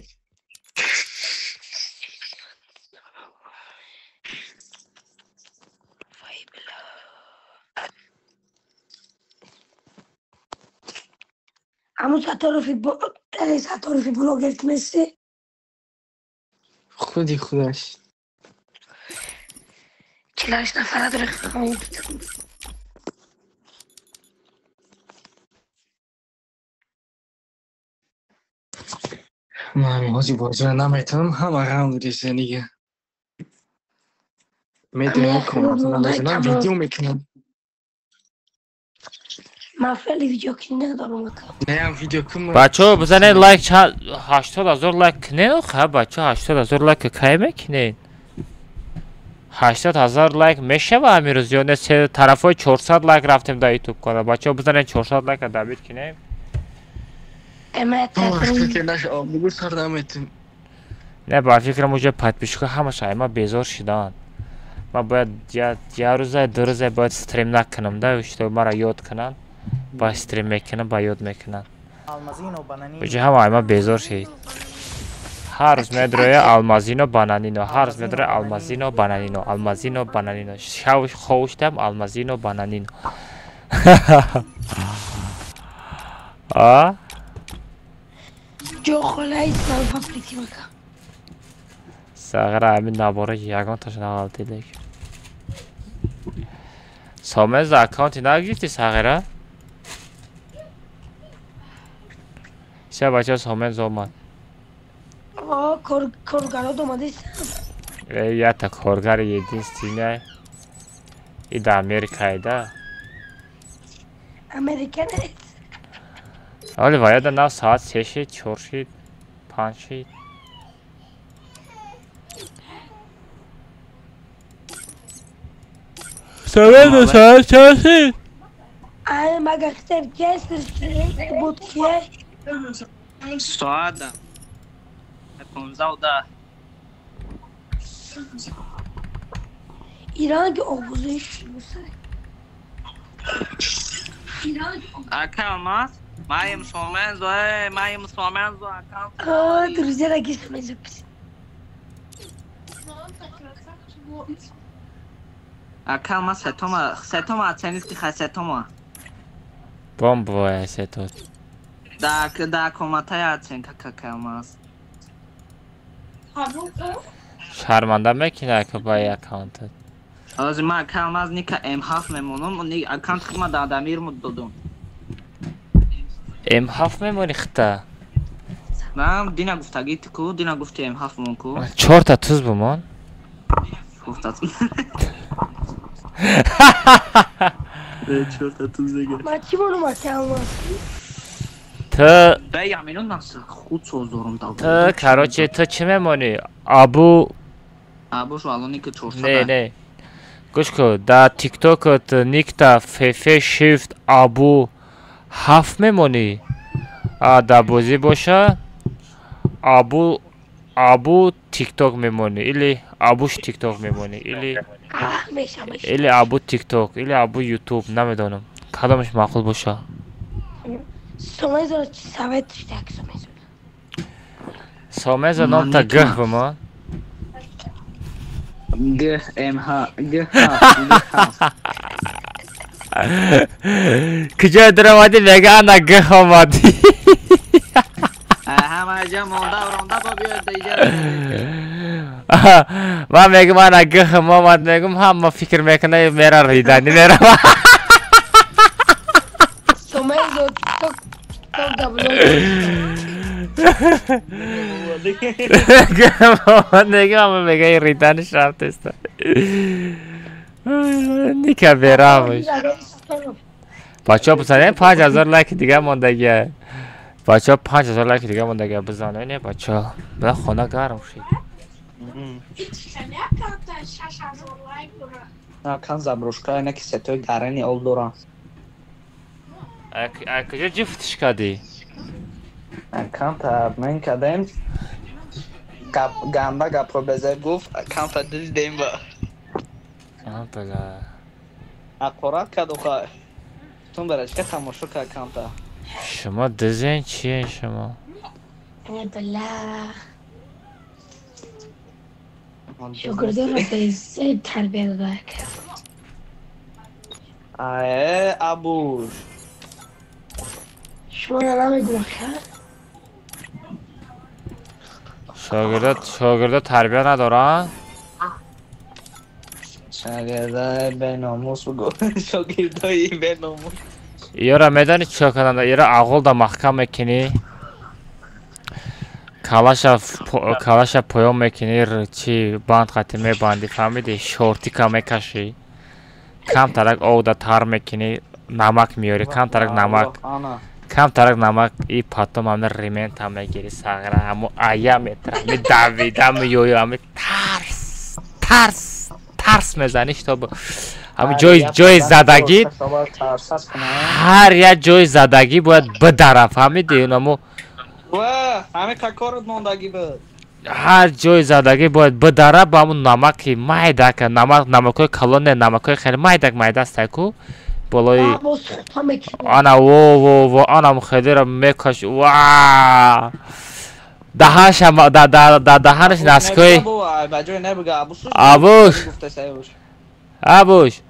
عمو ساتور في بلوگر تمسی خودی خودش چلاش نفرات رخصانی من حاجی بازی رو نمیتونم همه هم ریزه دیگه میدونم کنم ویدیو میکنم من فعلی ویدیو کنی ندارم نه ویدیو کنم بچه ها بزنید لایک 80,000 لایک کنین خب بچه ها 80,000 لایک که میکنین 80,000 لایک میشه با همین روز یا نه سه طرف های 400 لایک رفتیم در یوتیوب کنه بچه ها بزنید 400 لایک دبیر کنیم نه با فکرم اونجا پتپیشکا همش ما بیزار شدن ما باید یه روزه دو روزه باید استریم نکنم ده اشتو مرا یاد کنن با استریم میکنم با یاد میکنن بجه همه ما بیزار شد هر روز میدروی آلمازینو بانانینو هر روز میدروی آلمازینو بانانینو آلمازینو بانانینو شاوش خوشتم آلمازینو بانانینو آه جو خلای سال پاپریکی مکا ساغر همین نباره یکان تاش نغالتی لیک سامنز اکانتی نگیفتی ساغره؟ چه بچه سامنز اومد آه کارگرها دومده یا تا کارگر یدیستی نه ای دا امریکایی ده امریکا نه ولی باید نه ساعت 3 شید 4 شید 5 شید ساعت ساعت 4 شید آره مگه اختر کسر بود که ساعت 15 ایران که آبوزش اکرامات مایم سومنزو مایم سومنزو اکرام دروزه را گیست میزو کسی اکرام ستوما اتسنیز که خواهی ستوما بام بواه ستوت در کمتای هستین که کلماز شرمنده میکنه که با ای اکانتت از ما کلماز نیکه M7 میمونم و نیک اکانت که ما دادمیر مود دادم M7 میمونی خطه نه دینا گفتگی تکو دینا گفتی M7 مون کو 4 تا توز بمون گفتت 4 تا توز دیگه ما چی بونم کلماز تو بیامینون nasıl خود سوزورم دادم تو کراچه تو چی میمونی ابو شو الان نیک 4 تا نه گوش کن در تیک توک نیک تا فیفه شیفت ابو 7 میمونی در بازی باشه ابو تیک توک میمونی ایلی ابوش تیک توک میمونی ایلی ابو تیک توک ایلی ابو یوتیوب نمیدونم کدامش معقول باشه Someza savet tak someza. Someza nom ta gh bama. G M H G H. Kıca dramadi vegana gh olmadı. Hamma jam onda bobiyor deyeceğim. Ben megum ana gh olmadı megum hamma fikir mekane mera ridani mera. Someza çok Nega ama mega irritante şart esta. Ne kaberamış. Bachcha bu sene 5000 like دیگه موندگی. Bachcha 5000 like دیگه موندگی بزنه نه bachcha. به خونه گرم شید. Kan zabroşka ne ki seto garani olduran. Kıca ciftiş kadi. Kanta men kadem gamba gapro beze guf kanta dil dem ba. Kanta la. Akora kadoka. Tun berashka tamasho ka kanta. Şuma dizin çiye şuma. Alhamdulillah. Şükürler olsun terbiye ederek. Ay abuş. Şuna namidim ki. Şagirde terbiye ندارن شاگرده به ناموس بگو شاگردایی به ناموس یارا میدانی چیکار کنن یارا عقل دا محکم میکنی کلاشا پایان میکنی چی باند قطعی میبندی فهمیدی شورتی که میکشی کم ترک او دا تر میکنی نمک میاری کم ترک نمک ای پاتو همه ریمنت هم میگیری ساغره همو آیا میتره می دویده میویو همه ترس میزنیش تا با همه جای زدگی هر یه جای زدگی باید بدره فهمیدی اونمو همه کارت موندگی بود هر جای زدگی باید بدره با همون نمکی مایده که نمکای کلونه نمکای خیلی مایده است کو بالای آنا و آنم خیلی را میکش واو دهانش نسکوی ابوش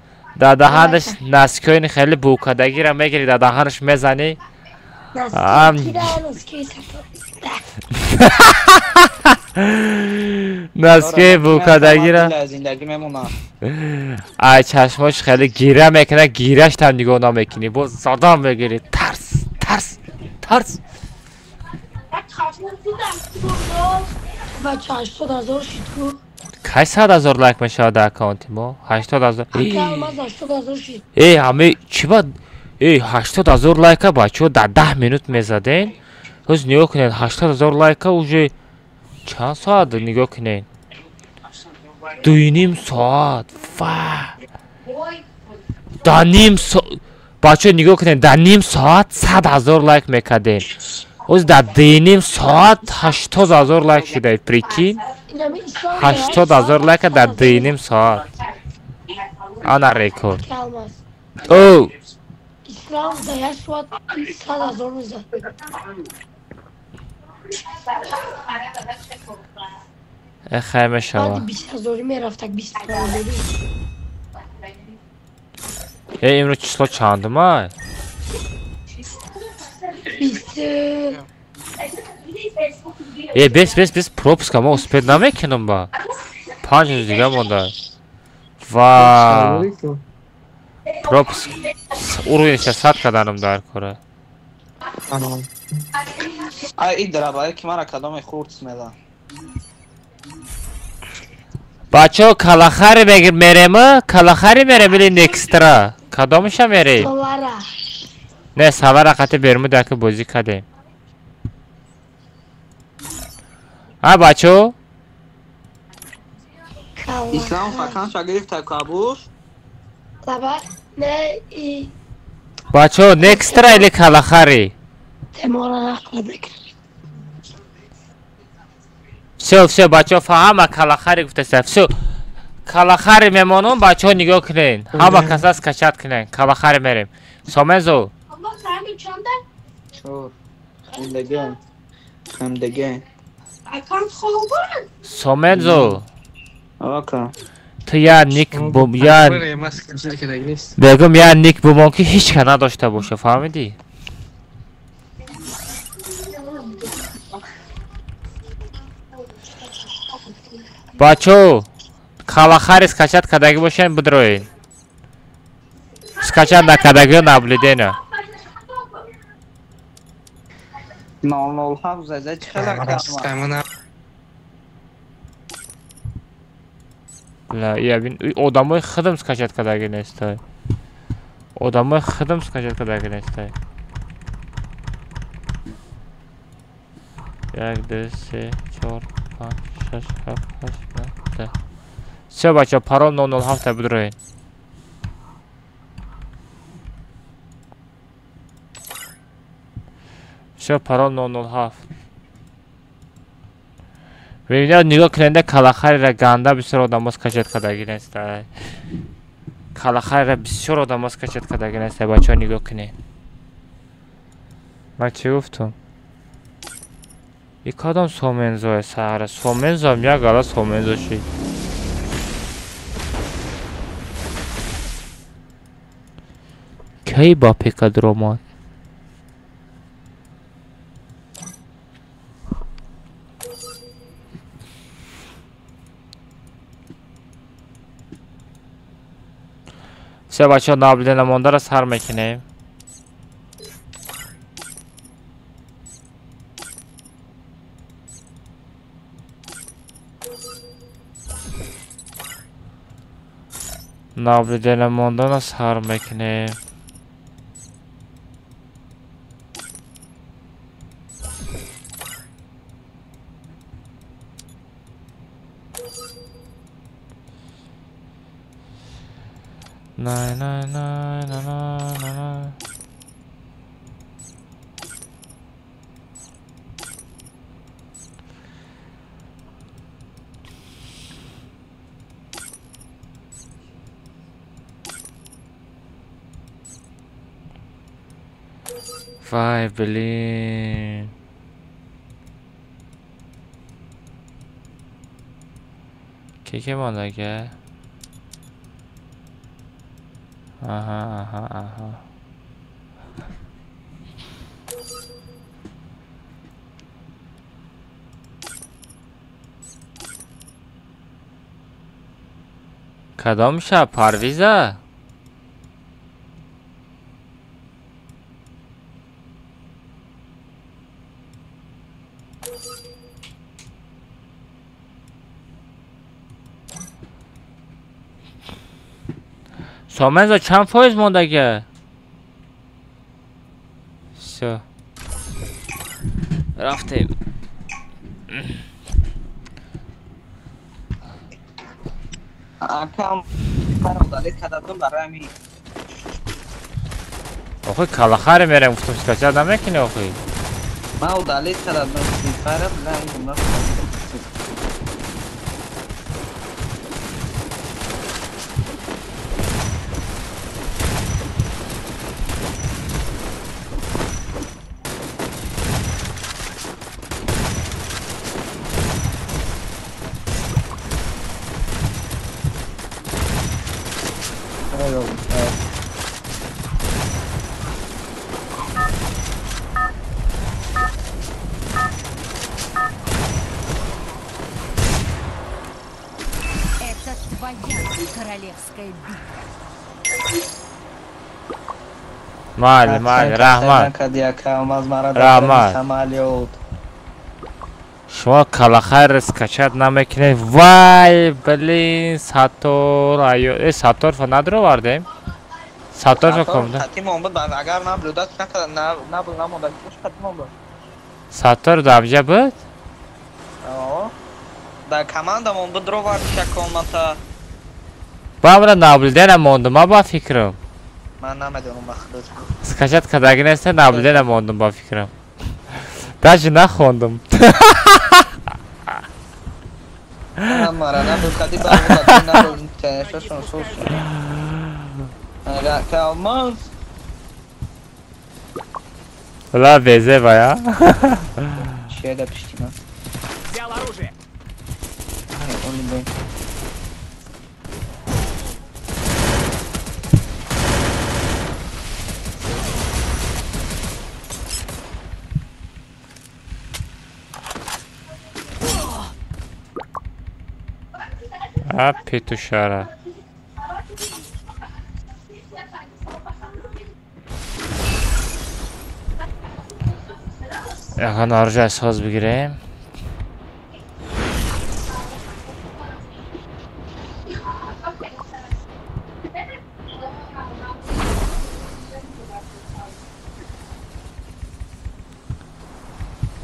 دهانش نسکوی خیلی بوکدگی را میگیری دهانش میزنی نسکوی بوکدگی را ای چشماش خیلی گیره میکنه گیرش تا نگاه نمیکنی باز زدام بگیری ترس بچه 80,000 شد کو کی 100,000 لایک میشه در اکانتی ما 80,000 ای همه چی بود ای 80,000 لایک بچه در 10 minut میزدین روز نگاه کنین 80,000 لایک اوجه چند ساعت نگاه کنین 2.5 ساعت در نیم ساعت بچه نگاه کنین در نیم ساعت 100,000 لایک میکردین اوز در 2.5 ساعت 80,000 لایک شده پریکین 80,000 لایک در 2.5 ساعت آنا ریکورد او İslam dayak suat 100,000 میزد خیمه شوا بعد 20,000 میرفتک 20,000 امروز چسلا چندم های Без пропуска ма успед намекунем ба 5 рӯз дига монда ва пропуск уровенша 100 каданам дар кора این درباره که مرا کدام خورد میده بچه کلاخری میریم کلاخری میریم ولی نکسترا کدامش میریم نه سوار قطع برمو دکه بازی کردیم ها بچه اسلام فکرم شاگرد تکابوش نه بچه نکسترا ایلی کلاخری все бачаҳо ҳама калахари гуфтаста все калахари мемонам бачаҳо нигоҳ кунен ҳама каса скачат кунен калахари мерем сомензо сомензо ту я ник бегум я ник бумон ки ҳеч ка надошта боша фаҳмидӣ бачо калахари скачат кадаги бошен бидроен скачат накадаги наблюдена 007 زده چقدر لا я бин одамои худам скачат кадаги нестай одамои худам скачат кадаги нестай 1 2 3 4 5 6 7 8 9 все бача парол 007 бидроен все парол 007 бибинед нигоҳ куненда калахариро ганда бисёр одамо скачат кадаги нестай калахариро бисёр одамо скачат кадаги нестай бачаҳо нигоҳ кунед ман чӣ гуфтам и кадом сомензои саҳра сомензоам як гала сомензо шид ки ба пекадр омад все бачаҳо наблюдена мондаро сар мекунем наблюдена мондана сар мекунем най най най най най най вай блин ки мондага аҳа кадом шаб парвиза сомензо чанд фоиз мондага всё рафтем акам пародали кададум барами охи калахари мерем гуфтам скачат намекуни охи ма удали кададум фарам лангума Эпическая битва. Mayli, rahmat. Rahmat. شما کلاخر скачать نمیکنه. وای блин, ساتور ایو ساتور فنادر آوردیم. ساتور فکرم. خطیم بود اگر نبود دست نکرد نبود نمود کش خطیم بود. ساتور دابجا بود؟ در کماندمون بود رو وارد شکومتا. با من نابلده نموندم با فکرم. من نمیدونم مخلوط. скачать کداگی نسته نابلده نموندم با فکرم. даже نخوندم. Amara, nabul kadi babu nabul teşeşon sos. Aga kalmaz. La beze baya. Şeyde piştim ha. Взял оружие. Onu ben. Petuşara. Yakın arıca söz bir gireyim.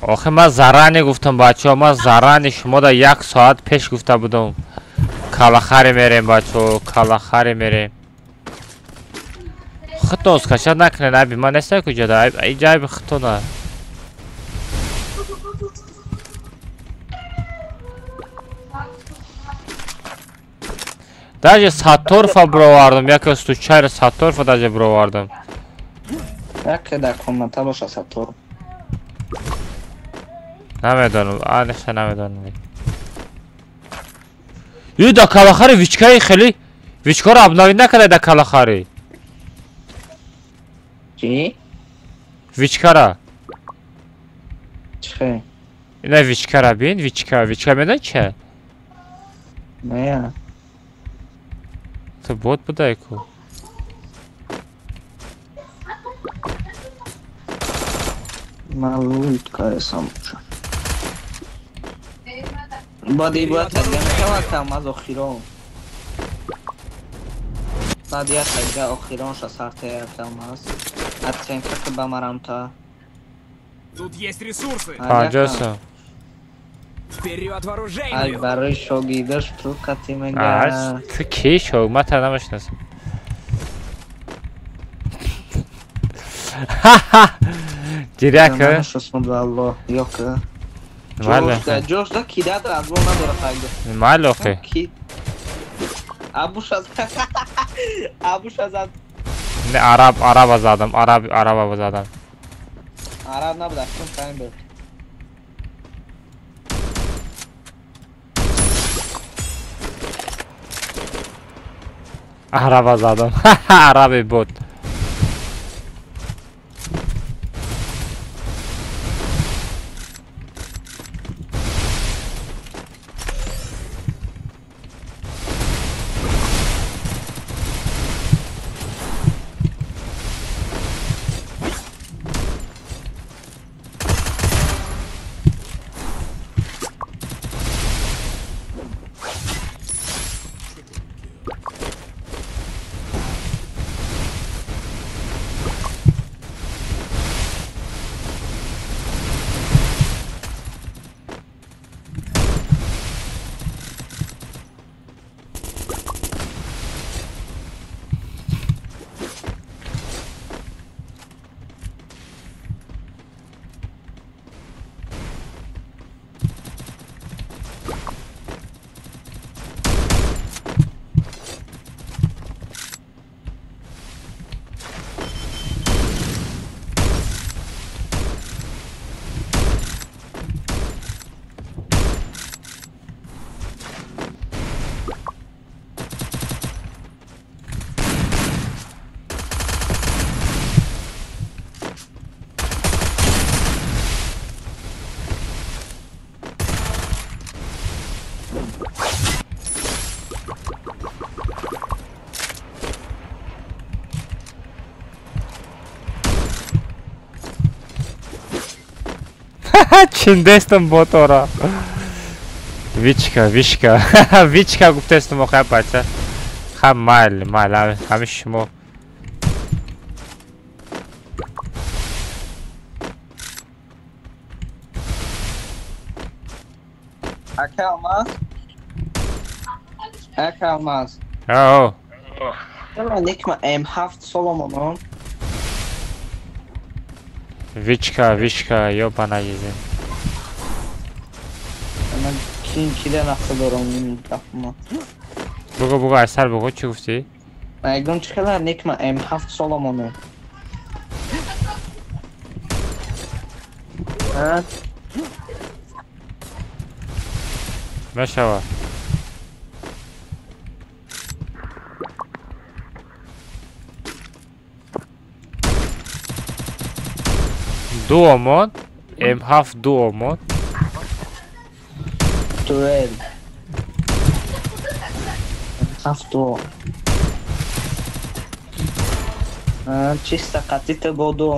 آخه من زرانی گفتم بچه ها، من زرانی شما دا 1 ساعت پیش گفته بودم کلاخری میریم بچه ها، کلاخری میریم. خطا اسکشت نکنه نبی، من نسته کجا دا ای جای به خطا نه. Даже Сатторфа бровардым, яке случайно Сатторфа даже бровардым. Яке да комната боша Сатторф. نمیدونم، آنش نمیدونم. یه دا کلاخاری ویچکایی خیلی ویچکا رو ابناوی نکرده دا کلاخاری. چی؟ ویچکا را چه؟ اینه ویچکا را بین، ویچکا میدن چه؟ نه تو بود بوده ایکو مالویت کارسام چون بادی باید تگه میتواتم از اخیران بادی تگه اخیران شا سرته ارتم هست حتی این که بمرم تا Тут есть ресурсы. پنجاسم Вперед ای вооружению. برای شوگیدش تو کتی میگه تو کی شو؟ من تا نمشناسم. Direkt شسم الله yok ماله جوش دا کیده در از اون نداره خیلی ماله اخی کی ابوش از ابوش از نه عرب آزادم عرب آزادم عرب نبود اصلا تایم بود عرب آزادم عربی بود Чиндестам ботора. Вичка. Вичка гуфтестам оқай бача. Хам майли, ҳамиш шумо. Aka Almaz. Ау. Nikma M7 Solomon. Вичка, ёбана езин. Mən kinkidən axılıram tapma. Буга асар буга чӣ гуфтӣ? Məgdum çıxırlar Nikma M7 Solomon. Hə? Мешава. Дуомон, M7 дуомон. Duel. M7 чисто қатите боду.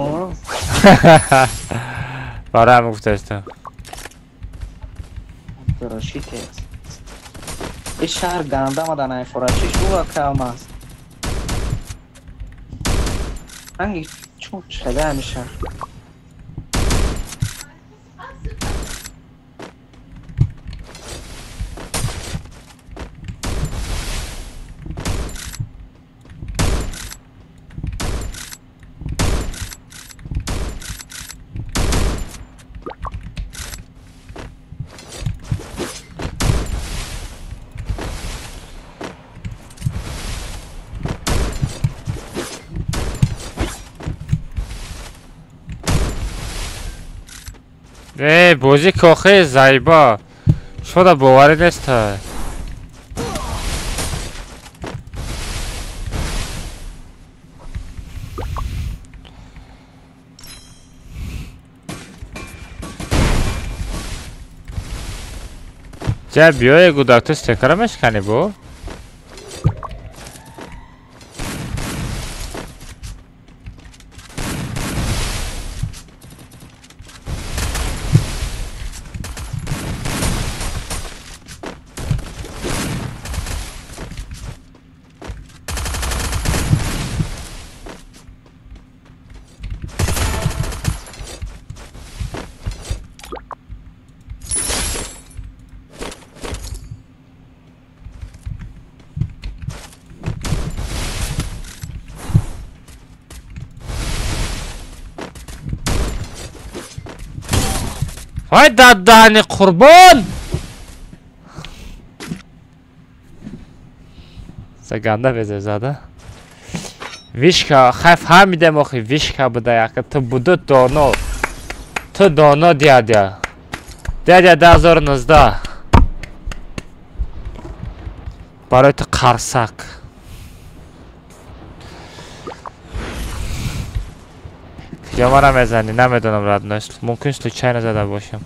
Барам гуфтастам. Рашите. این شهر گنده آمدن این فراشی شو که آمد هنگی چون شده همیشه بازی کاخه زایبا شده باوری نیست جا بیای گودک تو استکرمش کنی بو وای دادانی قربان سگنده بزر زده ویشکا خیف همیدم آخی ویشکا بوده یکی تو بودو دانو تو دانو دیادیا 2019 برای تو قرسک یا مرا میزنی نمیدونم ردناش ممکن случайно زده باشم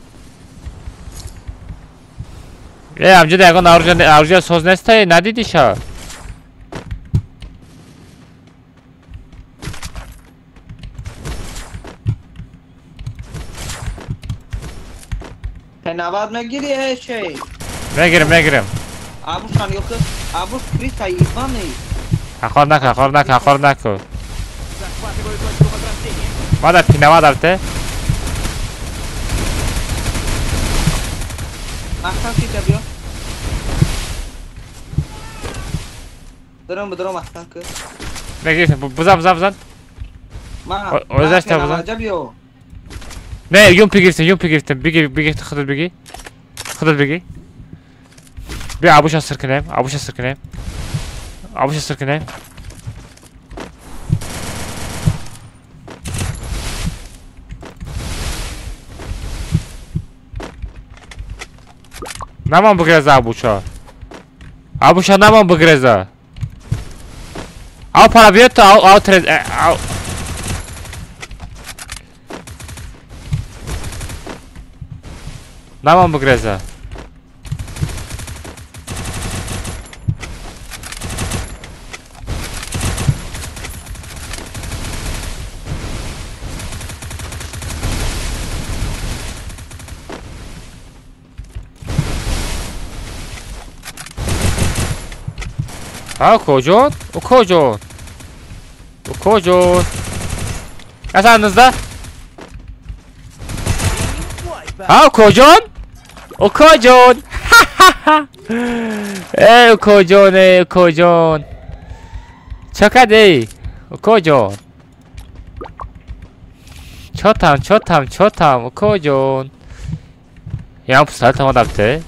همجا دیگه نارجا سوز نیسته ندیدی شا نواد میگیری هیچی میگیرم ابوشان یوکه ابوش کریتا ایوانی حقار نکن مادر پینما دارته احسان کیتا بیا درم احسان که بگیرم بزن اوزش تا بزن نه یوم گرفتم بگی خودت بگی بیا ابوش سر کنیم نمان بگرزه ابوشا نمان بگرزه او پارا بیاد تو او ترز او نمان بگرزه ها کجا؟ او کجا؟ او کجا؟ اصلا اندازده؟ ها کجا؟ او کجا؟ ای کجا نه کجا؟ چقدر ای؟ او کجا؟ چاتم کجا؟ یه پسر تمام دبته؟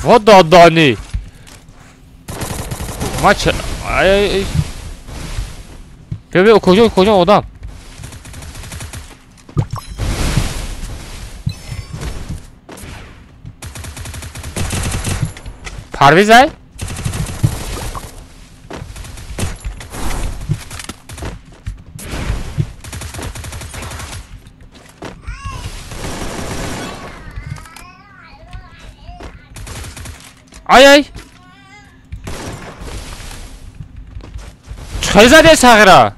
و دادانی ما چه ببین کجا آدم پرویز ای ای چه زده ساغرا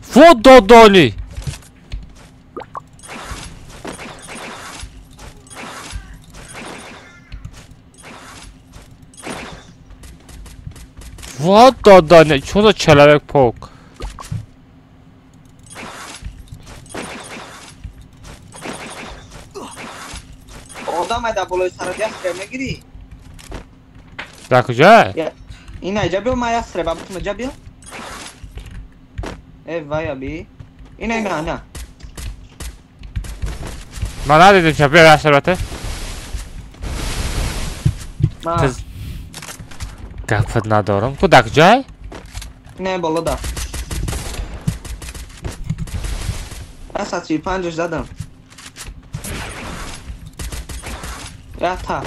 فوت دادانی وات دادانه چون چلوک پوک آدم ایده بلوی سر دیست نگیری در کجا؟ این ایجا بیو ما یسره بابتون ایجا بیو ای وای ابی این نه من ندیدیم چه بیو یسره باته گفت ندارم تو در کجای؟ نه بالا دا اصلا 35 زدم یا تا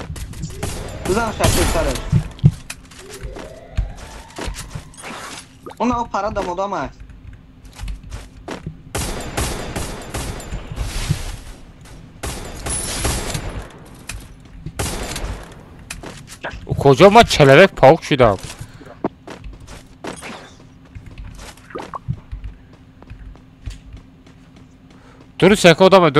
بزن شکل سرش اون پرا دم آدم هست کجا ما چلوک پاک شدم درست یک آدمه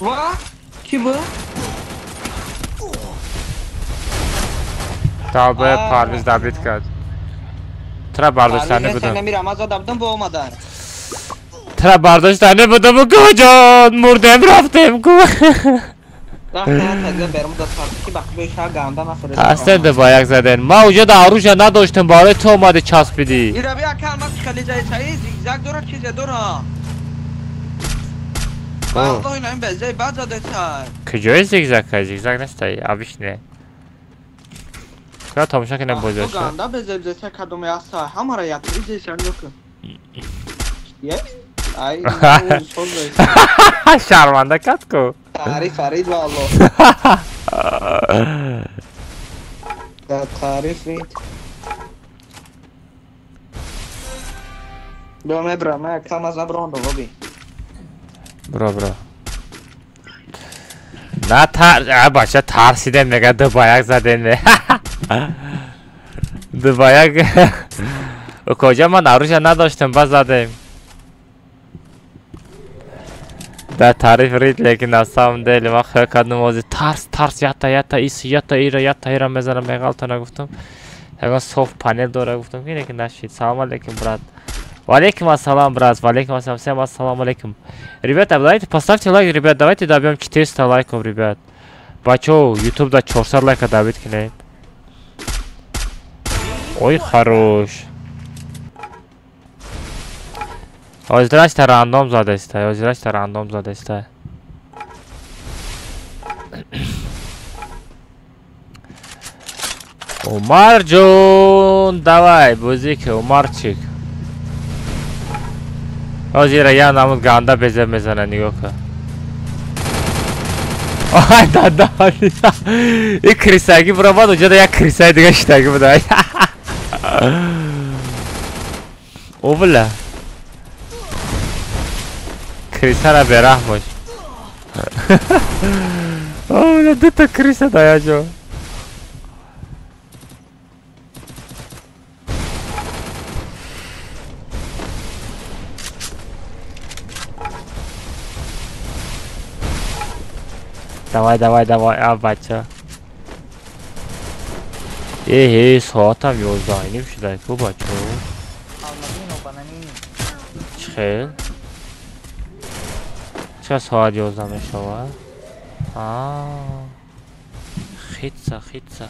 وا کی bu? تابه پرویز دبیت کرد ترا برداشتنی بودم نمیرم از دبدم با اومدن ترا برداشتنی بودم کجان مردم رفتم اصلا دبا یک زدن ما اوجا داروش نداشتم برای تو اومده چسبیدی ایرا بیا کلمت خیلی جای چایی زیگزاگ دورا چیزه دورا والله اینا این بزای بعد زده چای کجای زیگزاگ نستایی آبیش نه که تماشا کنم بازش تو گنده بزای بزای کدوم یاسا همه را یادی زیشن نکن یه ای شرمنده کت کو تعریف والله تعریف دومه برا ما کم از نبرون دو بی برو نه بچه ترسیده میگه دبایک زده دبایک کجا من آروش نداشتم بس زدیم در تعریف رید لیکن اصلا دلی ما خیلی کردم وازی ترس یتا ایرا میزنم میگالتا نگفتم اگه صوف پانل داره گفتم که لیکن نشید سلام علیکم брат وعلیکم السلام брат وعلیکم السلام всем ассаламу алейкум ребята давайте поставьте лайк ребят давайте добьем 400 лайков ребят бачо YouTube да 400 лайка добить кинет ой хорош оздрашта рандом задестай Умар джон давай бузик умарчик Озира я намуд ганда безе мезана нигока آهای دادا این کریسایگی برا باید اونجا دا یک کریسای دیگه شتاگی بوده او بله کریسا را بیرح باش او بله دو تا کریسا دایا جو دوای اب بچه ساعت هم 11:30 شده کو بچه چه چه ساعت 11 می شود خیتسا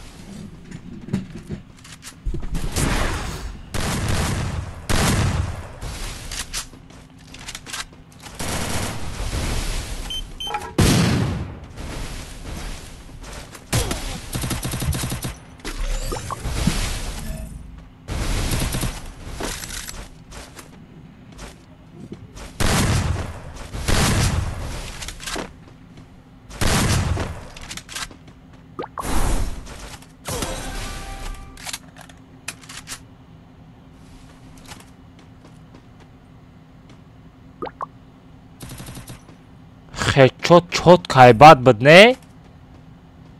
چوت کایبات بدنه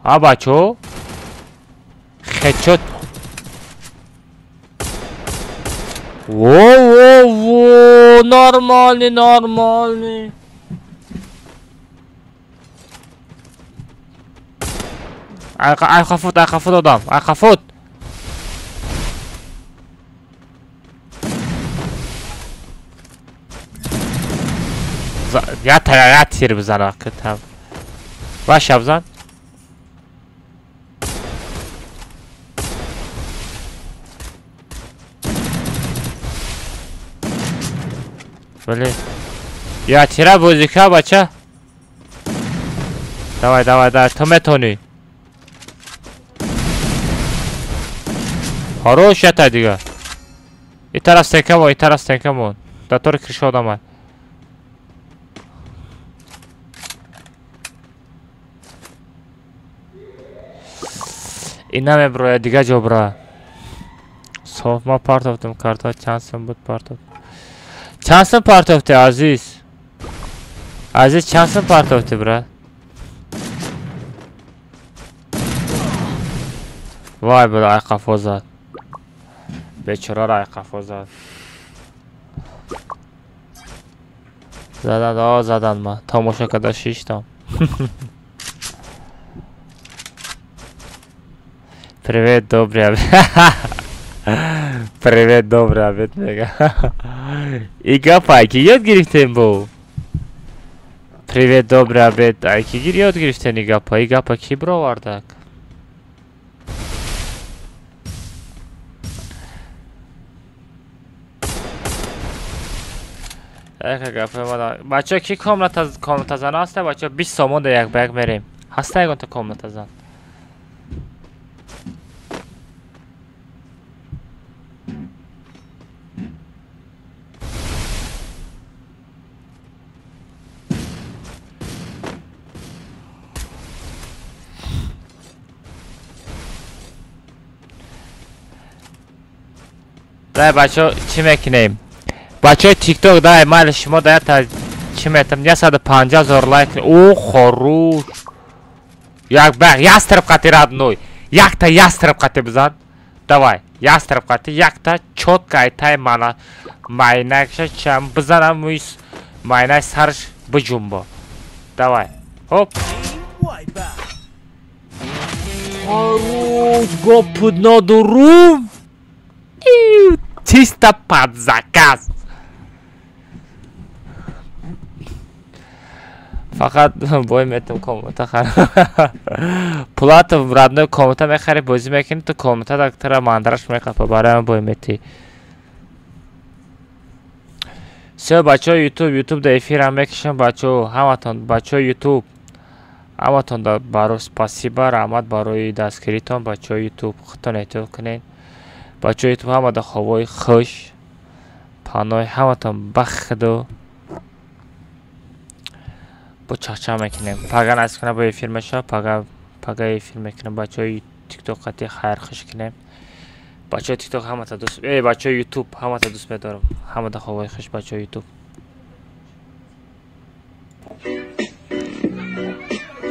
ها بچو خچوت وو نورمالنی اخفوت آدم اخفوت یا تیر بزن کتاب باشه بزن بله یا تیره بوزی که بچه دوای تو میتونی هروشتا دیگه این طرف سنکمون در طور کرشو آدم این همه برای دیگه جو برای صاف ما پارت افتم کارتا چانسم بود چانسم پارت افته عزیز چانسم پارت افته برای وای بلا ای قفا زد بیچاره را ای قفا زد زدن ما تماشا کده شیشتم Привет, добрый обед. Привет, добрый обед, мега. И гапайки, яд гирифтен бу. Привет, добрый обед. Айки гир яд гирифтен и гапа ки бро вардак. Айка гапа мада. Бача ки комната зан аста, бача 20 сомон да як бак мерим. Хаста ягон та комната зан. دای بچه چی میکنیم بچه تیک توک دای مال شما دای تا چی میتونم 150,000 لایک او خروش یک بغ یسترب قطی راد نوی یک تا یسترب قطی بزن دوای یسترب قطی یک تا چوت که تای مالا ماینکش چم بزنم ویس ماینک سرش بجنبا دوای هوپ خروش گوپود ندارم چیستا پد زکاز فقط بای میتونم کامنتا خرم پلات برادنه کامنتا میخری بازی میکنی تو کامنتا دکتر ماندرش میخواه برای من بای میتی سه بچه های یوتیوب در افیر هم میکشم بچه ها همتون بچه های یوتیوب همتون در برای سپاسیبا رحمت برای دستگیریتون بچه های یوتیوب خودتون اعتیاد کنین بچه های تو همه در خوابای خوش پانای همه تان بخد و Bu çaça mekinim. Pagan askına bu efir meşa. Paga efir mekinim. Bacı TikTok katı hayır kış kinim. Bacı TikTok hamata dost. Bacı YouTube hamata dost bedarım. Hamada havay kış bacı YouTube.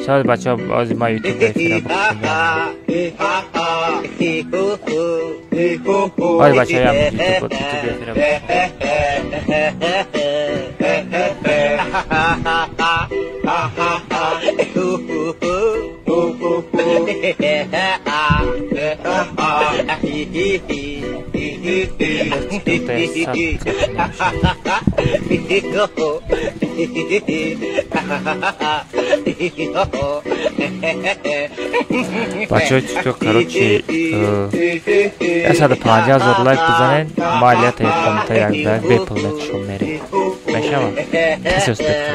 Şöyle bacı az ma YouTube'da efire bakışım. Hadi bacı ya YouTube'da efire bakışım. Бачо TikTok, короче, я сада 5000 лайк бизанен, малият якомта як бак беплет шумери. Мешава? Кисе успехта?